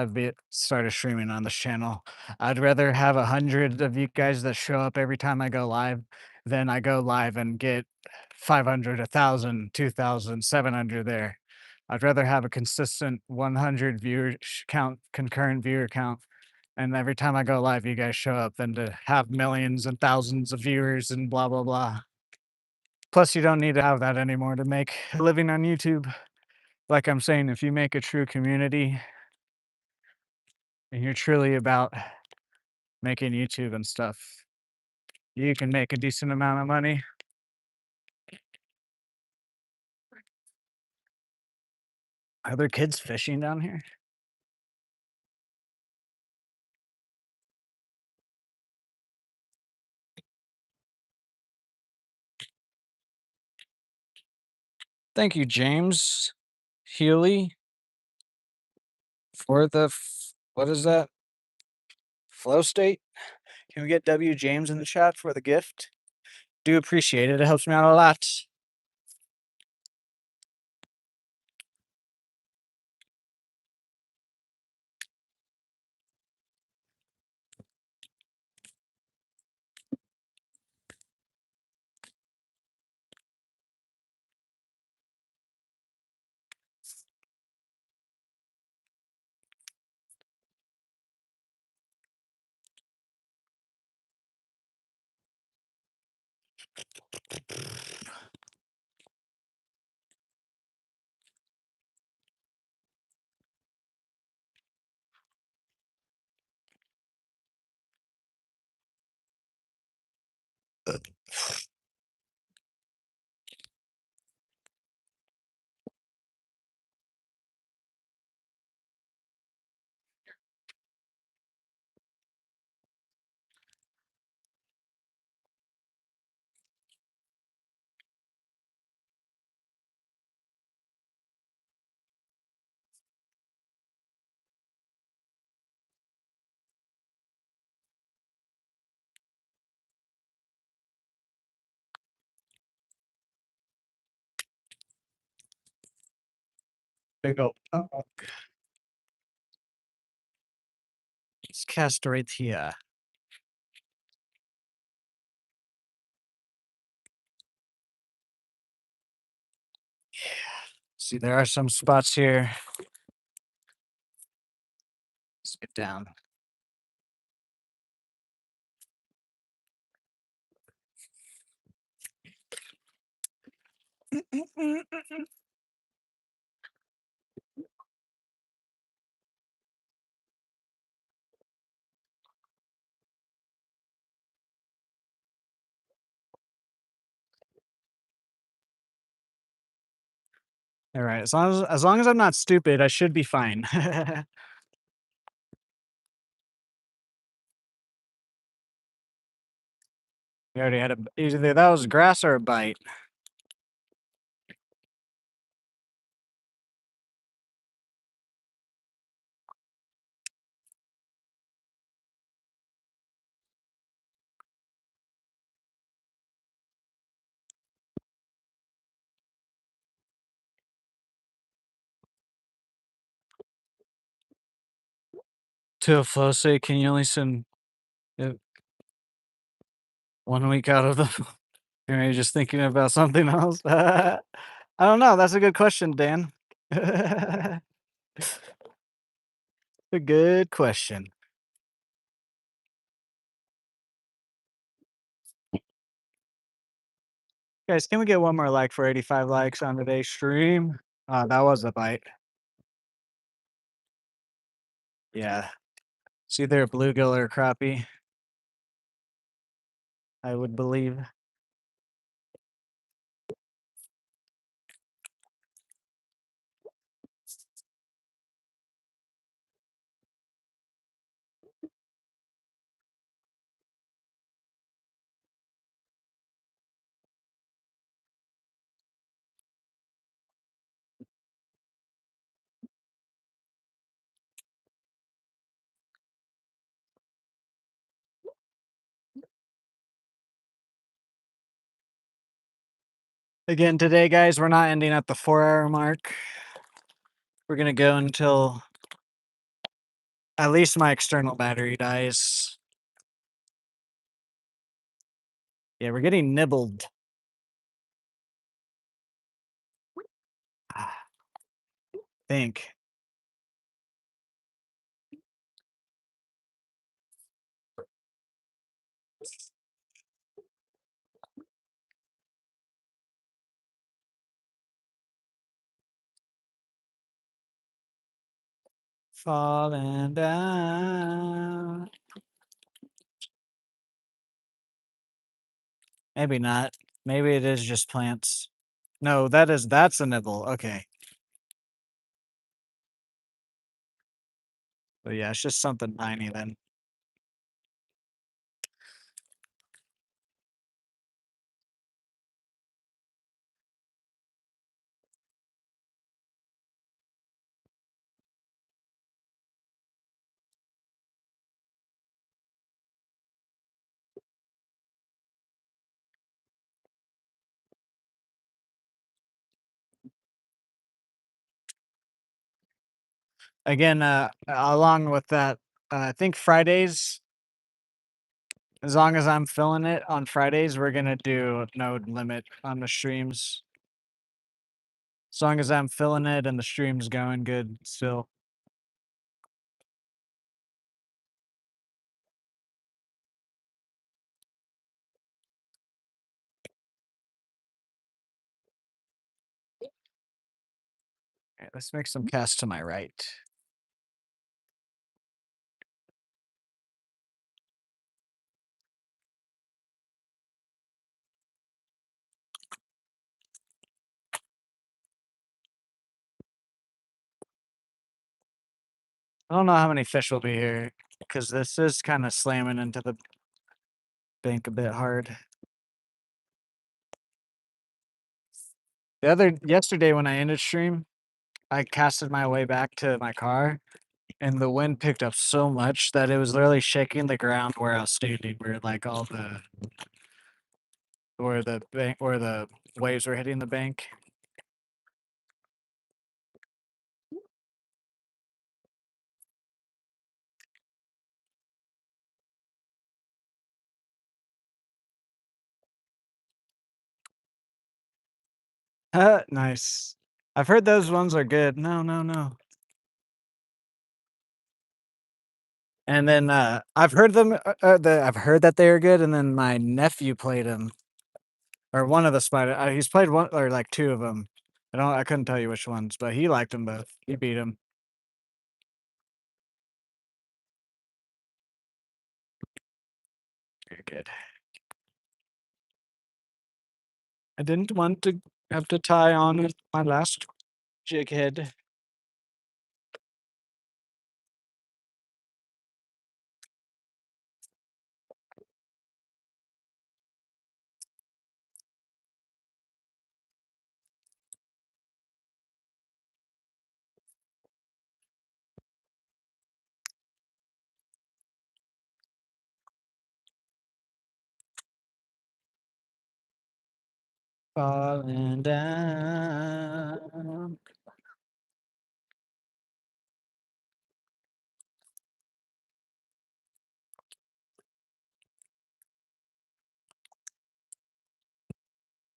started streaming on this channel, I'd rather have 100 of you guys that show up every time I go live than I go live and get 500, 1,000, 2,000, 700 there. I'd rather have a consistent 100 viewer count, concurrent viewer count, and every time I go live, you guys show up than to have millions and thousands of viewers and blah, blah, blah. Plus, you don't need to have that anymore to make a living on YouTube. Like I'm saying, if you make a true community and you're truly about making YouTube and stuff, you can make a decent amount of money. Are there kids fishing down here? Thank you, James Healy, for the what is that? Flow state? Can we get W James in the chat for the gift? Do appreciate it. It helps me out a lot. Big up. Let's cast right here. See, there are some spots here. Let's get down. All right, as long as I'm not stupid, I should be fine. We already had either that was grass or a bite. To a flow state, can you only send 1 week out of the Or maybe just thinking about something else. I don't know, that's a good question, Dan. A good question. Guys, can we get one more like for 85 likes on today's stream? That was a bite. Yeah. It's either a bluegill or a crappie, I would believe. Again, today, guys, we're not ending at the 4-hour mark. We're gonna go until at least my external battery dies. Yeah, we're getting nibbled. Ah, think. Falling down. Maybe not. Maybe it is just plants. No, that's a nibble. Okay. But yeah, it's just something tiny then. Again, along with that, I think Fridays, as long as I'm feeling it on Fridays, we're gonna do no limit on the streams. As long as I'm feeling it and the stream's going good still. Alright, let's make some casts to my right. I don't know how many fish will be here because this is kind of slamming into the bank a bit hard. Yesterday when I ended stream, I casted my way back to my car and the wind picked up so much that it was literally shaking the ground where I was standing, where like all the where the waves were hitting the bank. Nice. I've heard those ones are good. No, no, no. And then I've heard them. I've heard that they are good. And then my nephew played them, or one of the spider. He's played one or like two of them. I couldn't tell you which ones, but he liked them both. He beat them. Very good. I didn't want to have to tie on my last jig head. Falling down.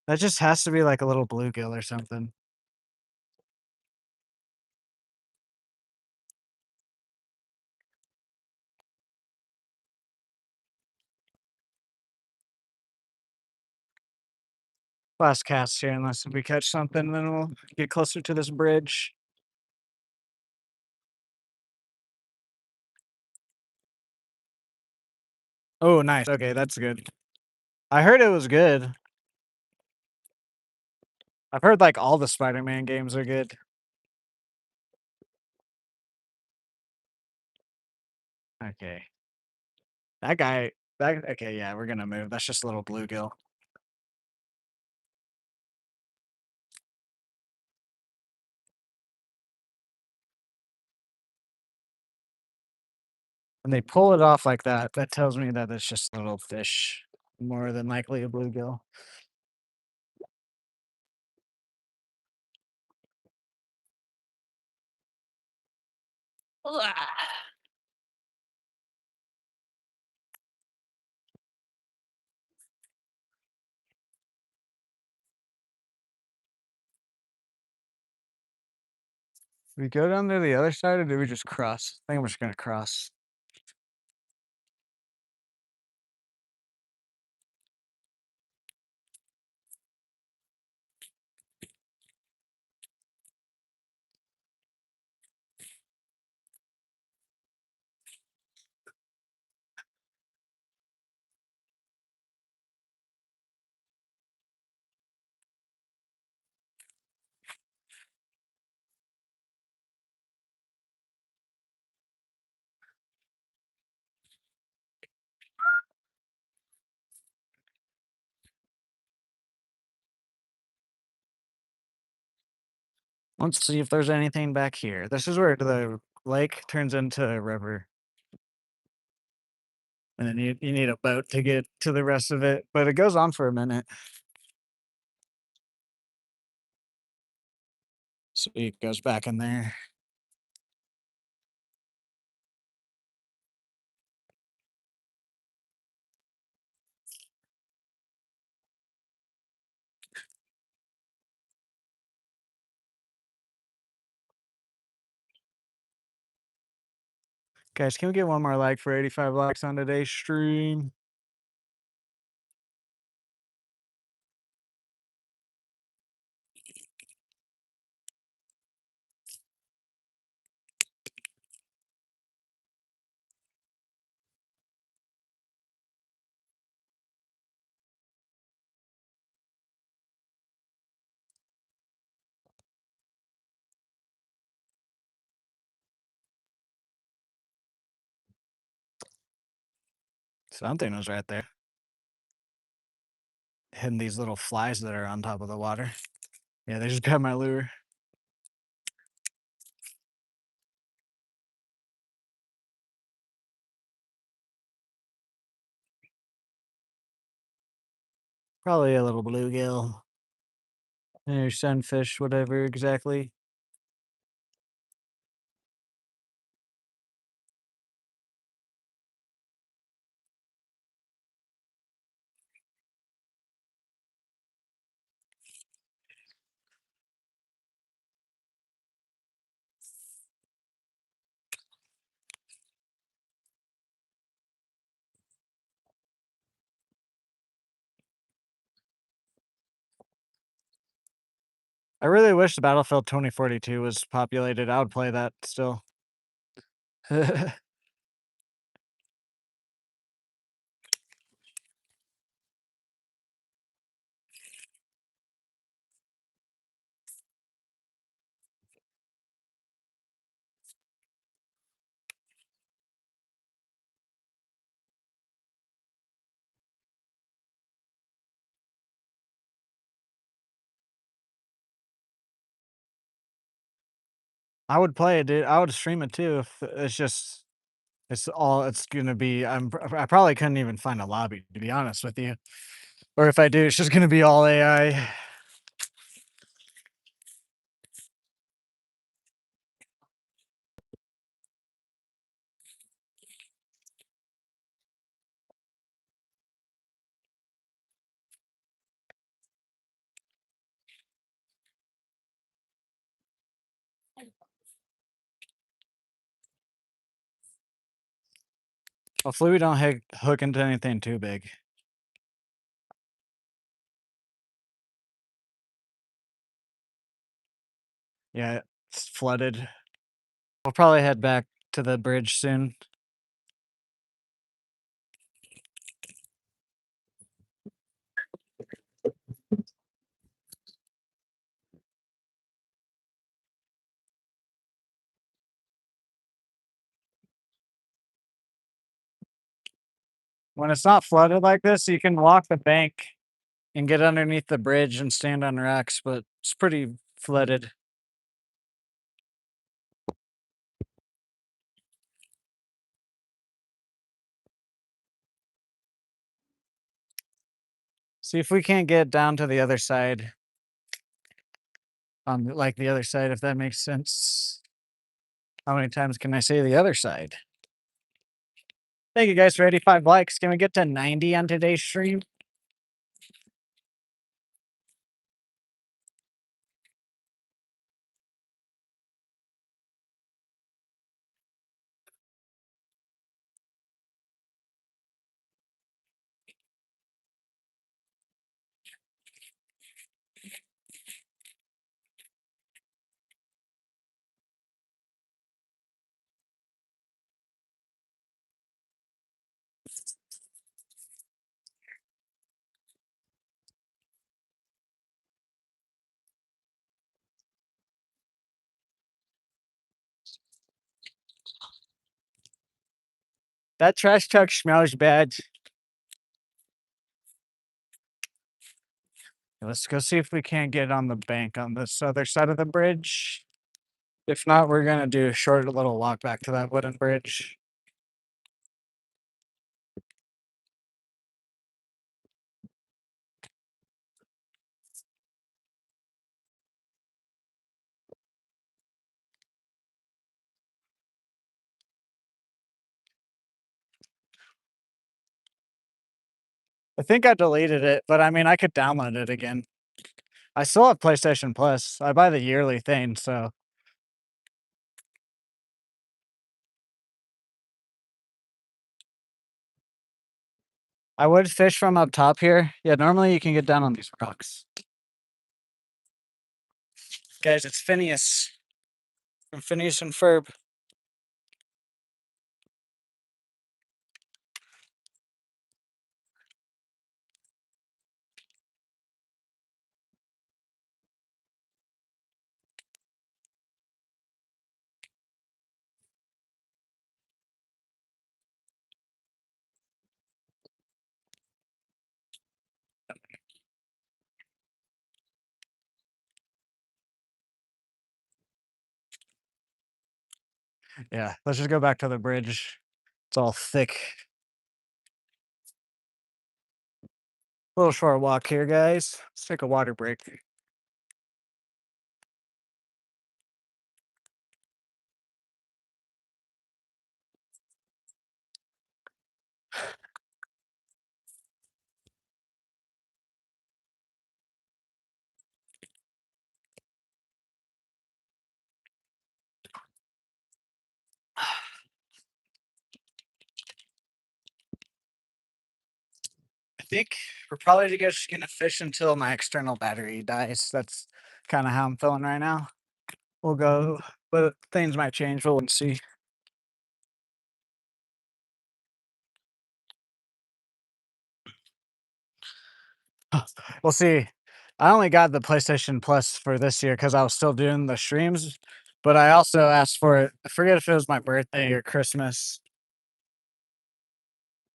That just has to be like a little bluegill or something. Last cast here, unless we catch something, then we'll get closer to this bridge. Oh, nice. Okay, that's good. I heard it was good. I've heard like all the Spider-Man games are good. Okay. That guy that okay, yeah, we're gonna move. That's just a little bluegill. When they pull it off like that, that tells me that it's just a little fish, more than likely a bluegill. We go down to the other side or do we just cross? I think we're just gonna cross. Let's see if there's anything back here. This is where the lake turns into a river. And then you need a boat to get to the rest of it, but it goes on for a minute. So it goes back in there. Guys, can we get one more like for 85 likes on today's stream? Something was right there. Hitting these little flies that are on top of the water. Yeah, they just got my lure. Probably a little bluegill. Or sunfish, whatever exactly. I really wish the Battlefield 2042 was populated. I would play that still. I would play it, dude. I would stream it too if it's just it's gonna be I probably couldn't even find a lobby, to be honest with you. Or if I do, it's just gonna be all AI. Hopefully we don't hook into anything too big. Yeah, it's flooded. We'll probably head back to the bridge soon. When it's not flooded like this, you can walk the bank and get underneath the bridge and stand on racks, but it's pretty flooded. See if we can't get down to the other side. On like the other side, if that makes sense. How many times can I say the other side? Thank you guys for 85 likes. Can we get to 90 on today's stream? That trash truck smells bad. Let's go see if we can't get on the bank on this other side of the bridge. If not, we're gonna do a short little walk back to that wooden bridge. I think I deleted it, but I mean, I could download it again. I still have PlayStation Plus. I buy the yearly thing, so I would fish from up top here. Yeah, normally you can get down on these rocks. Guys, it's Phineas from Phineas and Ferb. Yeah, let's just go back to the bridge. It's all thick. Little short walk here, guys. Let's take a water break. I think we're probably just gonna fish until my external battery dies. That's kind of how I'm feeling right now. We'll go, but things might change. We'll see. We'll see. I only got the PlayStation Plus for this year because I was still doing the streams, but I also asked for it. I forget if it was my birthday or Christmas.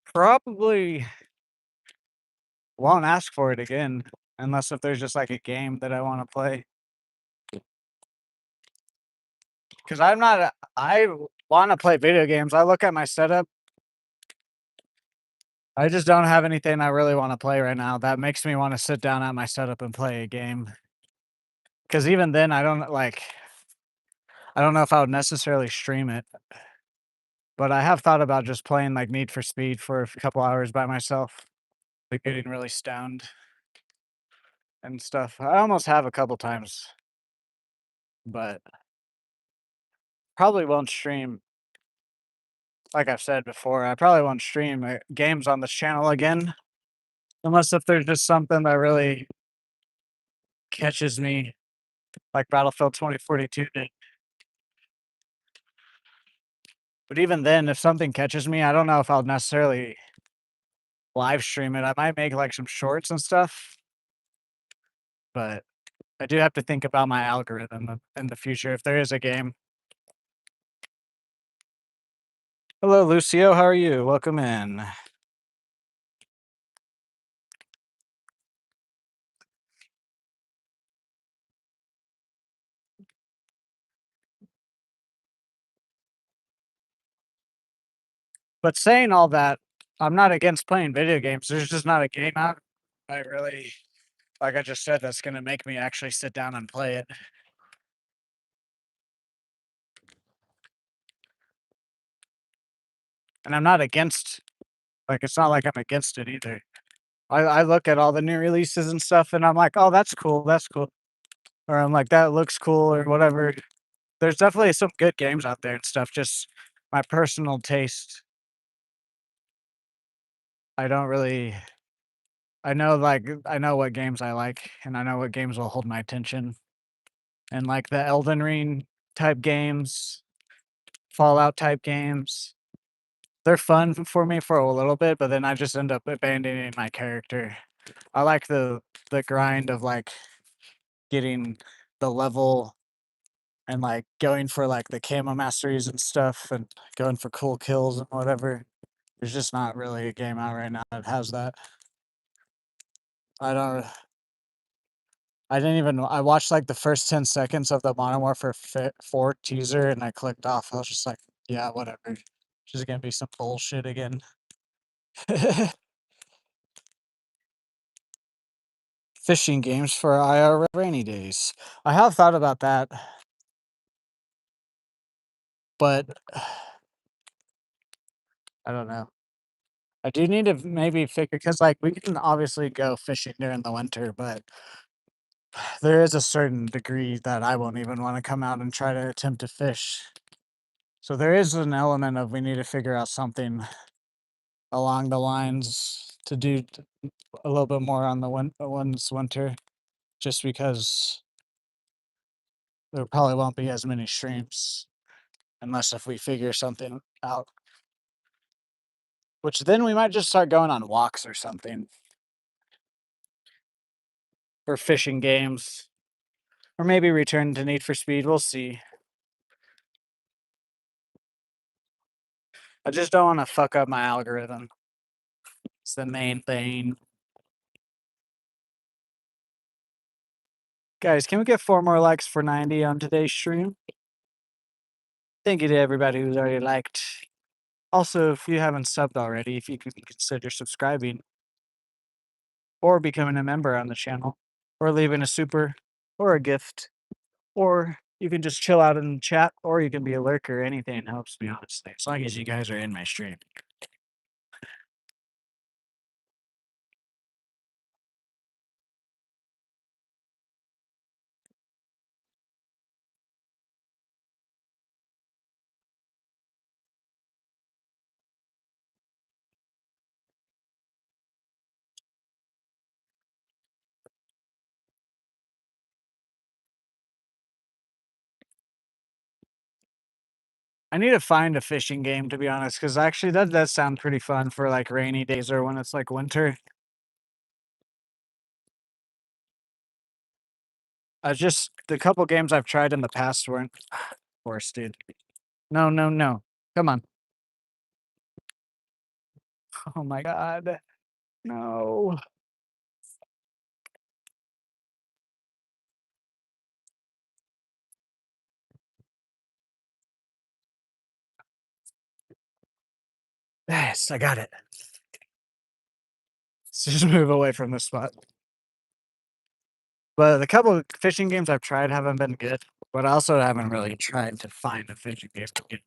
Probably won't ask for it again unless if there's just like a game that I want to play. Because I'm not, I want to play video games. I look at my setup. I just don't have anything I really want to play right now that makes me want to sit down at my setup and play a game. Because even then, I don't know if I would necessarily stream it. But I have thought about just playing like Need for Speed for a couple hours by myself, like getting really stoned and stuff. I almost have a couple times, but probably won't stream. like I've said before, I probably won't stream games on this channel again, unless if there's just something that really catches me, like Battlefield 2042 did. But even then, if something catches me, I don't know if I'll necessarily live stream it. I might make like some shorts and stuff, but I do have to think about my algorithm in the future if there is a game. Hello, Lucio. How are you? Welcome in. But saying all that, I'm not against playing video games. There's just not a game out. I really, like I just said, that's going to make me actually sit down and play it. And I'm not against, like, it's not like I'm against it either. I look at all the new releases and stuff and I'm like, oh, that's cool. That's cool. Or I'm like, that looks cool or whatever. There's definitely some good games out there and stuff. Just my personal taste. I don't really, I know, like, I know what games I like and I know what games will hold my attention. And like the Elden Ring type games, Fallout type games, they're fun for me for a little bit, but then I just end up abandoning my character. I like the grind of like getting the level and like going for like the camo masteries and stuff and going for cool kills and whatever. There's just not really a game out right now that has that. I don't. I didn't even. I watched like the first 10 seconds of the Modern Warfare 4 teaser and I clicked off. I was just like, yeah, whatever. Just gonna be some bullshit again. Fishing games for IR rainy days. I have thought about that, but I don't know. I do need to maybe figure because like we can obviously go fishing during the winter, but there is a certain degree that I won't even want to come out and try to attempt to fish. So there is an element of we need to figure out something along the lines to do a little bit more on the one's winter, just because there probably won't be as many streams unless if we figure something out. Which then we might just start going on walks or something, or fishing games, or maybe return to Need for Speed. We'll see. I just don't want to fuck up my algorithm. It's the main thing. Guys, can we get 4 more likes for 90 on today's stream? Thank you to everybody who's already liked. Also, if you haven't subbed already, if you could consider subscribing or becoming a member on the channel or leaving a super or a gift, or you can just chill out in the chat or you can be a lurker. Anything helps me, honestly, as long as you guys are in my stream. I need to find a fishing game, to be honest, because actually that does sound pretty fun for like rainy days or when it's like winter. I just the couple games I've tried in the past weren't worse, dude. No, no, no. Come on. Oh my god. No. Yes, I got it. Let's just move away from this spot. But the couple of fishing games I've tried haven't been good, but I also haven't really tried to find a fishing game to get.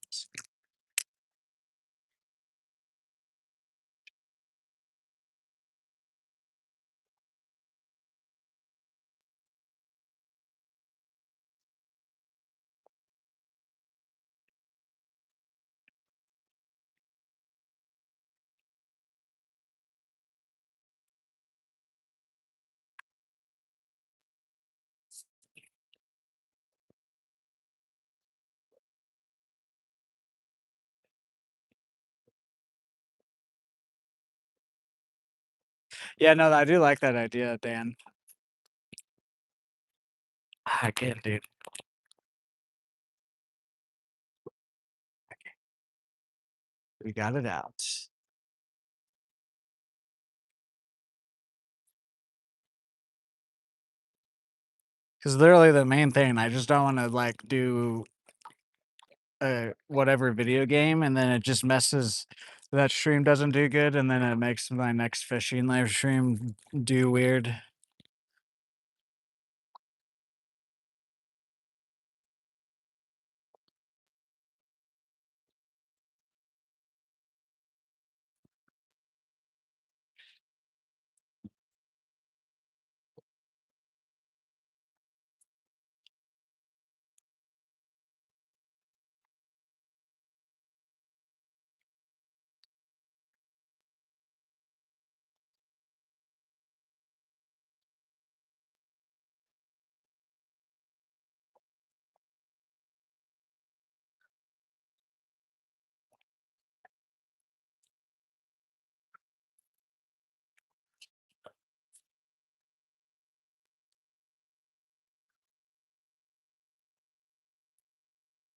Yeah, no, I do like that idea, Dan. I can't, dude. We got it out. 'Cause literally the main thing, I just don't wanna, like, do, whatever video game, and then it just messes that stream doesn't do good, and then it makes my next fishing live stream do weird.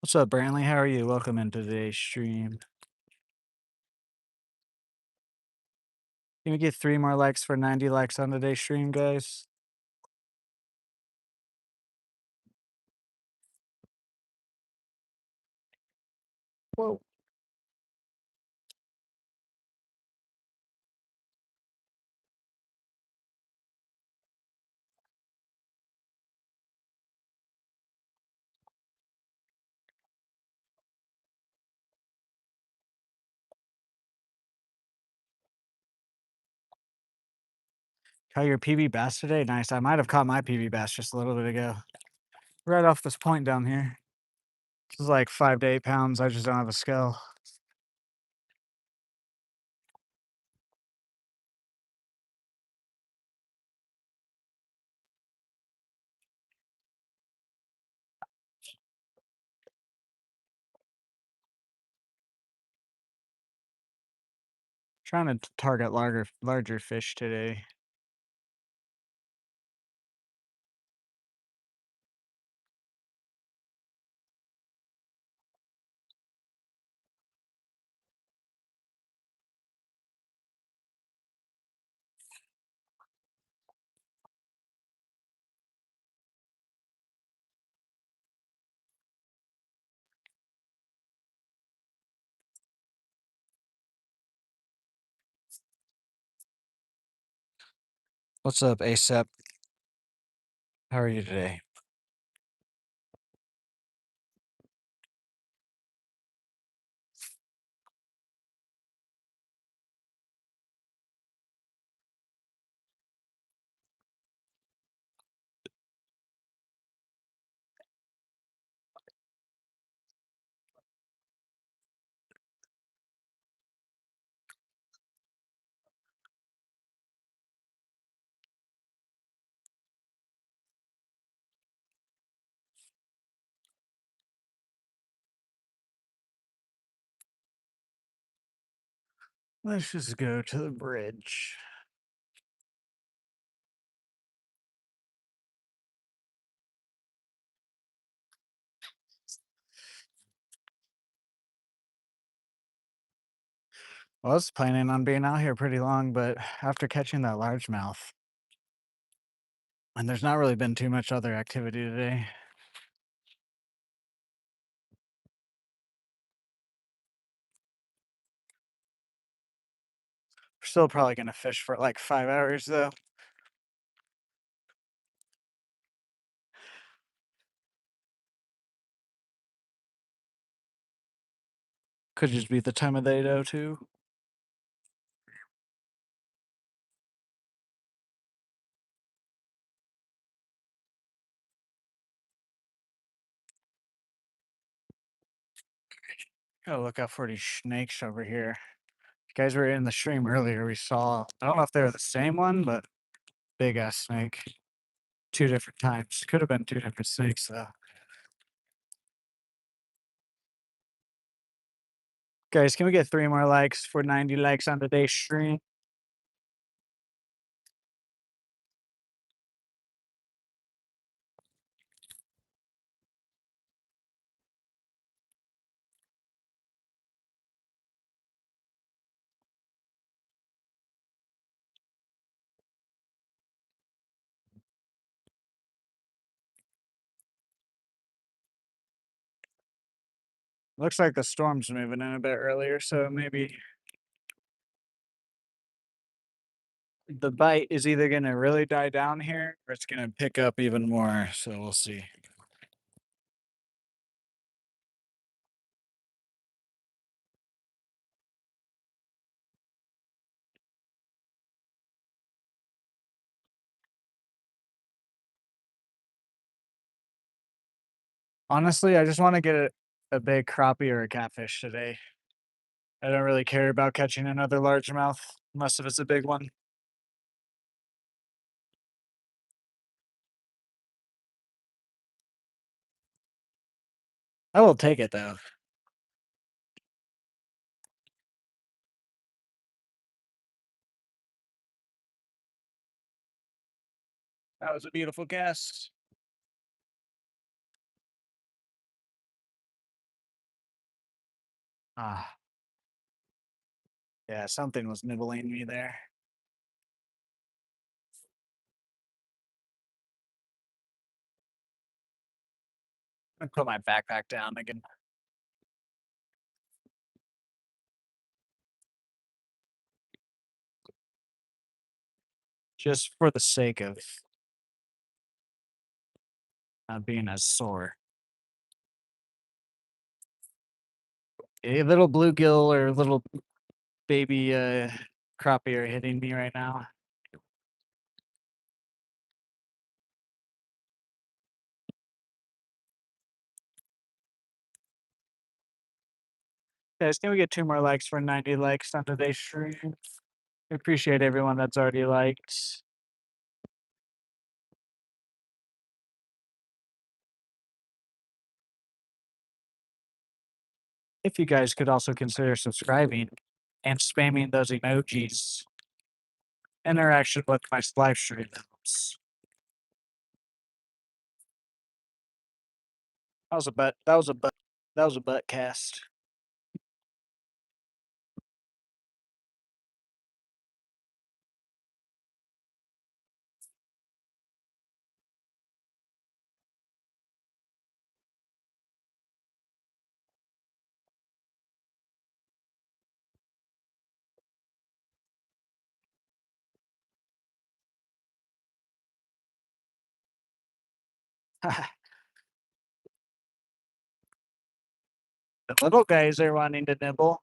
What's up, Brantley? How are you? Welcome into today's stream. Can we get 3 more likes for 90 likes on today's stream, guys? Whoa. Caught your PB bass today? Nice. I might have caught my PB bass just a little bit ago. Right off this point down here. This is like 5 to 8 pounds. I just don't have a scale. Trying to target larger fish today. What's up, ASAP? How are you today? Let's just go to the bridge. Well, I was planning on being out here pretty long, but after catching that largemouth, and there's not really been too much other activity today. We're still probably gonna fish for like 5 hours though. Could just be the time of day though too. Gotta look out for these snakes over here. You guys were in the stream earlier. We saw, I don't know if they were the same one, but big ass snake. 2 different times. Could have been 2 different snakes though. Guys, can we get 3 more likes for 90 likes on today's stream? Looks like the storm's moving in a bit earlier, so maybe the bite is either gonna really die down here or it's gonna pick up even more, so we'll see. Honestly, I just wanna get a big crappie or a catfish today. I don't really care about catching another largemouth unless if it's a big one. I will take it though. That was a beautiful cast. Ah, yeah, something was nibbling me there. I put my backpack down again, just for the sake of not being as sore. A little bluegill or little baby crappie are hitting me right now. Guys, can we get 2 more likes for 90 likes on today's stream? I appreciate everyone that's already liked. If you guys could also consider subscribing and spamming those emojis, interaction with my live stream helps. That was a butt. That was a butt. That was a butt cast. The little guys are wanting to nibble.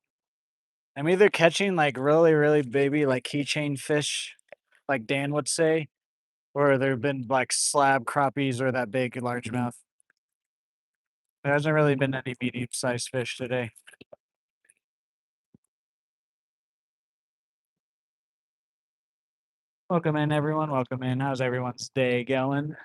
I'm either catching like really, really baby, like keychain fish, like Dan would say, or there have been like slab crappies or that big largemouth. There hasn't really been any medium sized fish today. Welcome in, everyone. Welcome in. How's everyone's day going?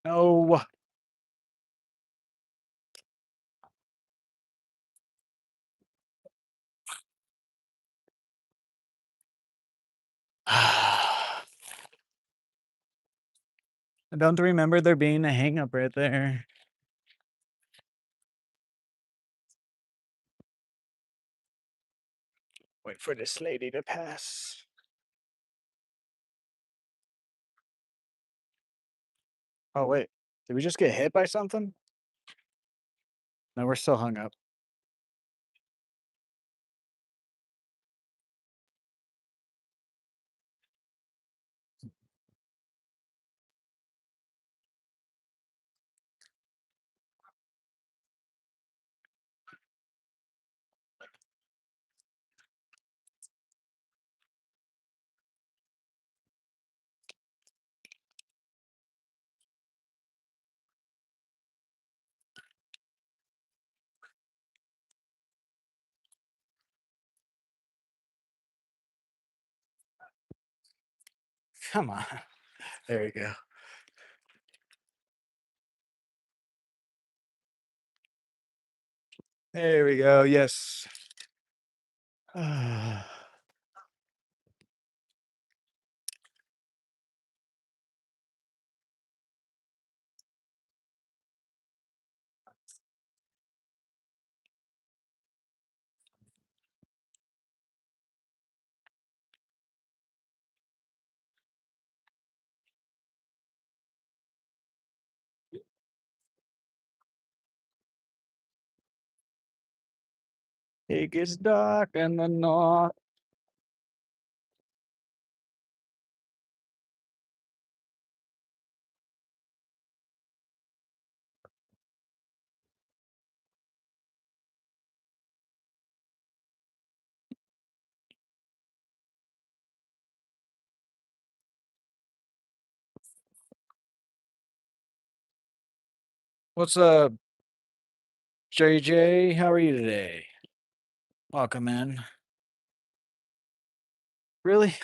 No. I don't remember there being a hang up right there. Wait for this lady to pass. Oh, wait. Did we just get hit by something? No, we're still hung up. Come on. There you go. There we go. Yes. It gets dark in the north. What's up, JJ? How are you today? Welcome in. Really?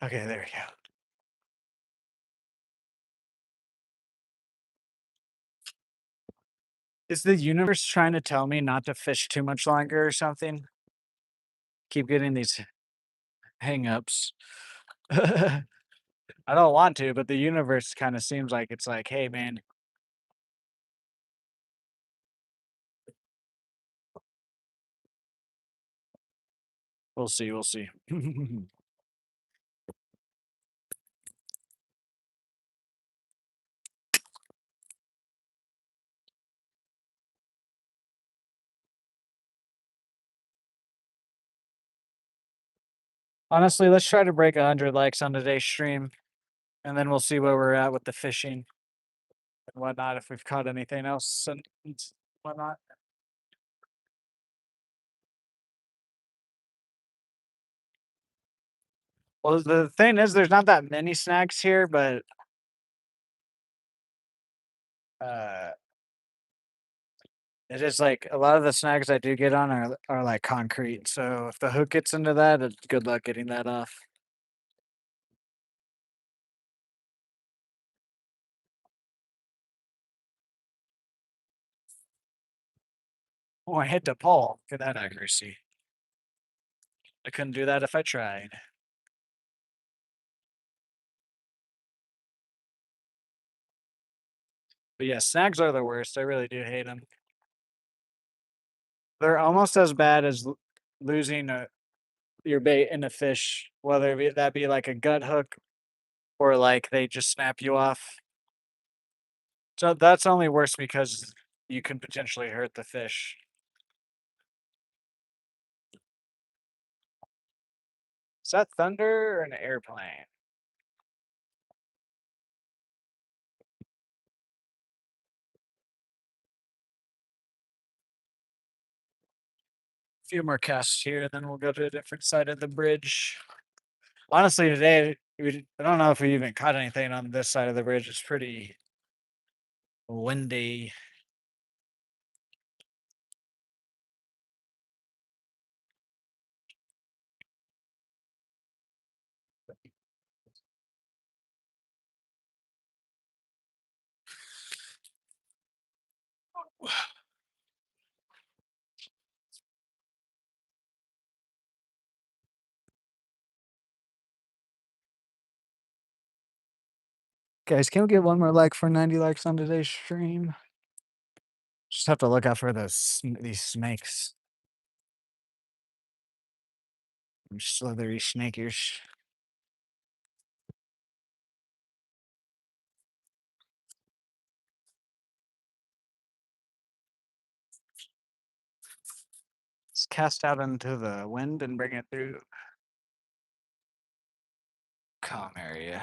Okay, there we go. Is the universe trying to tell me not to fish too much longer or something? Keep getting these hang-ups. I don't want to, but the universe kind of seems like it's like, hey, man, we'll see. We'll see. Honestly, let's try to break 100 likes on today's stream, and then we'll see where we're at with the fishing and whatnot, if we've caught anything else and whatnot. Well, the thing is, there's not that many snacks here, but uh, it is like a lot of the snags I do get on are like concrete. So if the hook gets into that, it's good luck getting that off. Oh, I hit the pole. Look at that accuracy. I couldn't do that if I tried. But yeah, snags are the worst. I really do hate them. They're almost as bad as losing your bait in a fish, whether that be like a gut hook or like they just snap you off. So that's only worse because you can potentially hurt the fish. Is that thunder or an airplane? Few more casts here, then we'll go to a different side of the bridge. Honestly, today I don't know if we even caught anything on this side of the bridge. It's pretty windy. Guys, can we get one more like for 90 likes on today's stream? Just have to look out for these snakes. Slithery snakers. Let's cast out into the wind and bring it through calm area.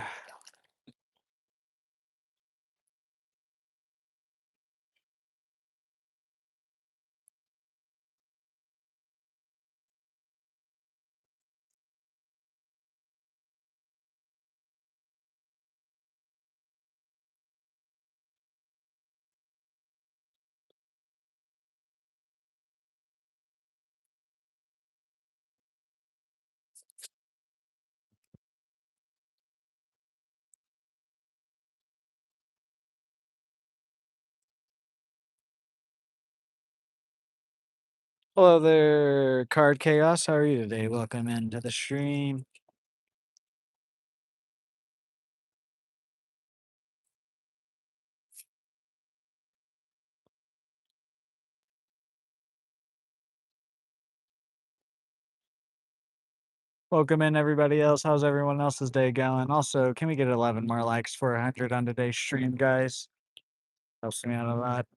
Hello there, Card Chaos. How are you today? Welcome into the stream. Welcome in, everybody else. How's everyone else's day going? Also, can we get 11 more likes for 100 on today's stream, guys? Helps me out a lot.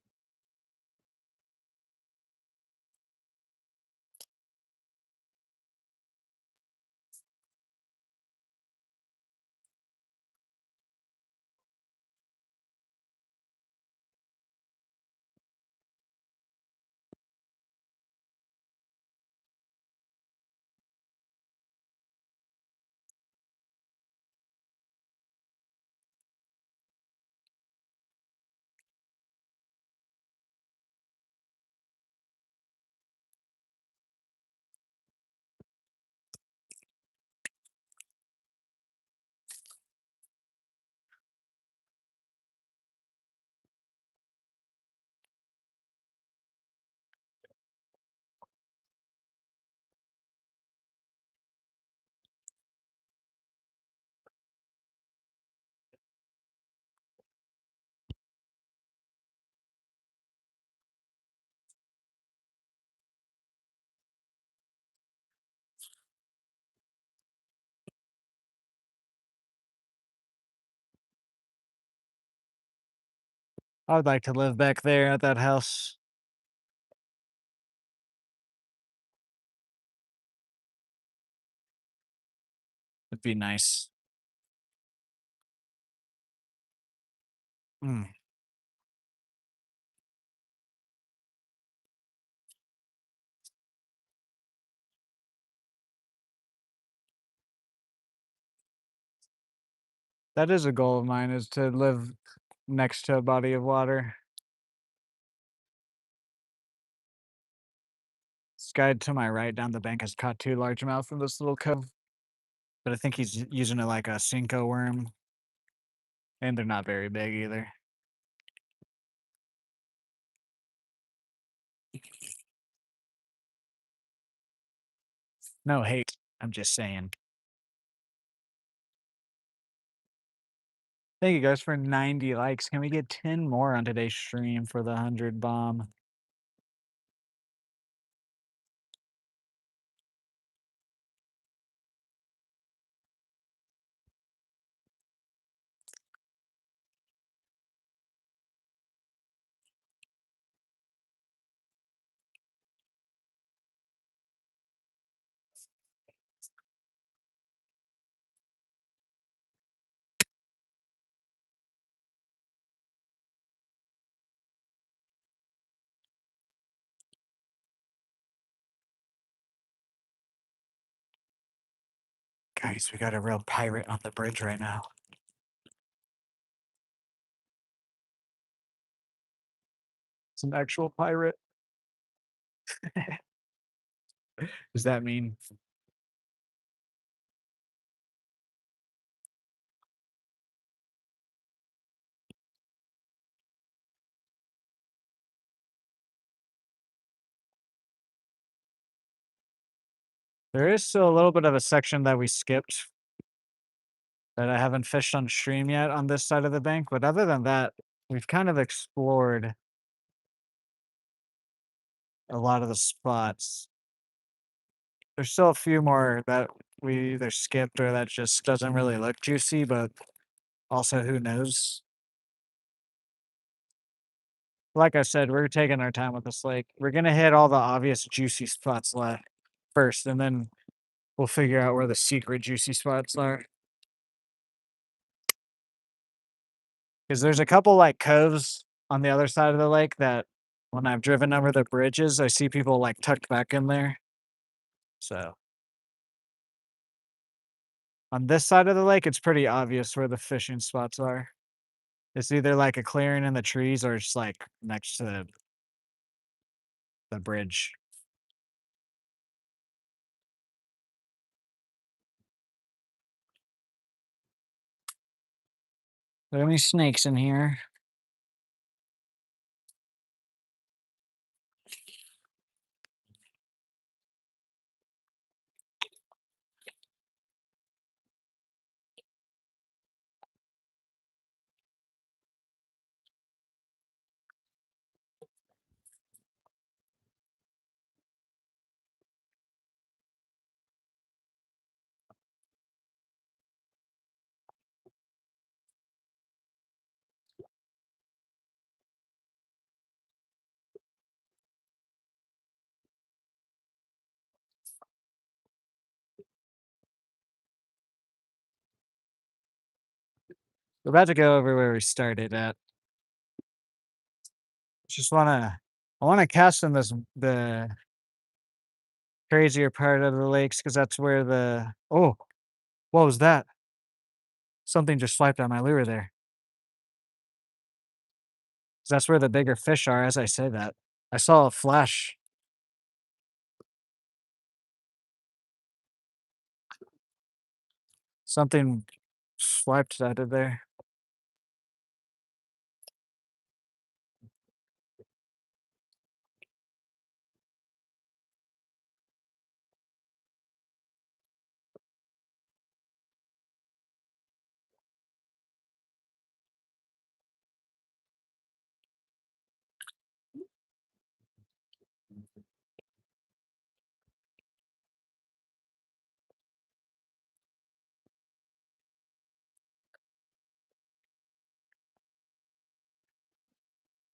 I would like to live back there at that house. It'd be nice. Mm. That is a goal of mine is to live next to a body of water. This guy to my right down the bank has caught 2 largemouth in this little cove, but I think he's using it like a Cinco worm, and they're not very big either. No hate, I'm just saying. Thank you guys for 90 likes. Can we get 10 more on today's stream for the 100 bomb? Guys, we got a real pirate on the bridge right now. It's an actual pirate. Does that mean there is still a little bit of a section that we skipped that I haven't fished on stream yet on this side of the bank, but other than that, we've kind of explored a lot of the spots. There's still a few more that we either skipped or that just doesn't really look juicy, but also who knows? Like I said, we're taking our time with this lake. We're gonna hit all the obvious juicy spots left first, and then we'll figure out where the secret juicy spots are. Because there's a couple like coves on the other side of the lake that when I've driven over the bridges, I see people like tucked back in there. So on this side of the lake, it's pretty obvious where the fishing spots are. It's either like a clearing in the trees or it's like next to the bridge. Are there any snakes in here? We're about to go over where we started at. Just I wanna cast in the crazier part of the lakes because that's where the oh, what was that? Something just swiped on my lure there. 'Cause that's where the bigger fish are as I say that. I saw a flash. Something swiped out of there.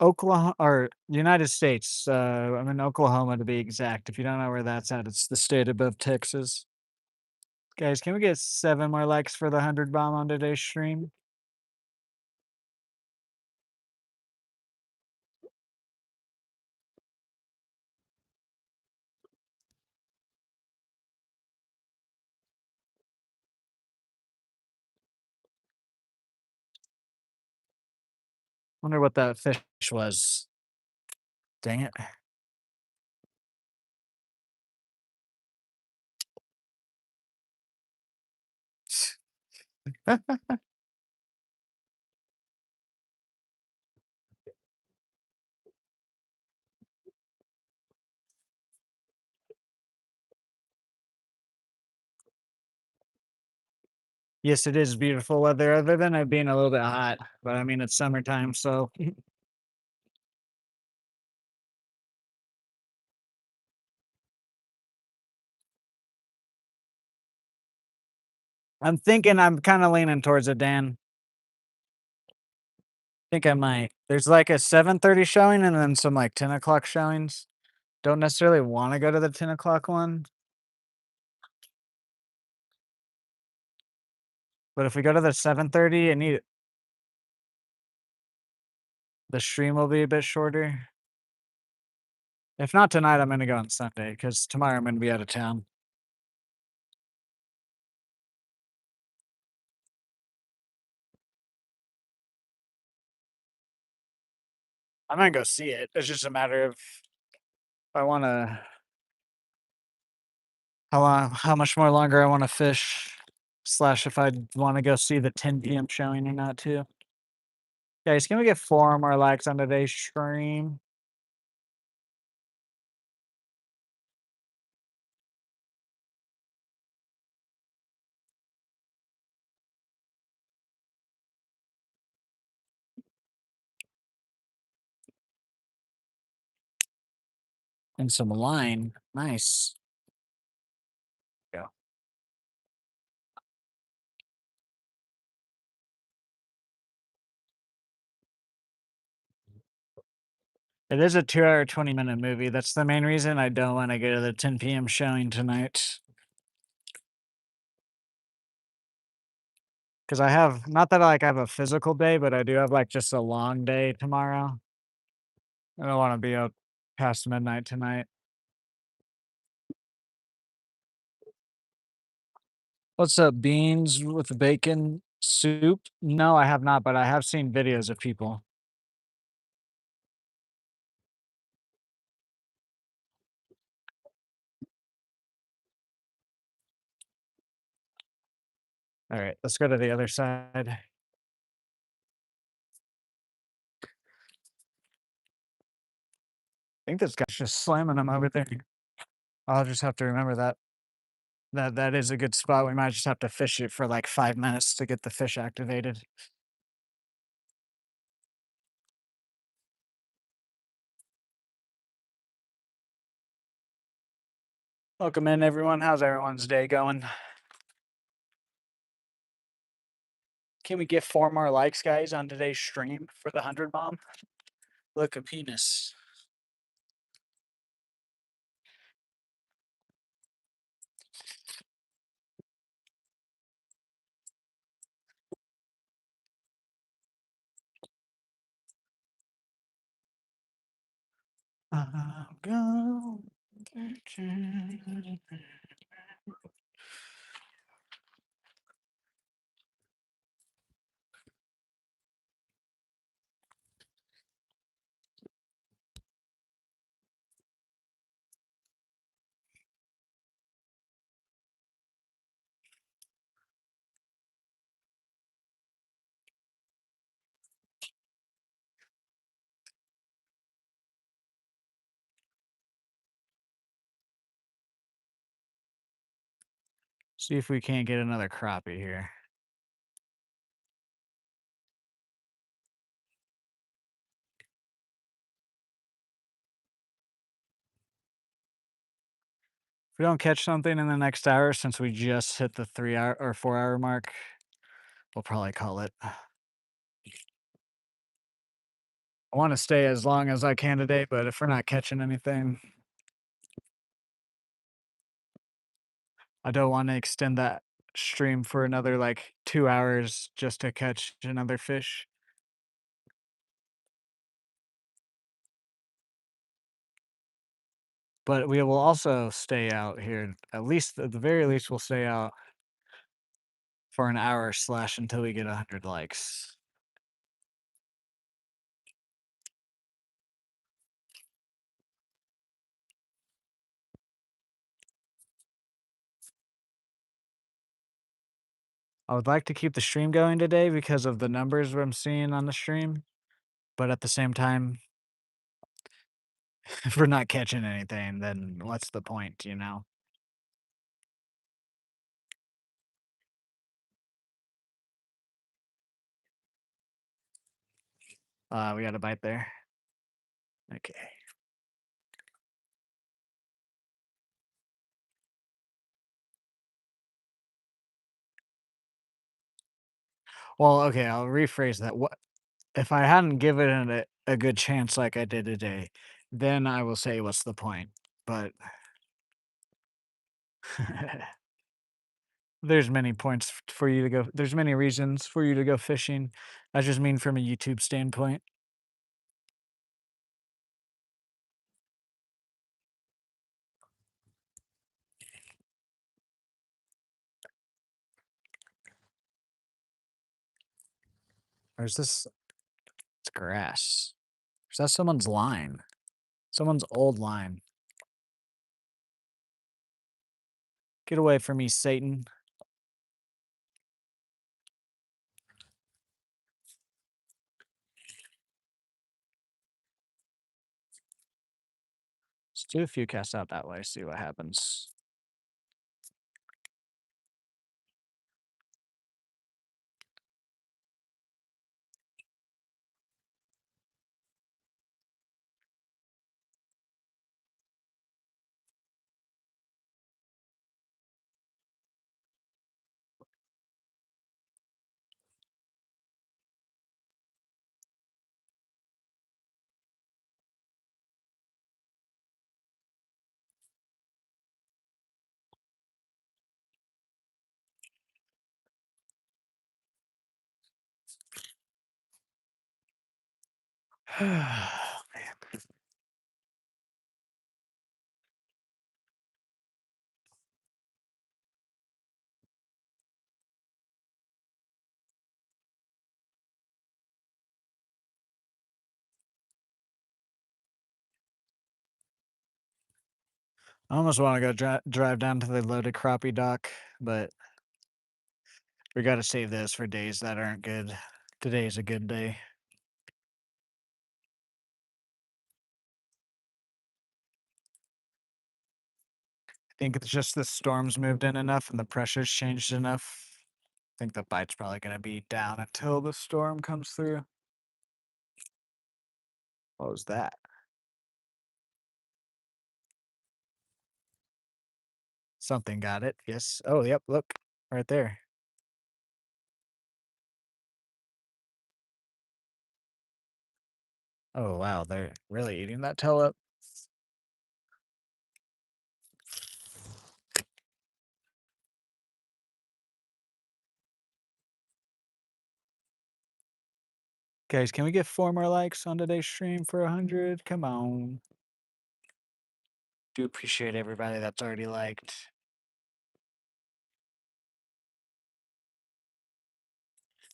Oklahoma or United States. I'm in Oklahoma to be exact. If you don't know where that's at, it's the state above Texas. Guys, can we get 7 more likes for the 100 bomb on today's stream? Wonder what that fish was. Dang it. Yes, it is beautiful weather other than it being a little bit hot, but I mean, it's summertime, so I'm thinking I'm kinda leaning towards it, Dan. Think I might. There's like a 7:30 showing and then some like 10 o'clock showings. Don't necessarily wanna go to the 10 o'clock one, but if we go to the 7:30, the stream will be a bit shorter. If not tonight, I'm gonna go on Sunday because tomorrow I'm gonna be out of town. I'm gonna go see it. It's just a matter of if I wanna how much more longer I wanna fish, slash if I'd wanna go see the 10 PM showing or not too. Guys, can we get 4 more likes on today's stream? And some line. Nice. Yeah. It is a 2-hour, 20-minute movie. That's the main reason I don't wanna go to the 10 PM showing tonight. Because I have not that, like, I have a physical day, but I do have, like, just a long day tomorrow. I don't wanna be up past midnight tonight. What's up, beans with bacon soup? No, I have not, but I have seen videos of people. Alright, let's go to the other side. I think this guy's just slamming them over there. I'll just have to remember that. That is a good spot. We might just have to fish it for, like, 5 minutes to get the fish activated. Welcome in, everyone. How's everyone's day going? Can we get 4 more likes, guys, on today's stream for the 100 bomb? Look, a penis. I'll go get you. See if we can't get another crappie here. If we don't catch something in the next hour, since we just hit the 3 hour or 4 hour mark, we'll probably call it. I wanna stay as long as I can today, but if we're not catching anything, I don't wanna extend that stream for another, like, 2 hours just to catch another fish. But we will also stay out here, at least at the very least, we'll stay out for an hour slash until we get 100 likes. I would like to keep the stream going today because of the numbers I'm seeing on the stream, but at the same time, if we're not catching anything, then what's the point, you know? We got a bite there. Okay. Well, okay, I'll rephrase that. What if I hadn't given it a good chance like I did today, then I will say what's the point. But there's many points for you to go. There's many reasons for you to go fishing. I just mean from a YouTube standpoint. Or is this it's grass? Is that someone's line? Someone's old line. Get away from me, Satan. Let's do a few casts out that way, see what happens. Man. I almost want to go drive down to the loaded crappie dock, but we got to save this for days that aren't good. Today's a good day. I think it's just the storms moved in enough and the pressure's changed enough. I think the bite's probably going to be down until the storm comes through. What was that? Something got it. Yes. Oh, yep. Look right there. Oh, wow. They're really eating that tail up. Guys, can we get 4 more likes on today's stream for 100? Come on. Do appreciate everybody that's already liked.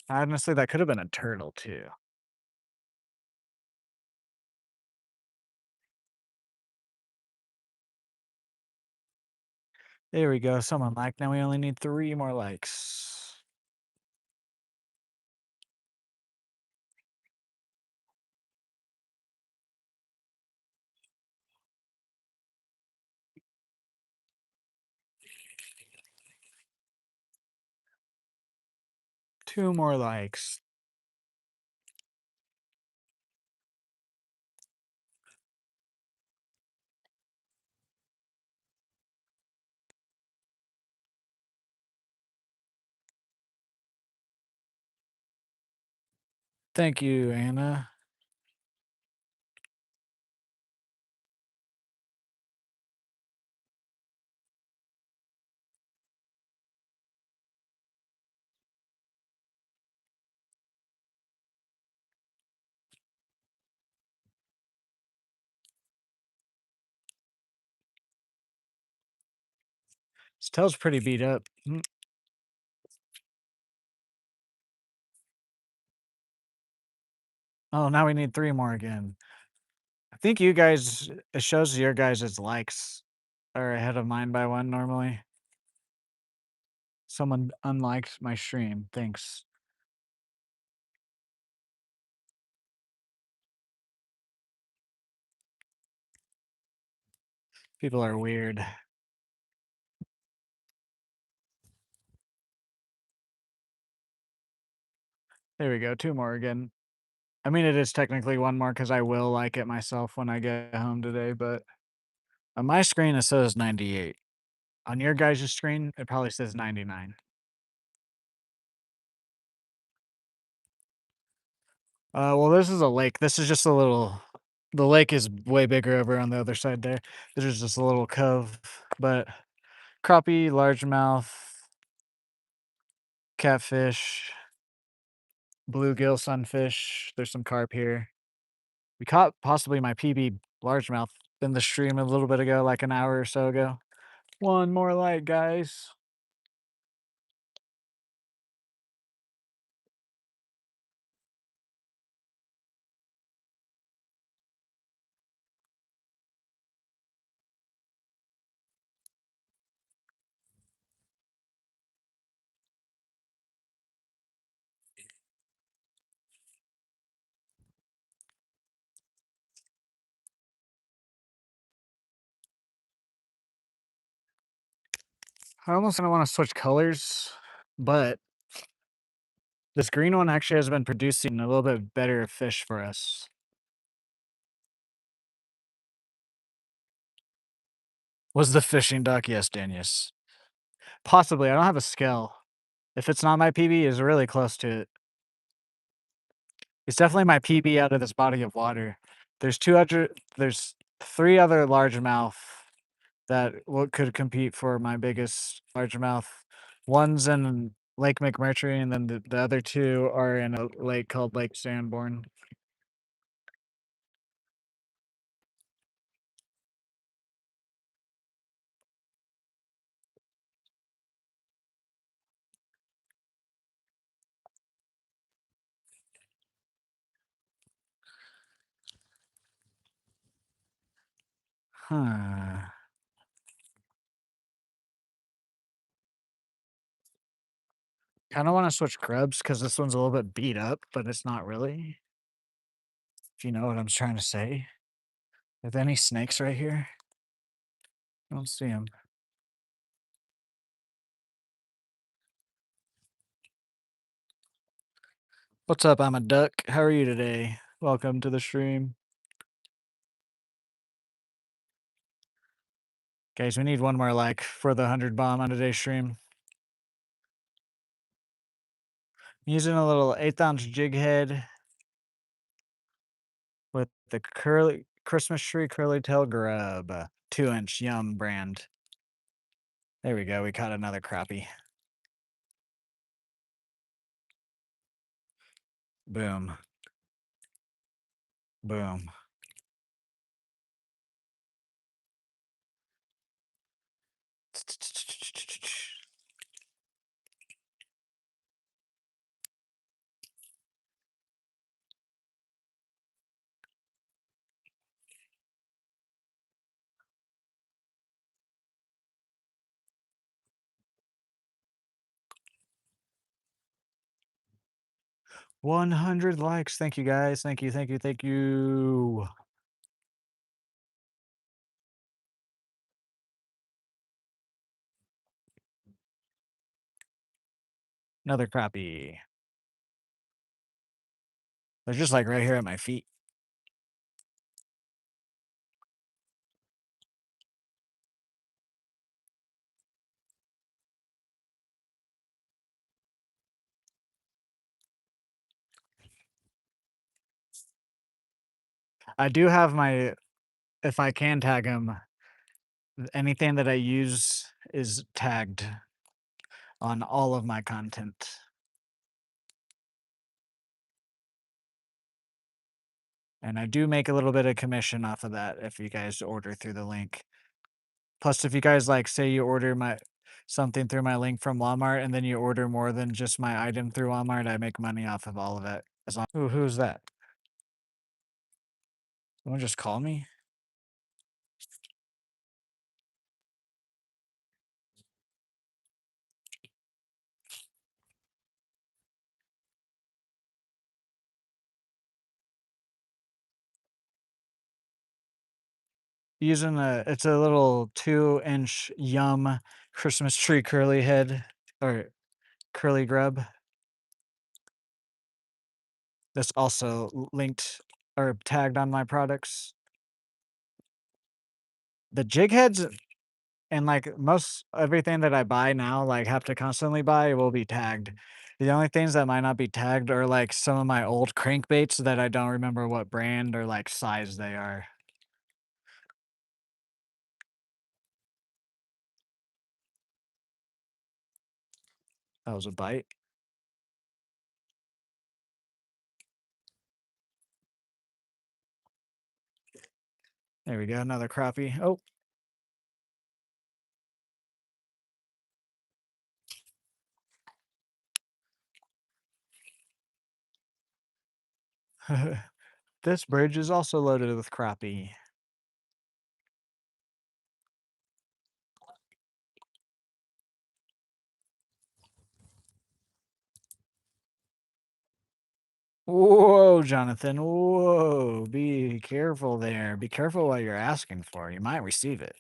Honestly, that could have been a turtle too. There we go. Someone liked. Now we only need 3 more likes. Two more likes. Thank you, Anna. His tail's pretty beat up. Oh, now we need 3 more again. I think you guys it shows your guys' likes are ahead of mine by 1 normally. Someone unliked my stream, thanks. People are weird. There we go, 2 more again. I mean, it is technically 1 more because I will like it myself when I get home today, but on my screen, it says 98. On your guys' screen, it probably says 99. Well, this is a lake. This is just a little the lake is way bigger over on the other side there. This is just a little cove, but crappie, largemouth, catfish, bluegill, sunfish. There's some carp here. We caught possibly my PB largemouth in the stream a little bit ago, like an hour or so ago. One more light, guys. I almost don't want to switch colors, but this green one actually has been producing a little bit better fish for us. Was the fishing dock? Yes, Danius. Possibly. I don't have a scale. If it's not my PB, it's really close to it. It's definitely my PB out of this body of water. There's 3 other largemouth that could compete for my biggest largemouth. One's in Lake McMurtry, and then the other 2 are in a lake called Lake Sanborn. Huh. Kinda wanna switch grubs because this one's a little bit beat up, but it's not really, if you know what I'm trying to say. Are there any snakes right here? I don't see them. What's up? I'm a duck. How are you today? Welcome to the stream. Guys, we need 1 more like for the 100 bomb on today's stream. Using a little 1/8 ounce jig head with the curly Christmas tree curly tail grub, 2-inch Yum brand. There we go. We caught another crappie. Boom. Boom. 100 likes. Thank you, guys. Thank you, thank you, thank you. Another crappie. They're just, like, right here at my feet. I do have my if I can tag them, anything that I use is tagged on all of my content. And I do make a little bit of commission off of that if you guys order through the link. Plus, if you guys, like, say you order my something through my link from Walmart and then you order more than just my item through Walmart, I make money off of all of it. As long Ooh, who's that? Someone just call me? Using it's a little 2-inch Yum Christmas tree curly head or curly grub that's also linked or tagged on my products. The jig heads and, like, most everything that I buy now, like, have to constantly buy will be tagged. The only things that might not be tagged are, like, some of my old crankbaits that I don't remember what brand or, like, size they are. That was a bite. There we go, another crappie. Oh. This bridge is also loaded with crappie. Whoa, Jonathan. Whoa. Be careful there. Be careful what you're asking for. You might receive it.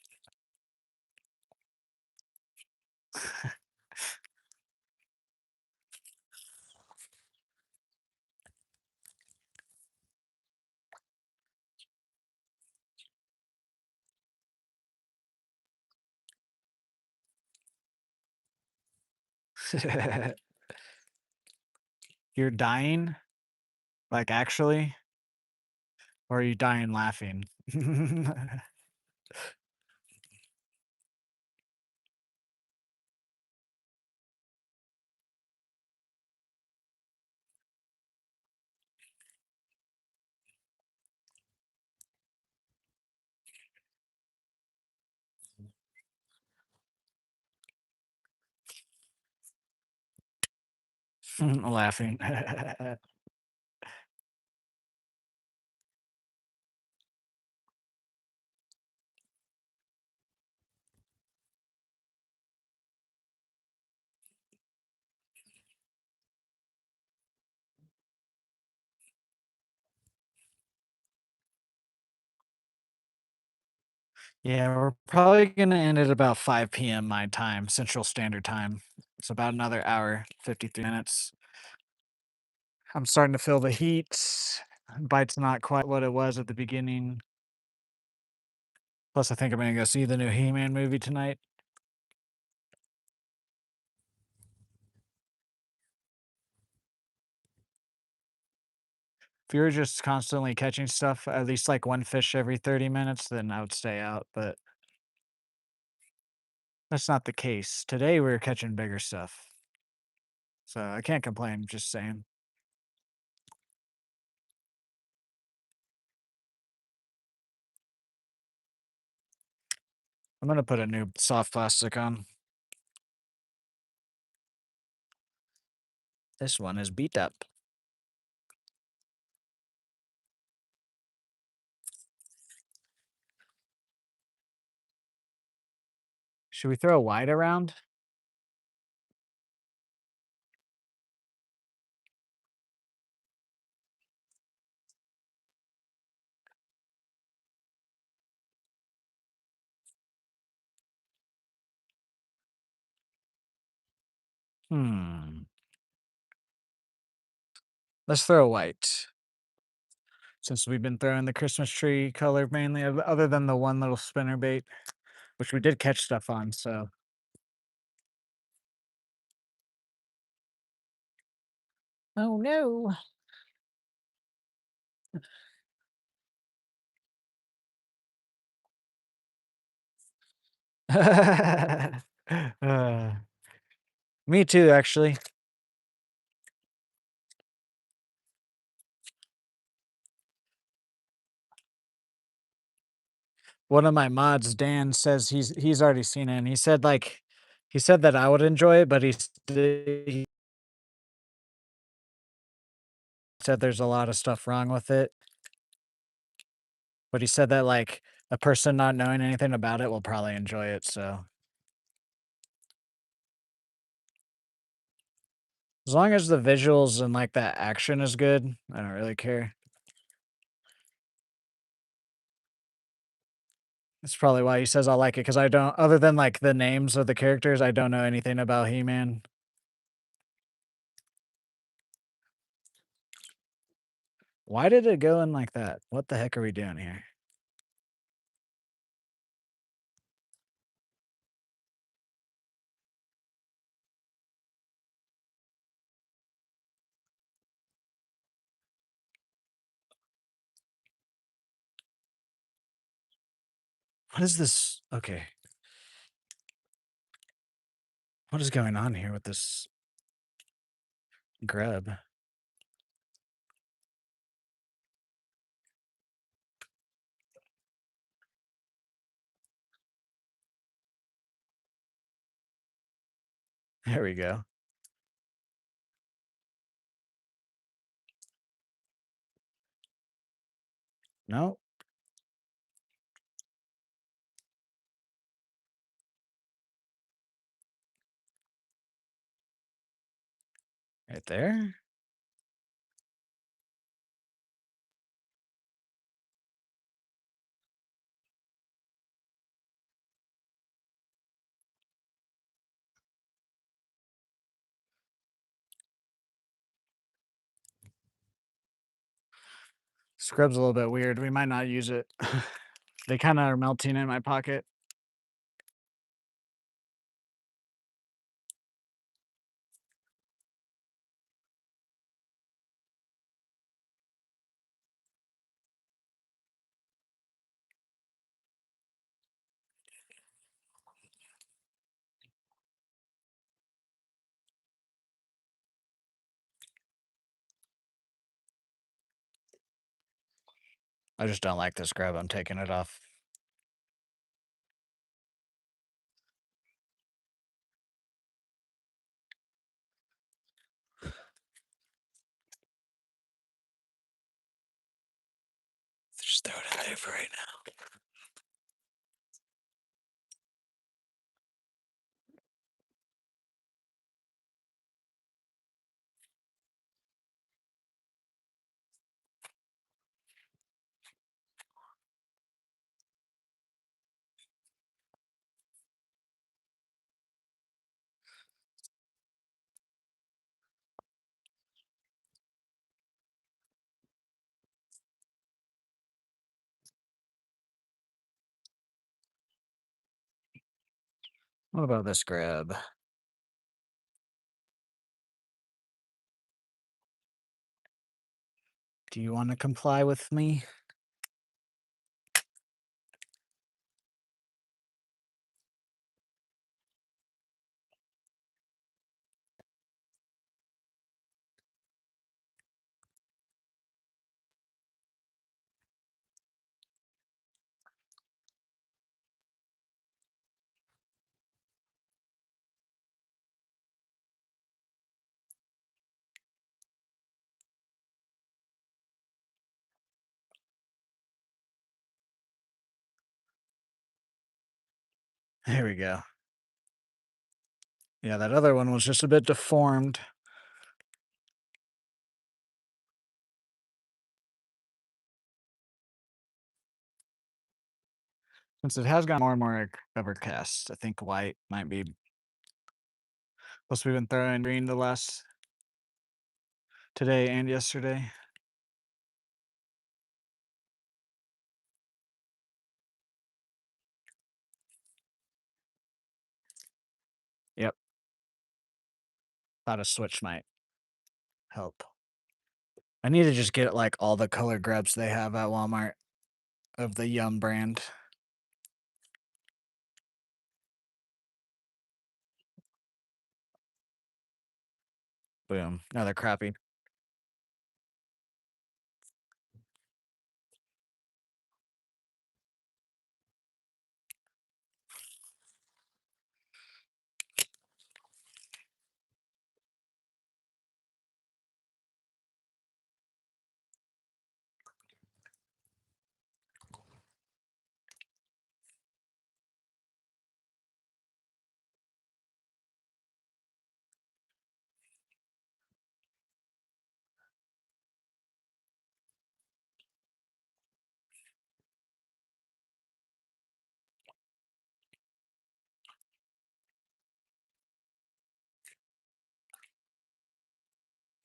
You're dying? Like, actually? Or are you dying laughing? Laughing. Yeah, we're probably gonna end at about 5 PM my time, Central Standard Time. It's about another hour, 53 minutes. I'm starting to feel the heat. Bite's not quite what it was at the beginning. Plus, I think I'm gonna go see the new He-Man movie tonight. If you were just constantly catching stuff, at least like one fish every 30 minutes, then I would stay out, but that's not the case. Today we were catching bigger stuff. So I can't complain, just saying. I'm gonna put a new soft plastic on. This one is beat up. Should we throw a wide around? Hmm. Let's throw a white. Since we've been throwing the Christmas tree color mainly, other than the one little spinner bait, which we did catch stuff on, so. Oh no. Uh, Me too, actually. One of my mods, Dan, says he's already seen it, and he said, like, He said that I would enjoy it, but he said there's a lot of stuff wrong with it. But he said that, like, a person not knowing anything about it will probably enjoy it, so as long as the visuals and, like, that action is good, I don't really care. That's probably why he says I like it, because I don't other than, like, the names of the characters, I don't know anything about He-Man. Why did it go in like that? What the heck are we doing here? What is this? Okay. What is going on here with this grub? There we go. No, right there. Scrub's a little bit weird. We might not use it. They kinda are melting in my pocket. I just don't like this grub. I'm taking it off. Just throw it away for right now. What about this grub? Do you wanna comply with me? There we go. Yeah, that other one was just a bit deformed. Since it has gotten more and more overcast, I think white might be plus we've been throwing green the last today and yesterday. Yep, thought a switch might help. I need to just get, like, all the color grubs they have at Walmart of the Yum brand. Boom, another crappie.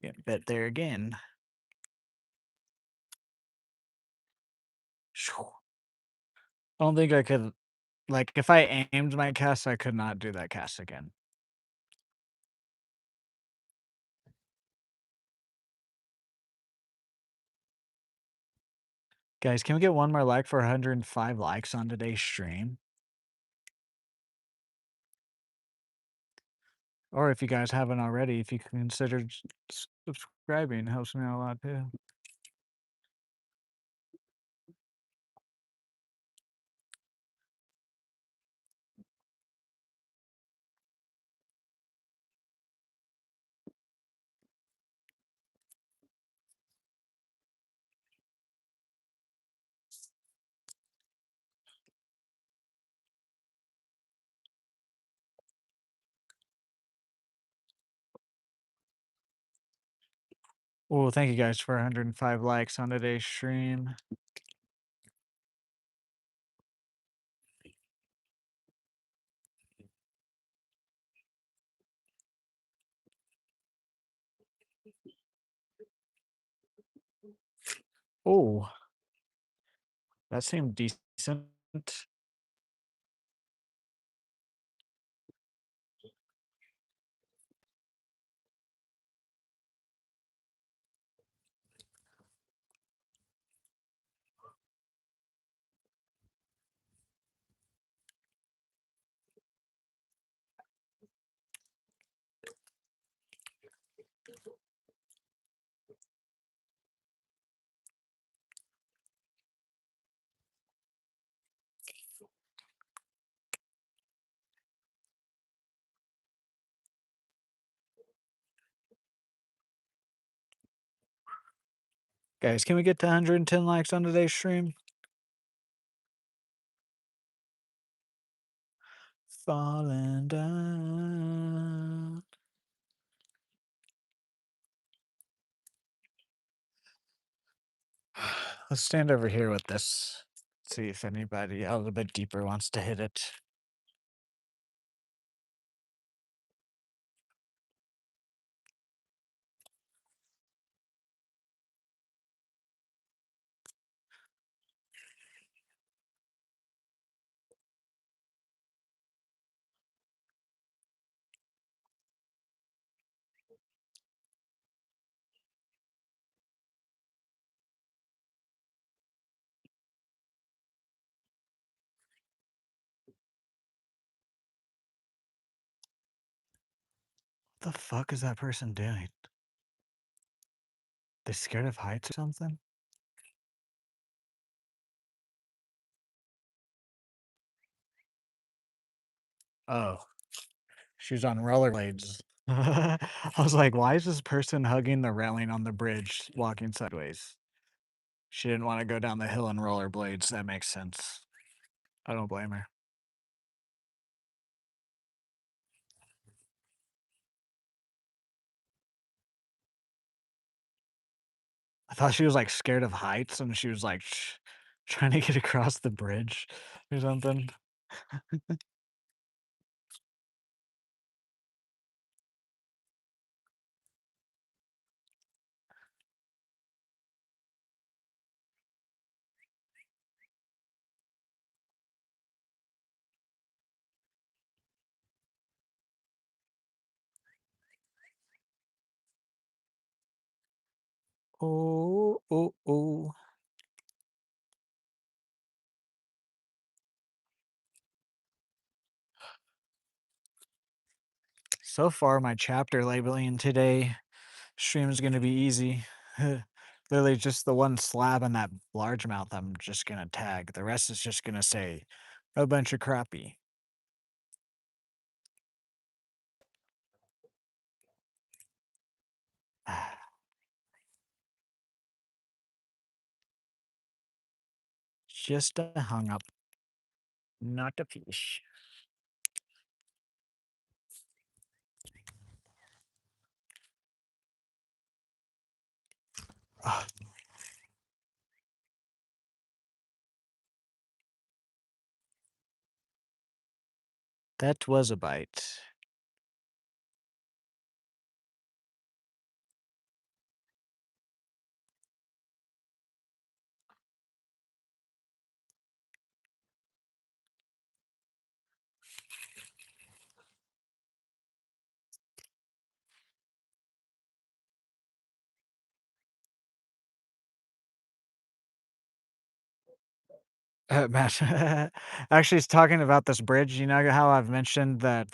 Get bit there again. Shoo. I don't think I could like, if I aimed my cast, I could not do that cast again. Guys, can we get one more like for 105 likes on today's stream? Or if you guys haven't already, if you can consider subscribing, helps me out a lot too. Oh, thank you guys for 105 likes on today's stream. Oh, that seemed decent. Guys, can we get to 110 likes on today's stream? Falling down. Let's stand over here with this. See if anybody a little bit deeper wants to hit it. What the fuck is that person doing? They scared of heights or something? Oh, she's on rollerblades. I was like, why is this person hugging the railing on the bridge walking sideways? She didn't want to go down the hill in rollerblades. That makes sense. I don't blame her. I thought she was like scared of heights and she was like trying to get across the bridge or something. Oh, oh, oh. So far, my chapter labeling today stream is going to be easy. Literally just the one slab and that largemouth I'm just going to tag. The rest is just going to say a bunch of crappie. Just a hung up, not a fish. Ah, that was a bite. Matt, actually, it's talking about this bridge. You know how I've mentioned that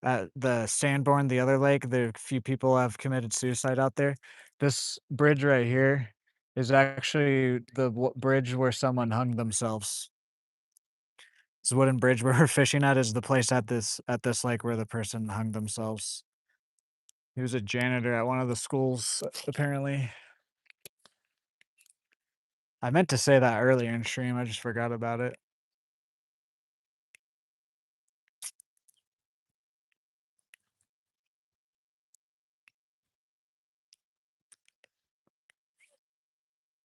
at the Sanborn, the other lake, there are few people have committed suicide out there. This bridge right here is actually the bridge where someone hung themselves. This wooden bridge where we're fishing at is the place at this lake where the person hung themselves. He was a janitor at one of the schools, apparently. I meant to say that earlier in stream. I just forgot about it.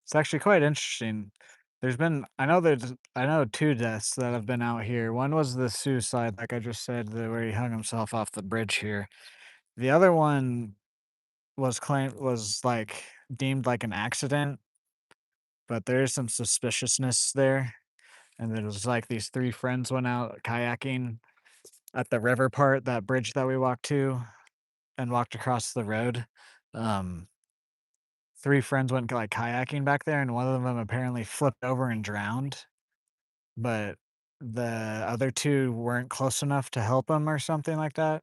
It's actually quite interesting. I know 2 deaths that have been out here. One was the suicide, like I just said, where he hung himself off the bridge here. The other one was, like, deemed like an accident, but there is some suspiciousness there, and it was like these 3 friends went out kayaking at the river part, that bridge that we walked to and walked across the road. Um, 3 friends went, like, kayaking back there, and one of them apparently flipped over and drowned. But the other 2 weren't close enough to help him or something like that.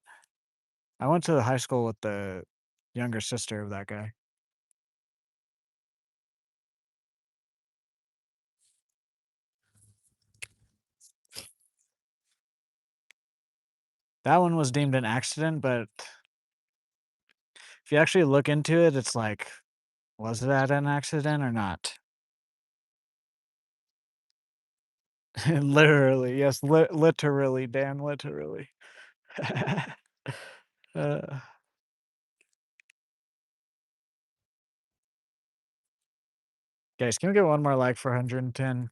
I went to the high school with the younger sister of that guy. That one was deemed an accident, but if you actually look into it, it's like, was that an accident or not? Literally, yes, literally, Dan, literally. Uh, guys, can we get one more like for 110?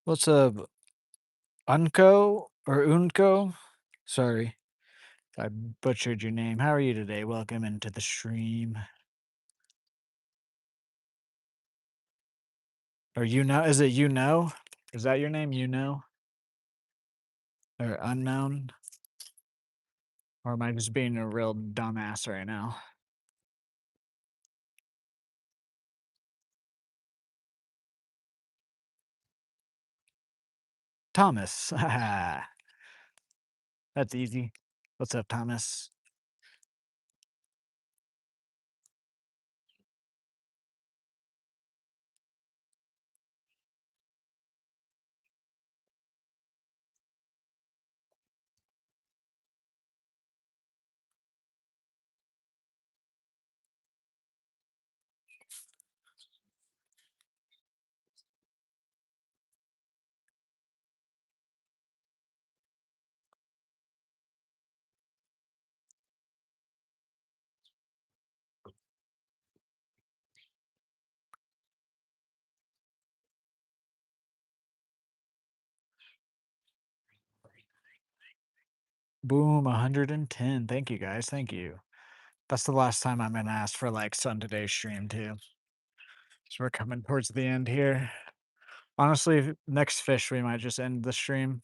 What's up, Unco or Unco? Sorry, I butchered your name. How are you today? Welcome into the stream. Or you know, is it you know? Is that your name? You know? Or unknown? Or am I just being a real dumbass right now? Thomas. That's easy. What's up, Thomas? Boom, 110. Thank you guys. Thank you. That's the last time I'm gonna ask for like Sun Today's stream too. So we're coming towards the end here. Honestly, next fish we might just end the stream.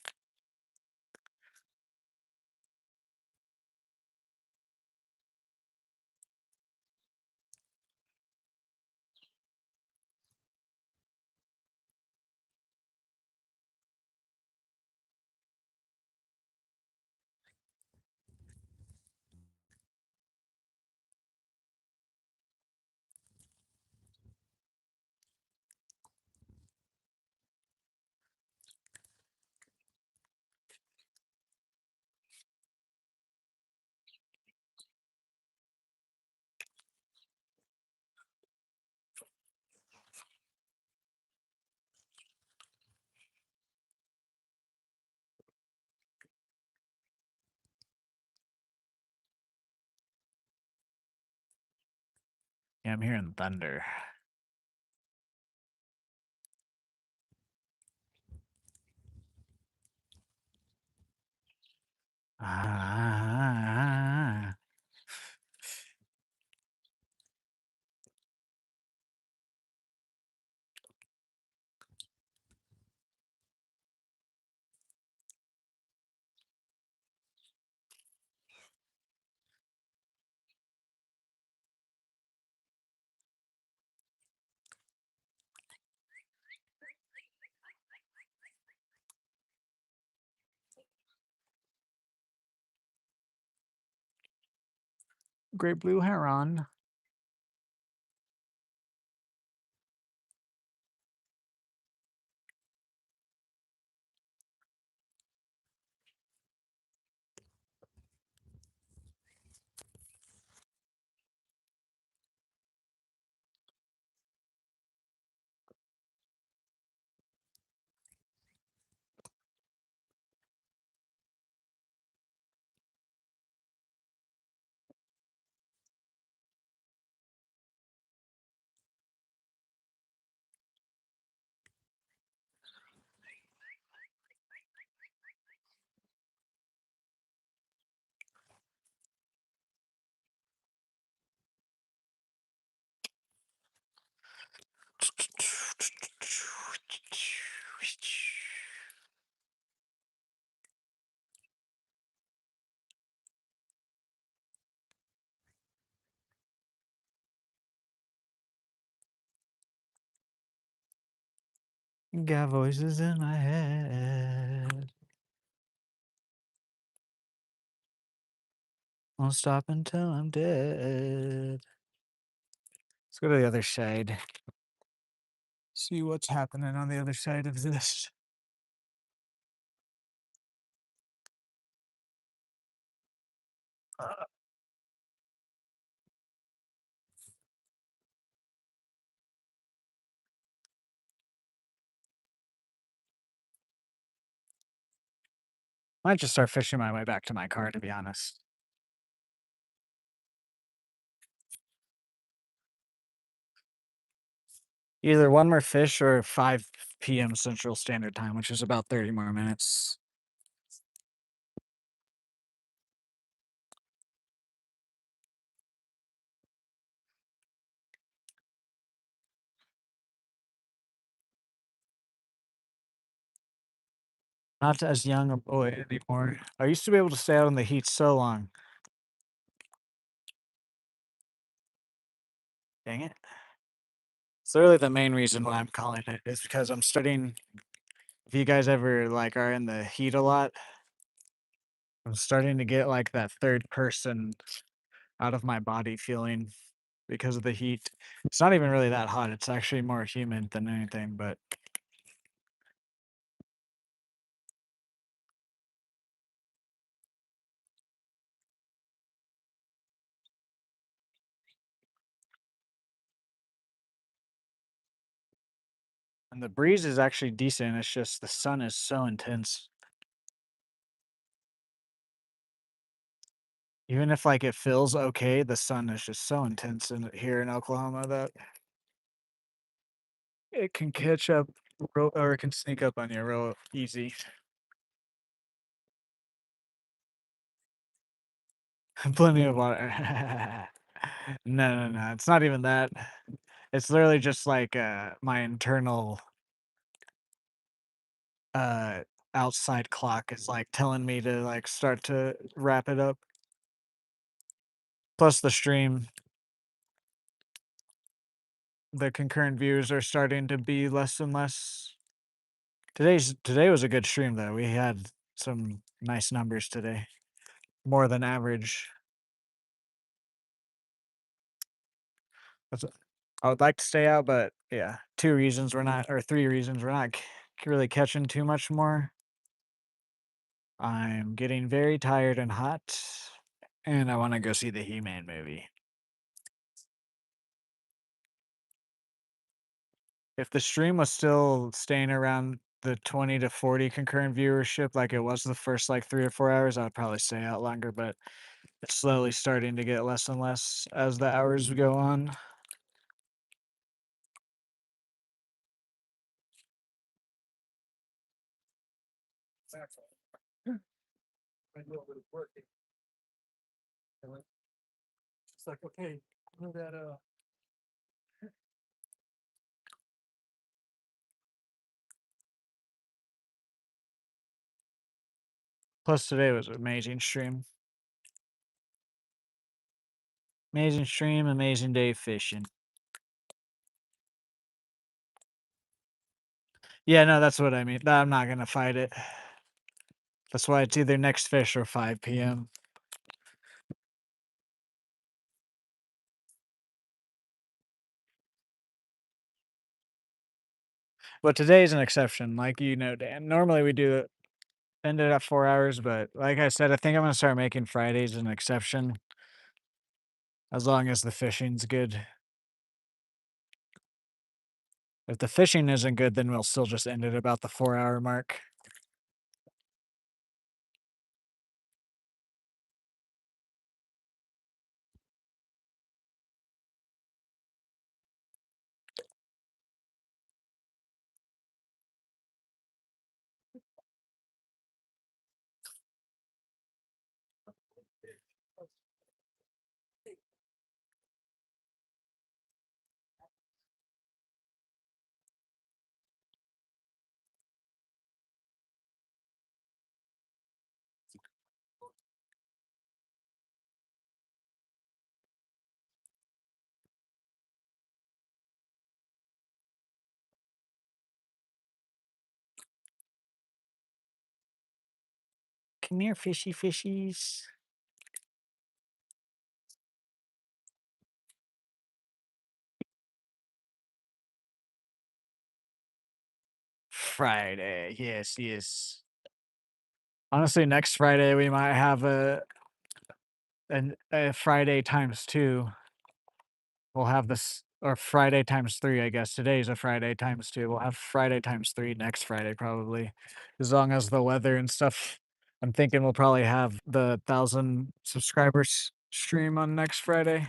Yeah, I'm hearing thunder. Ah. Great blue heron. Got voices in my head. Won't stop until I'm dead. Let's go to the other side. See what's happening on the other side of this. Might just start fishing my way back to my car, to be honest. Either one more fish or 5 p.m. Central Standard Time, which is about 30 more minutes. Not as young a boy anymore. I used to be able to stay out in the heat so long. Dang it. It's literally the main reason why I'm calling it is because I'm starting. If you guys ever like are in the heat a lot, I'm starting to get like that third person out of my body feeling because of the heat. It's not even really that hot. It's actually more humid than anything, but and the breeze is actually decent. It's just the sun is so intense. Even if like it feels okay, the sun is just so intense in here in Oklahoma that it can catch up or it can sneak up on you real easy. Plenty of water. No, no, no. It's not even that. It's literally just like my internal uh outside clock is like telling me to like start to wrap it up. Plus the stream, the concurrent views are starting to be less and less. Today was a good stream though. We had some nice numbers today. More than average. That's I would like to stay out, but yeah, 2 reasons we're not or 3 reasons we're not really catching too much more. I'm getting very tired and hot, and I wanna go see the He-Man movie. If the stream was still staying around the 20 to 40 concurrent viewership like it was the first, like, 3 or 4 hours, I'd probably stay out longer, but it's slowly starting to get less and less as the hours go on. It's like, okay, know that, plus today was an amazing stream. Amazing stream, amazing day fishing. Yeah, no, that's what I mean. I'm not gonna fight it. That's why it's either next fish or 5 p.m. But today's an exception, like you know, Dan. Normally we do it ended at 4 hours, but like I said, I think I'm gonna start making Fridays an exception as long as the fishing's good. If the fishing isn't good, then we'll still just end it about the 4-hour mark. Come here, fishy fishies. Friday, yes, yes. Honestly, next Friday we might have a Friday times 2. We'll have this or Friday times 3, I guess. Today's a Friday times 2. We'll have Friday times 3 next Friday probably. As long as the weather and stuff I'm thinking we'll probably have the 1,000 subscribers stream on next Friday.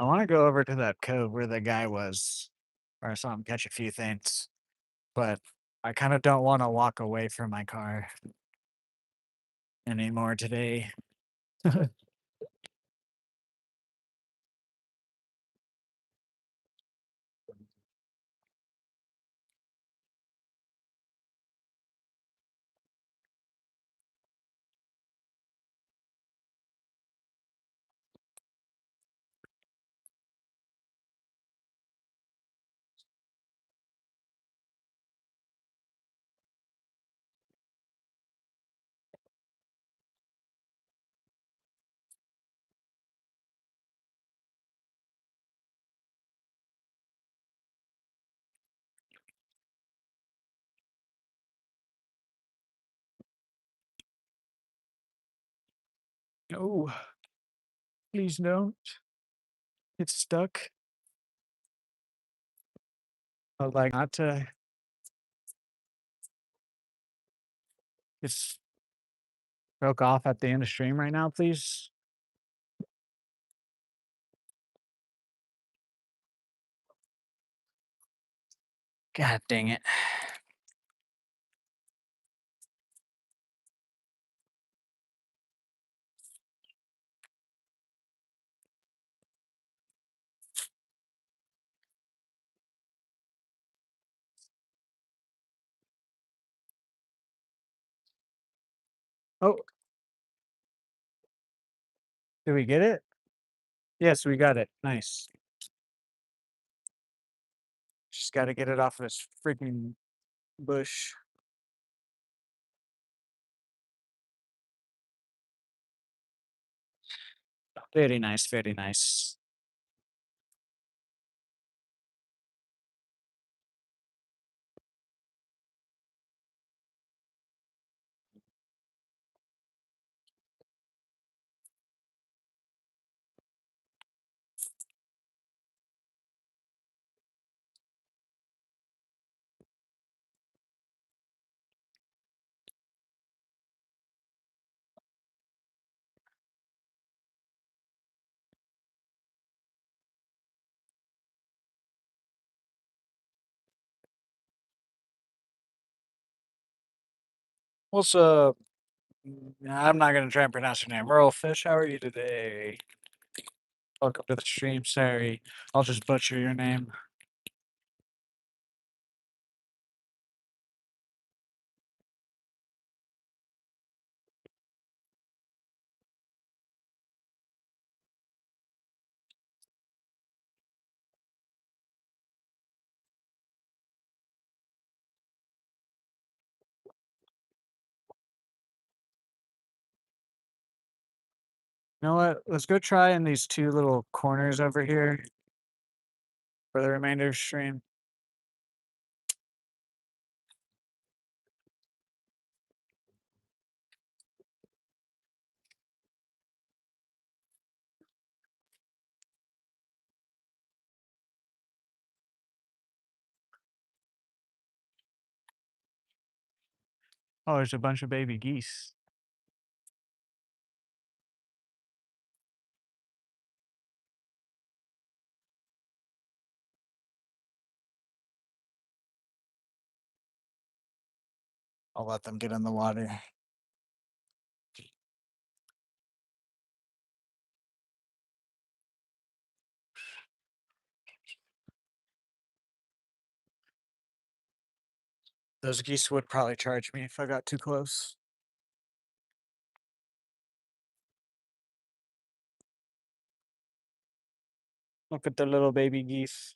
I wanna go over to that cove where the guy was, or I saw him catch a few things, but I kinda don't wanna walk away from my car anymore today. No, please don't. It's stuck. But, like, not to it's broke off at the end of stream right now, please. God dang it. Oh, did we get it? Yes, we got it. Nice. Just gotta get it off this freaking bush. Very nice, very nice. What's up? I'm not gonna try and pronounce your name. Earl Fish, how are you today? Welcome to the stream. Sorry, I'll just butcher your name. You know what? Let's go try in these two little corners over here for the remainder of stream. Oh, there's a bunch of baby geese. I'll let them get in the water. Those geese would probably charge me if I got too close. Look at the little baby geese.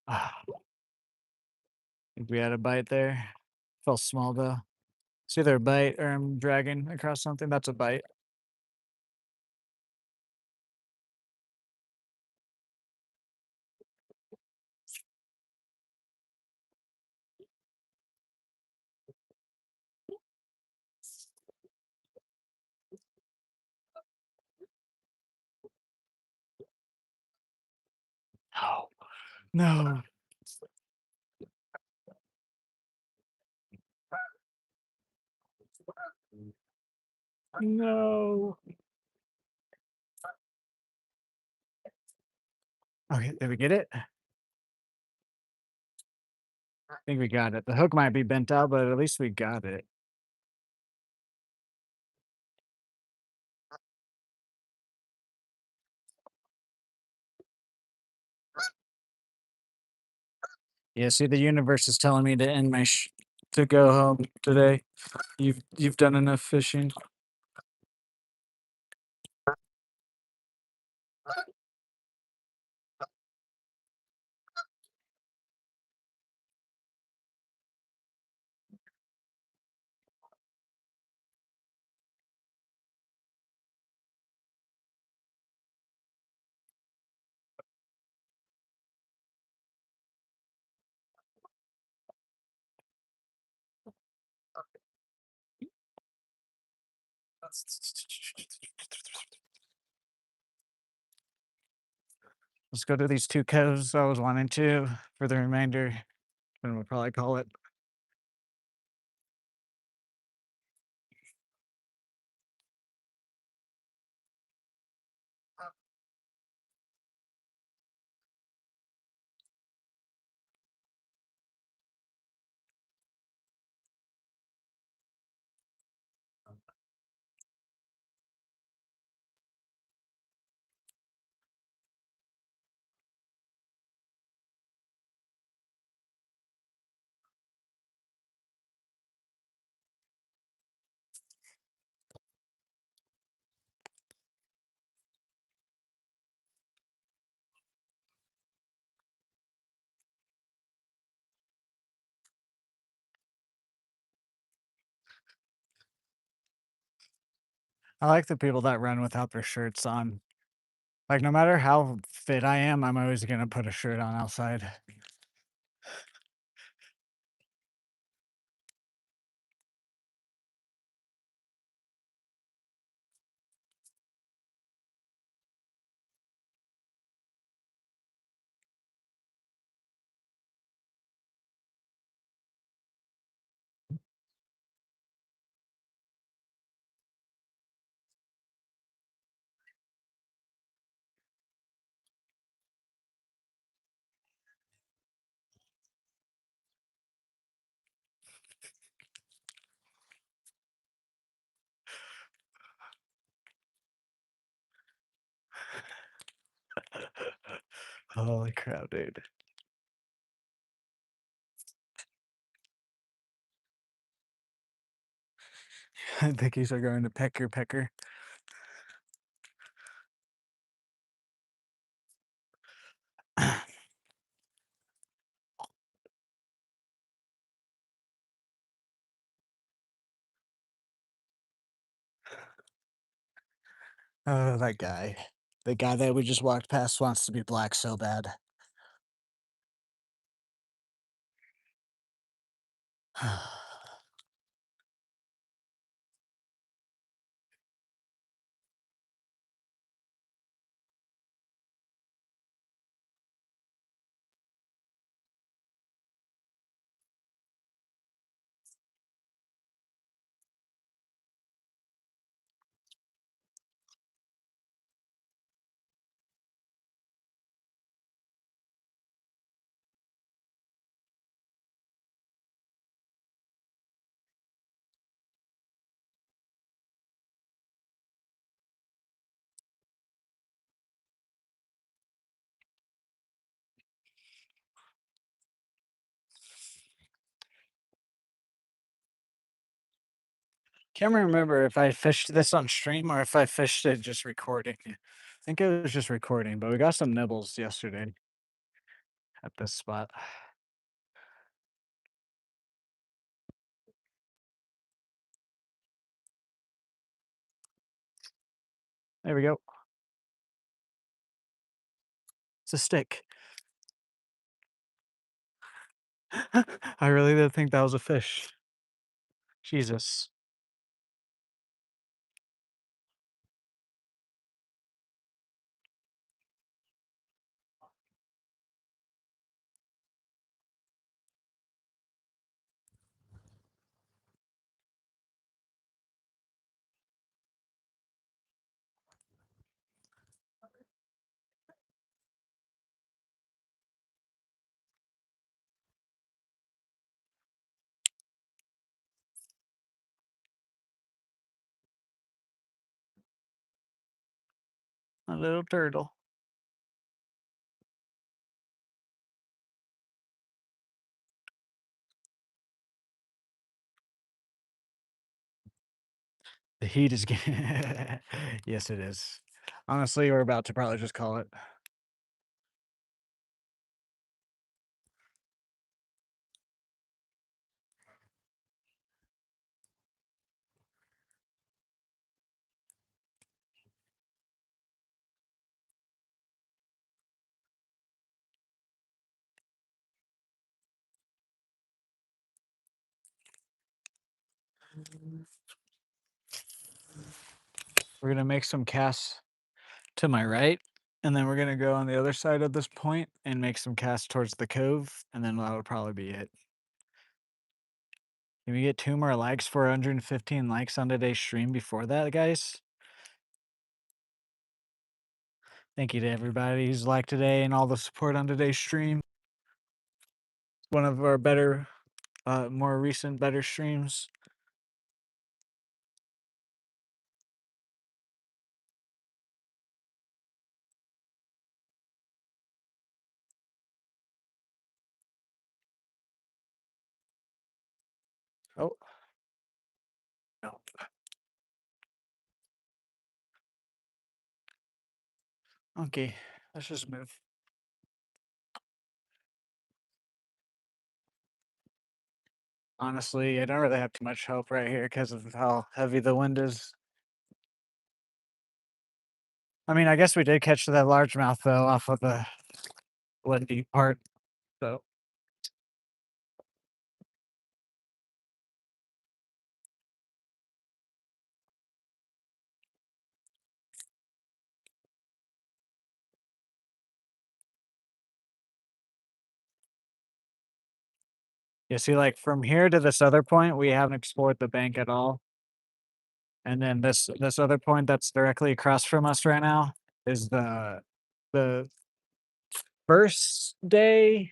Ah, think we had a bite there. Felt small though. It's either a bite or I'm dragging across something. That's a bite. No, no, no. Okay, did we get it? I think we got it. The hook might be bent out, but at least we got it. Yeah, see, the universe is telling me to end my to go home today. You've done enough fishing. Let's go to these two coves I was wanting to for the remainder, and we'll probably call it. I like the people that run without their shirts on. Like, no matter how fit I am, I'm always gonna put a shirt on outside. Holy crap, dude. I think he's going to pecker pecker. Oh, that guy. The guy that we just walked past wants to be black so bad. Can't remember if I fished this on stream or if I fished it just recording. I think it was just recording, but we got some nibbles yesterday at this spot. There we go. It's a stick. I really did think that was a fish. Jesus. A little turtle. The heat is getting yes, it is. Honestly, we're about to probably just call it. We're gonna make some casts to my right, and then we're gonna go on the other side of this point and make some casts towards the cove, and then that would probably be it. Can we get 2 more likes for 115 likes on today's stream before that, guys? Thank you to everybody who's liked today and all the support on today's stream. One of our better, more recent, better streams. Oh, no. Okay, let's just move. Honestly, I don't really have too much help right here because of how heavy the wind is. I mean, I guess we did catch that largemouth though off of the windy part. So you see, like from here to this other point, we haven't explored the bank at all. And then this other point that's directly across from us right now is the first day.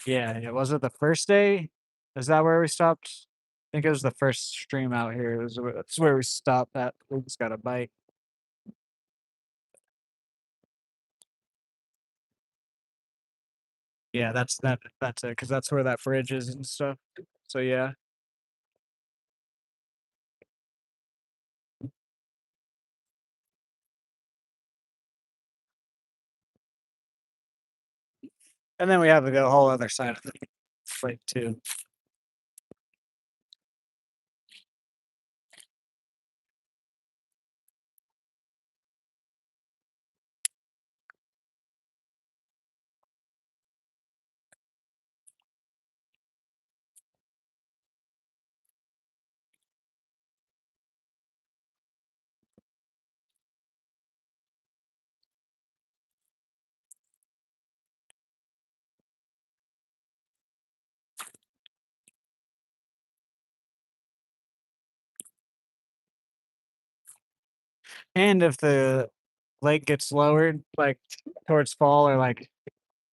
Yeah, it was it the first day? Is that where we stopped? I think it was the first stream out here. That's where we stopped at. We just got a bite. Yeah, that's it, because that's where that bridge is and stuff. So yeah. And then we have the whole other side of the lake too. And if the lake gets lowered, like towards fall or like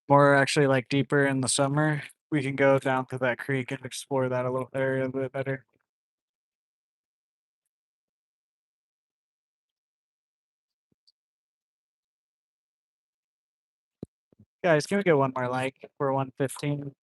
more actually like deeper in the summer, we can go down to that creek and explore that a little area a bit better. Guys, can we get one more like for 115?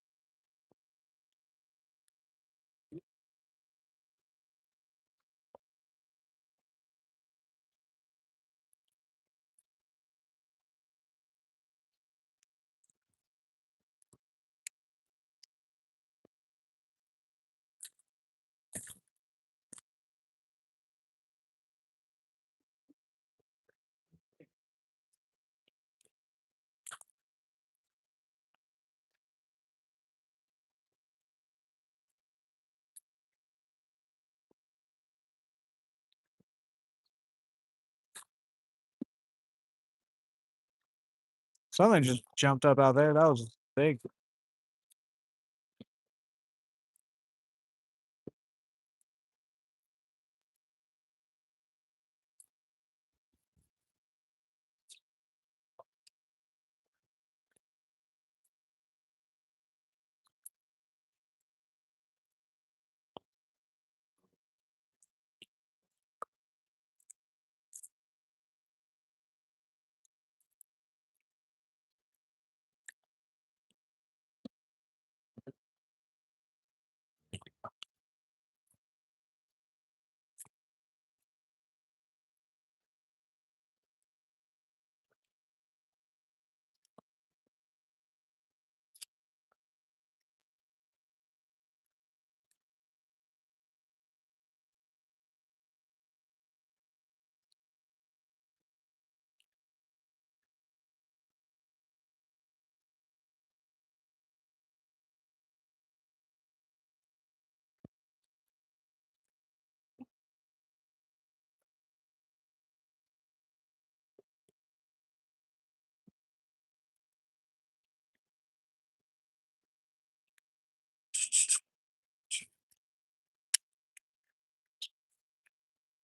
Something just jumped up out there. That was big.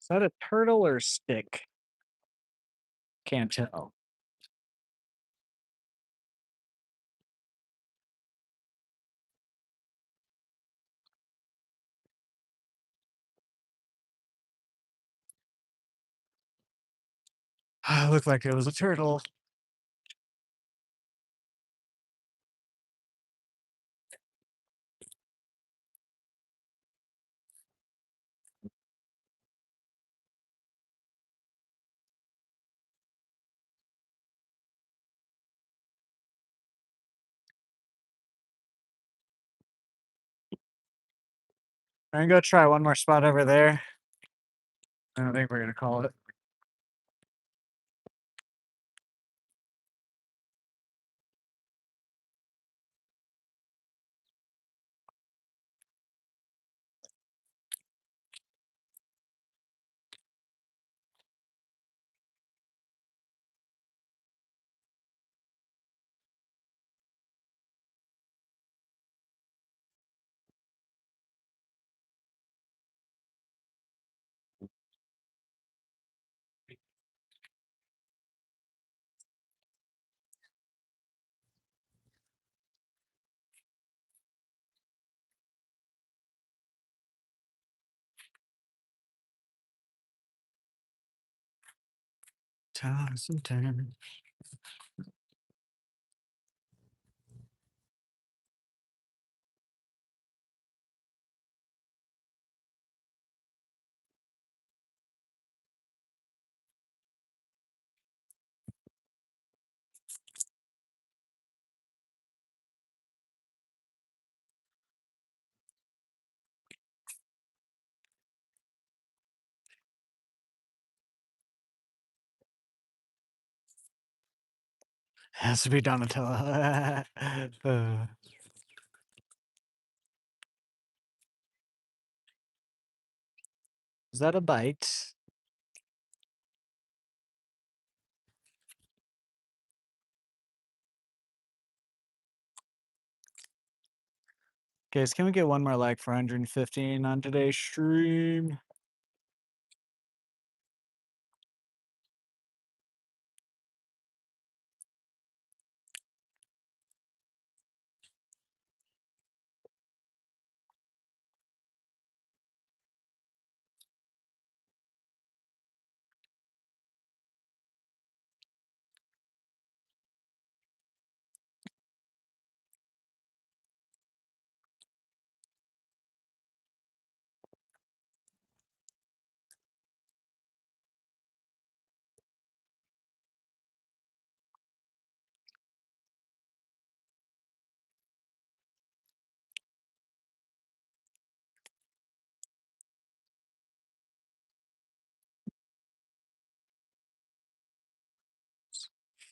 Is that a turtle or a stick? Can't tell. Looked like it was a turtle. I'm gonna go try one more spot over there. I think we're gonna call it. Toss and turn. Has to be Donatello. Is that a bite? Guys, can we get one more like for 115 on today's stream?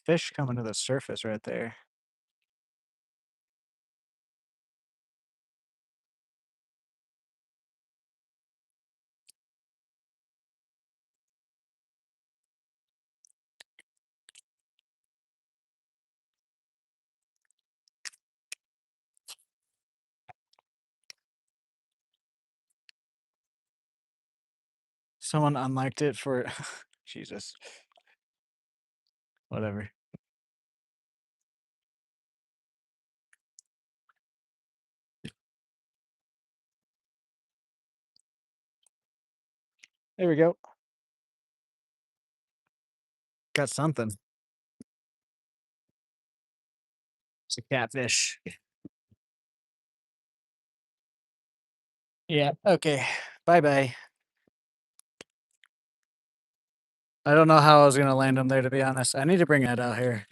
Fish coming to the surface right there. Someone unliked it for Jesus. Whatever. There we go. Got something. It's a catfish. Yeah. Okay. Bye bye. I don't know how I was gonna land him there, to be honest. I need to bring Ed out here.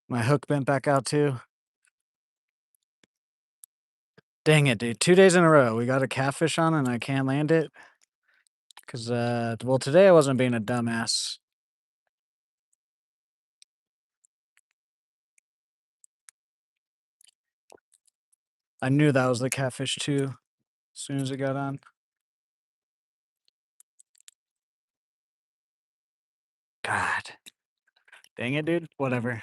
My hook bent back out too. Dang it, dude. 2 days in a row. We got a catfish on and I can't land it. Cause well, today I wasn't being a dumbass. I knew that was the catfish too, as soon as it got on. God. Dang it, dude. Whatever.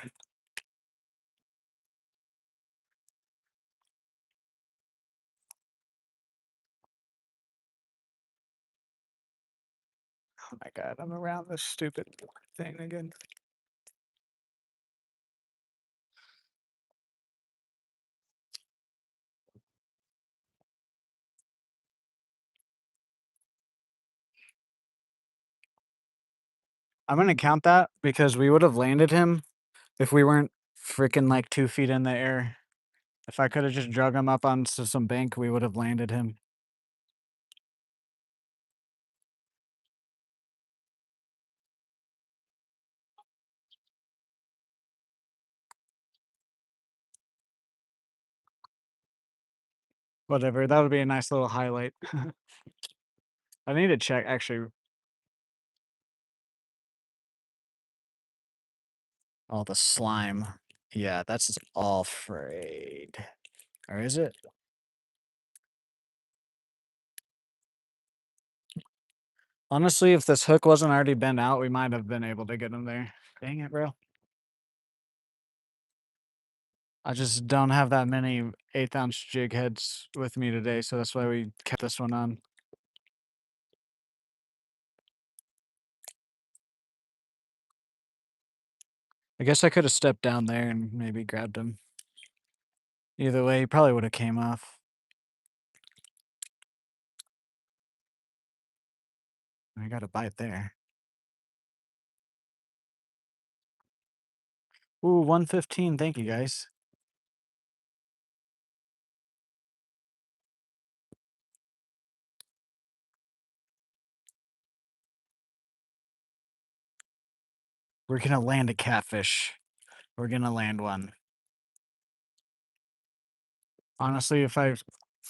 Oh my god, I'm around this stupid thing again. I'm gonna count that because we would have landed him if we weren't freaking like 2 feet in the air. If I could have just drug him up onto some bank, we would have landed him. Whatever, that would be a nice little highlight. I need to check actually all the slime. Yeah, that's all frayed. Or is it? Honestly, if this hook wasn't already bent out, we might have been able to get him there. Dang it, bro. I just don't have that many 1/8 ounce jig heads with me today, so that's why we kept this one on. I guess I could have stepped down there and maybe grabbed him. Either way, he probably would have came off. I got a bite there. Ooh, 115. Thank you, guys. We're gonna land a catfish. We're gonna land one. Honestly, if I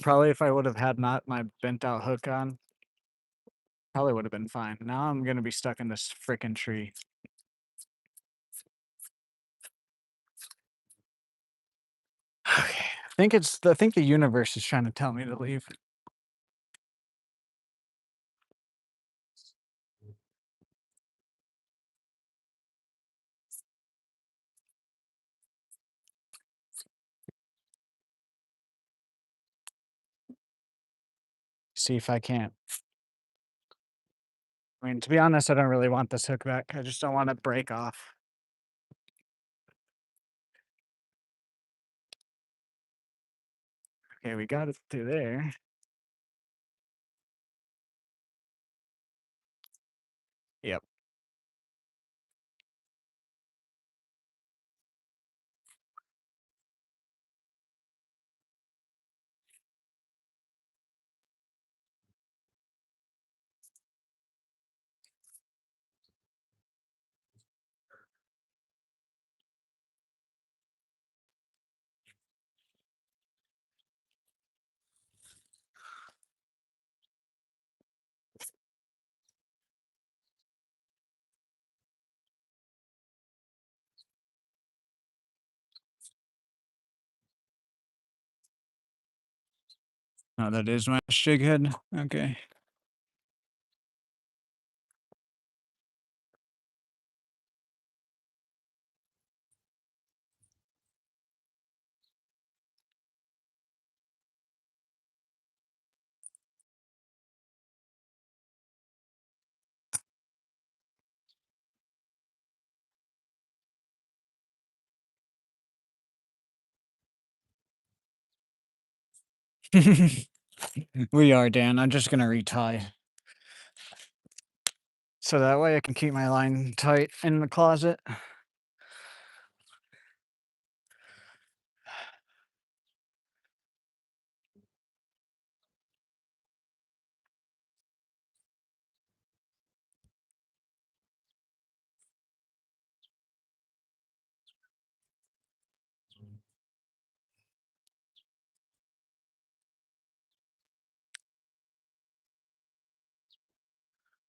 would have had not my bent out hook on, probably would have been fine. Now I'm gonna be stuck in this freaking tree. Okay. I think the universe is trying to tell me to leave. See if I can't. I mean, to be honest, I don't really want this hook back. I just don't want to break off. Okay, we got it through there. Yep. Oh, that is my jig head. Okay. We are, Dan. I'm just gonna retie. So that way I can keep my line tight in the closet.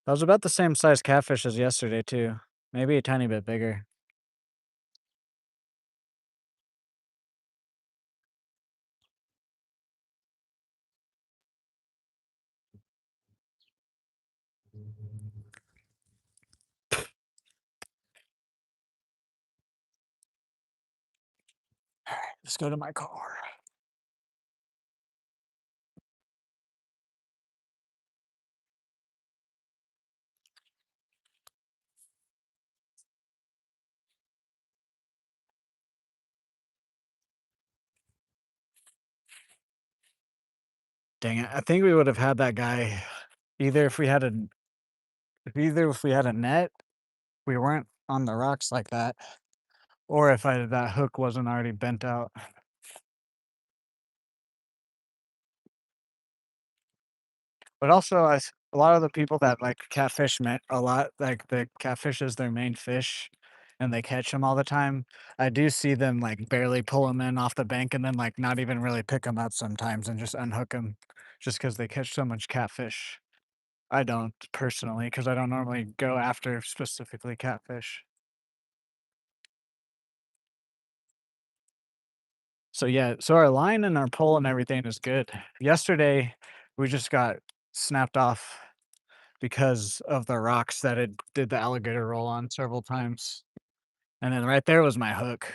That was about the same size catfish as yesterday too. Maybe a tiny bit bigger. Let's go to my car. Dang it. I think we would have had that guy either if we had a either if we had a net, we weren't on the rocks like that, or if that hook wasn't already bent out. But also, a lot of the people that like catfish met a lot, like the catfish is their main fish. and they catch them all the time, I do see them, like, barely pull them in off the bank and then, like, not even really pick them up sometimes and just unhook them just because they catch so much catfish. I don't personally, because I don't normally go after specifically catfish. So, yeah, so our line and our pole and everything is good. Yesterday, we just got snapped off because of the rocks that it did the alligator roll on several times, and then right there was my hook.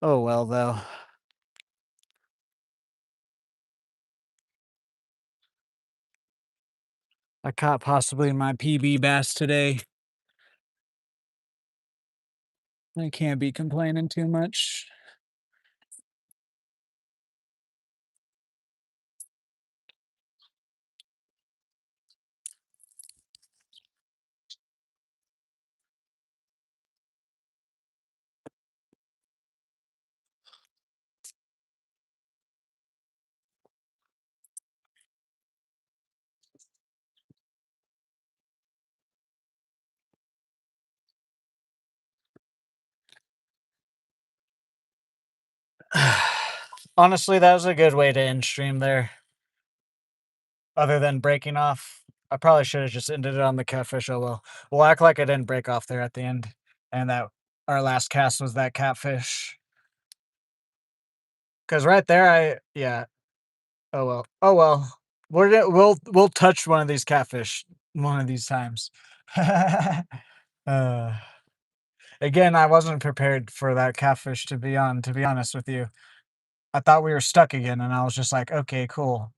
Oh, well, though. I caught possibly my PB bass today. I can't be complaining too much. Honestly, that was a good way to end stream there. Other than breaking off, I probably should have just ended it on the catfish. Oh well. We'll act like I didn't break off there at the end, and that our last cast was that catfish. Cause right there, I yeah. Oh well. Oh well. We'll touch one of these catfish one of these times. uh, Again, I wasn't prepared for that catfish to be on. To be honest with you, I thought we were stuck again, and I was just like, okay, cool.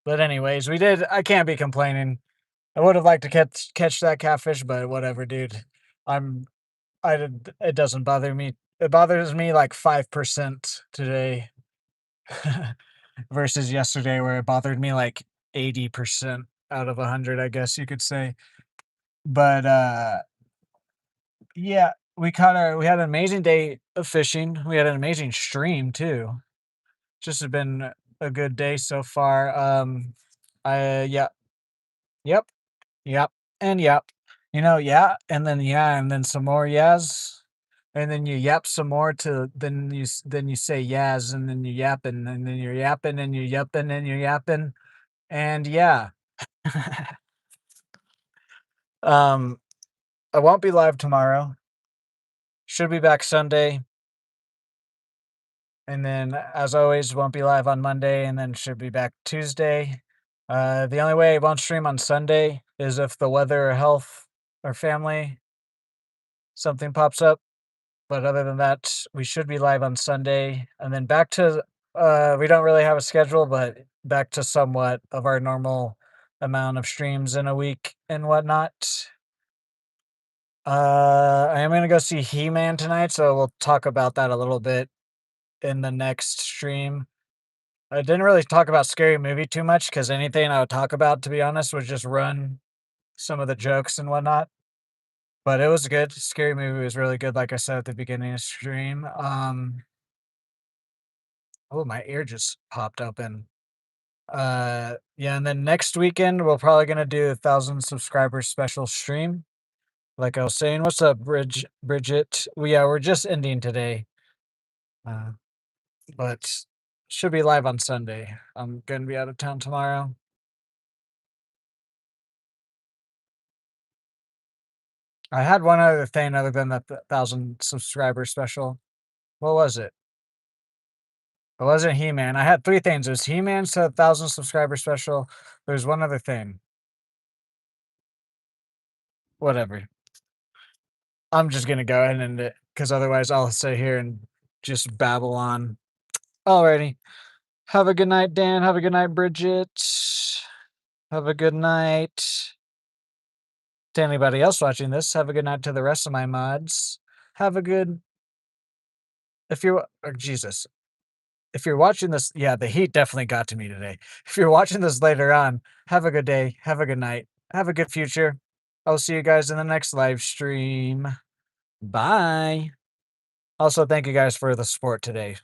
But anyways, we did. I can't be complaining. I would have liked to catch that catfish, but whatever, dude. I'm it doesn't bother me. It bothers me like 5% today versus yesterday where it bothered me like 80% out of 100, I guess you could say. But yeah, we had an amazing day of fishing. We had an amazing stream too. Just has been a good day so far. I yeah, yep. Yep, and yep. Yeah, and then some more yes, and then you yap some more to then you say yes, and then you yapping, and then you're yapping, and you're yapping, and you're yapping, and yeah. Um, I won't be live tomorrow. Should be back Sunday, and then as always, won't be live on Monday, and then should be back Tuesday. The only way I won't stream on Sunday is if the weather or health or family something pops up. But other than that, we should be live on Sunday, and then back to we don't really have a schedule, but back to somewhat of our normal amount of streams in a week and whatnot. I am gonna go see He-Man tonight, so we'll talk about that a little bit in the next stream. I didn't really talk about Scary Movie too much because anything I would talk about, to be honest, would just run some of the jokes and whatnot. But it was good. Scary Movie was really good, like I said at the beginning of stream. Oh, my ear just popped open. Yeah, and then next weekend we're probably gonna do 1,000 subscribers special stream. Like I was saying, what's up, Bridget? We're just ending today, uh, but should be live on Sunday. I'm gonna be out of town tomorrow. I had one other thing other than the 1,000 subscriber special. What was it? It wasn't He-Man. I had 3 things. It was He-Man's to 1,000 subscriber special. There's one other thing. Whatever. I'm just gonna go ahead and end it because otherwise I'll sit here and just babble on. Alrighty. Have a good night, Dan. Have a good night, Bridget. Have a good night to anybody else watching this. Have a good night to the rest of my mods. Have a good if you're Jesus. If you're watching this, yeah, the heat definitely got to me today. If you're watching this later on, have a good day. Have a good night. Have a good future. I'll see you guys in the next live stream. Bye. Also, thank you guys for the support today.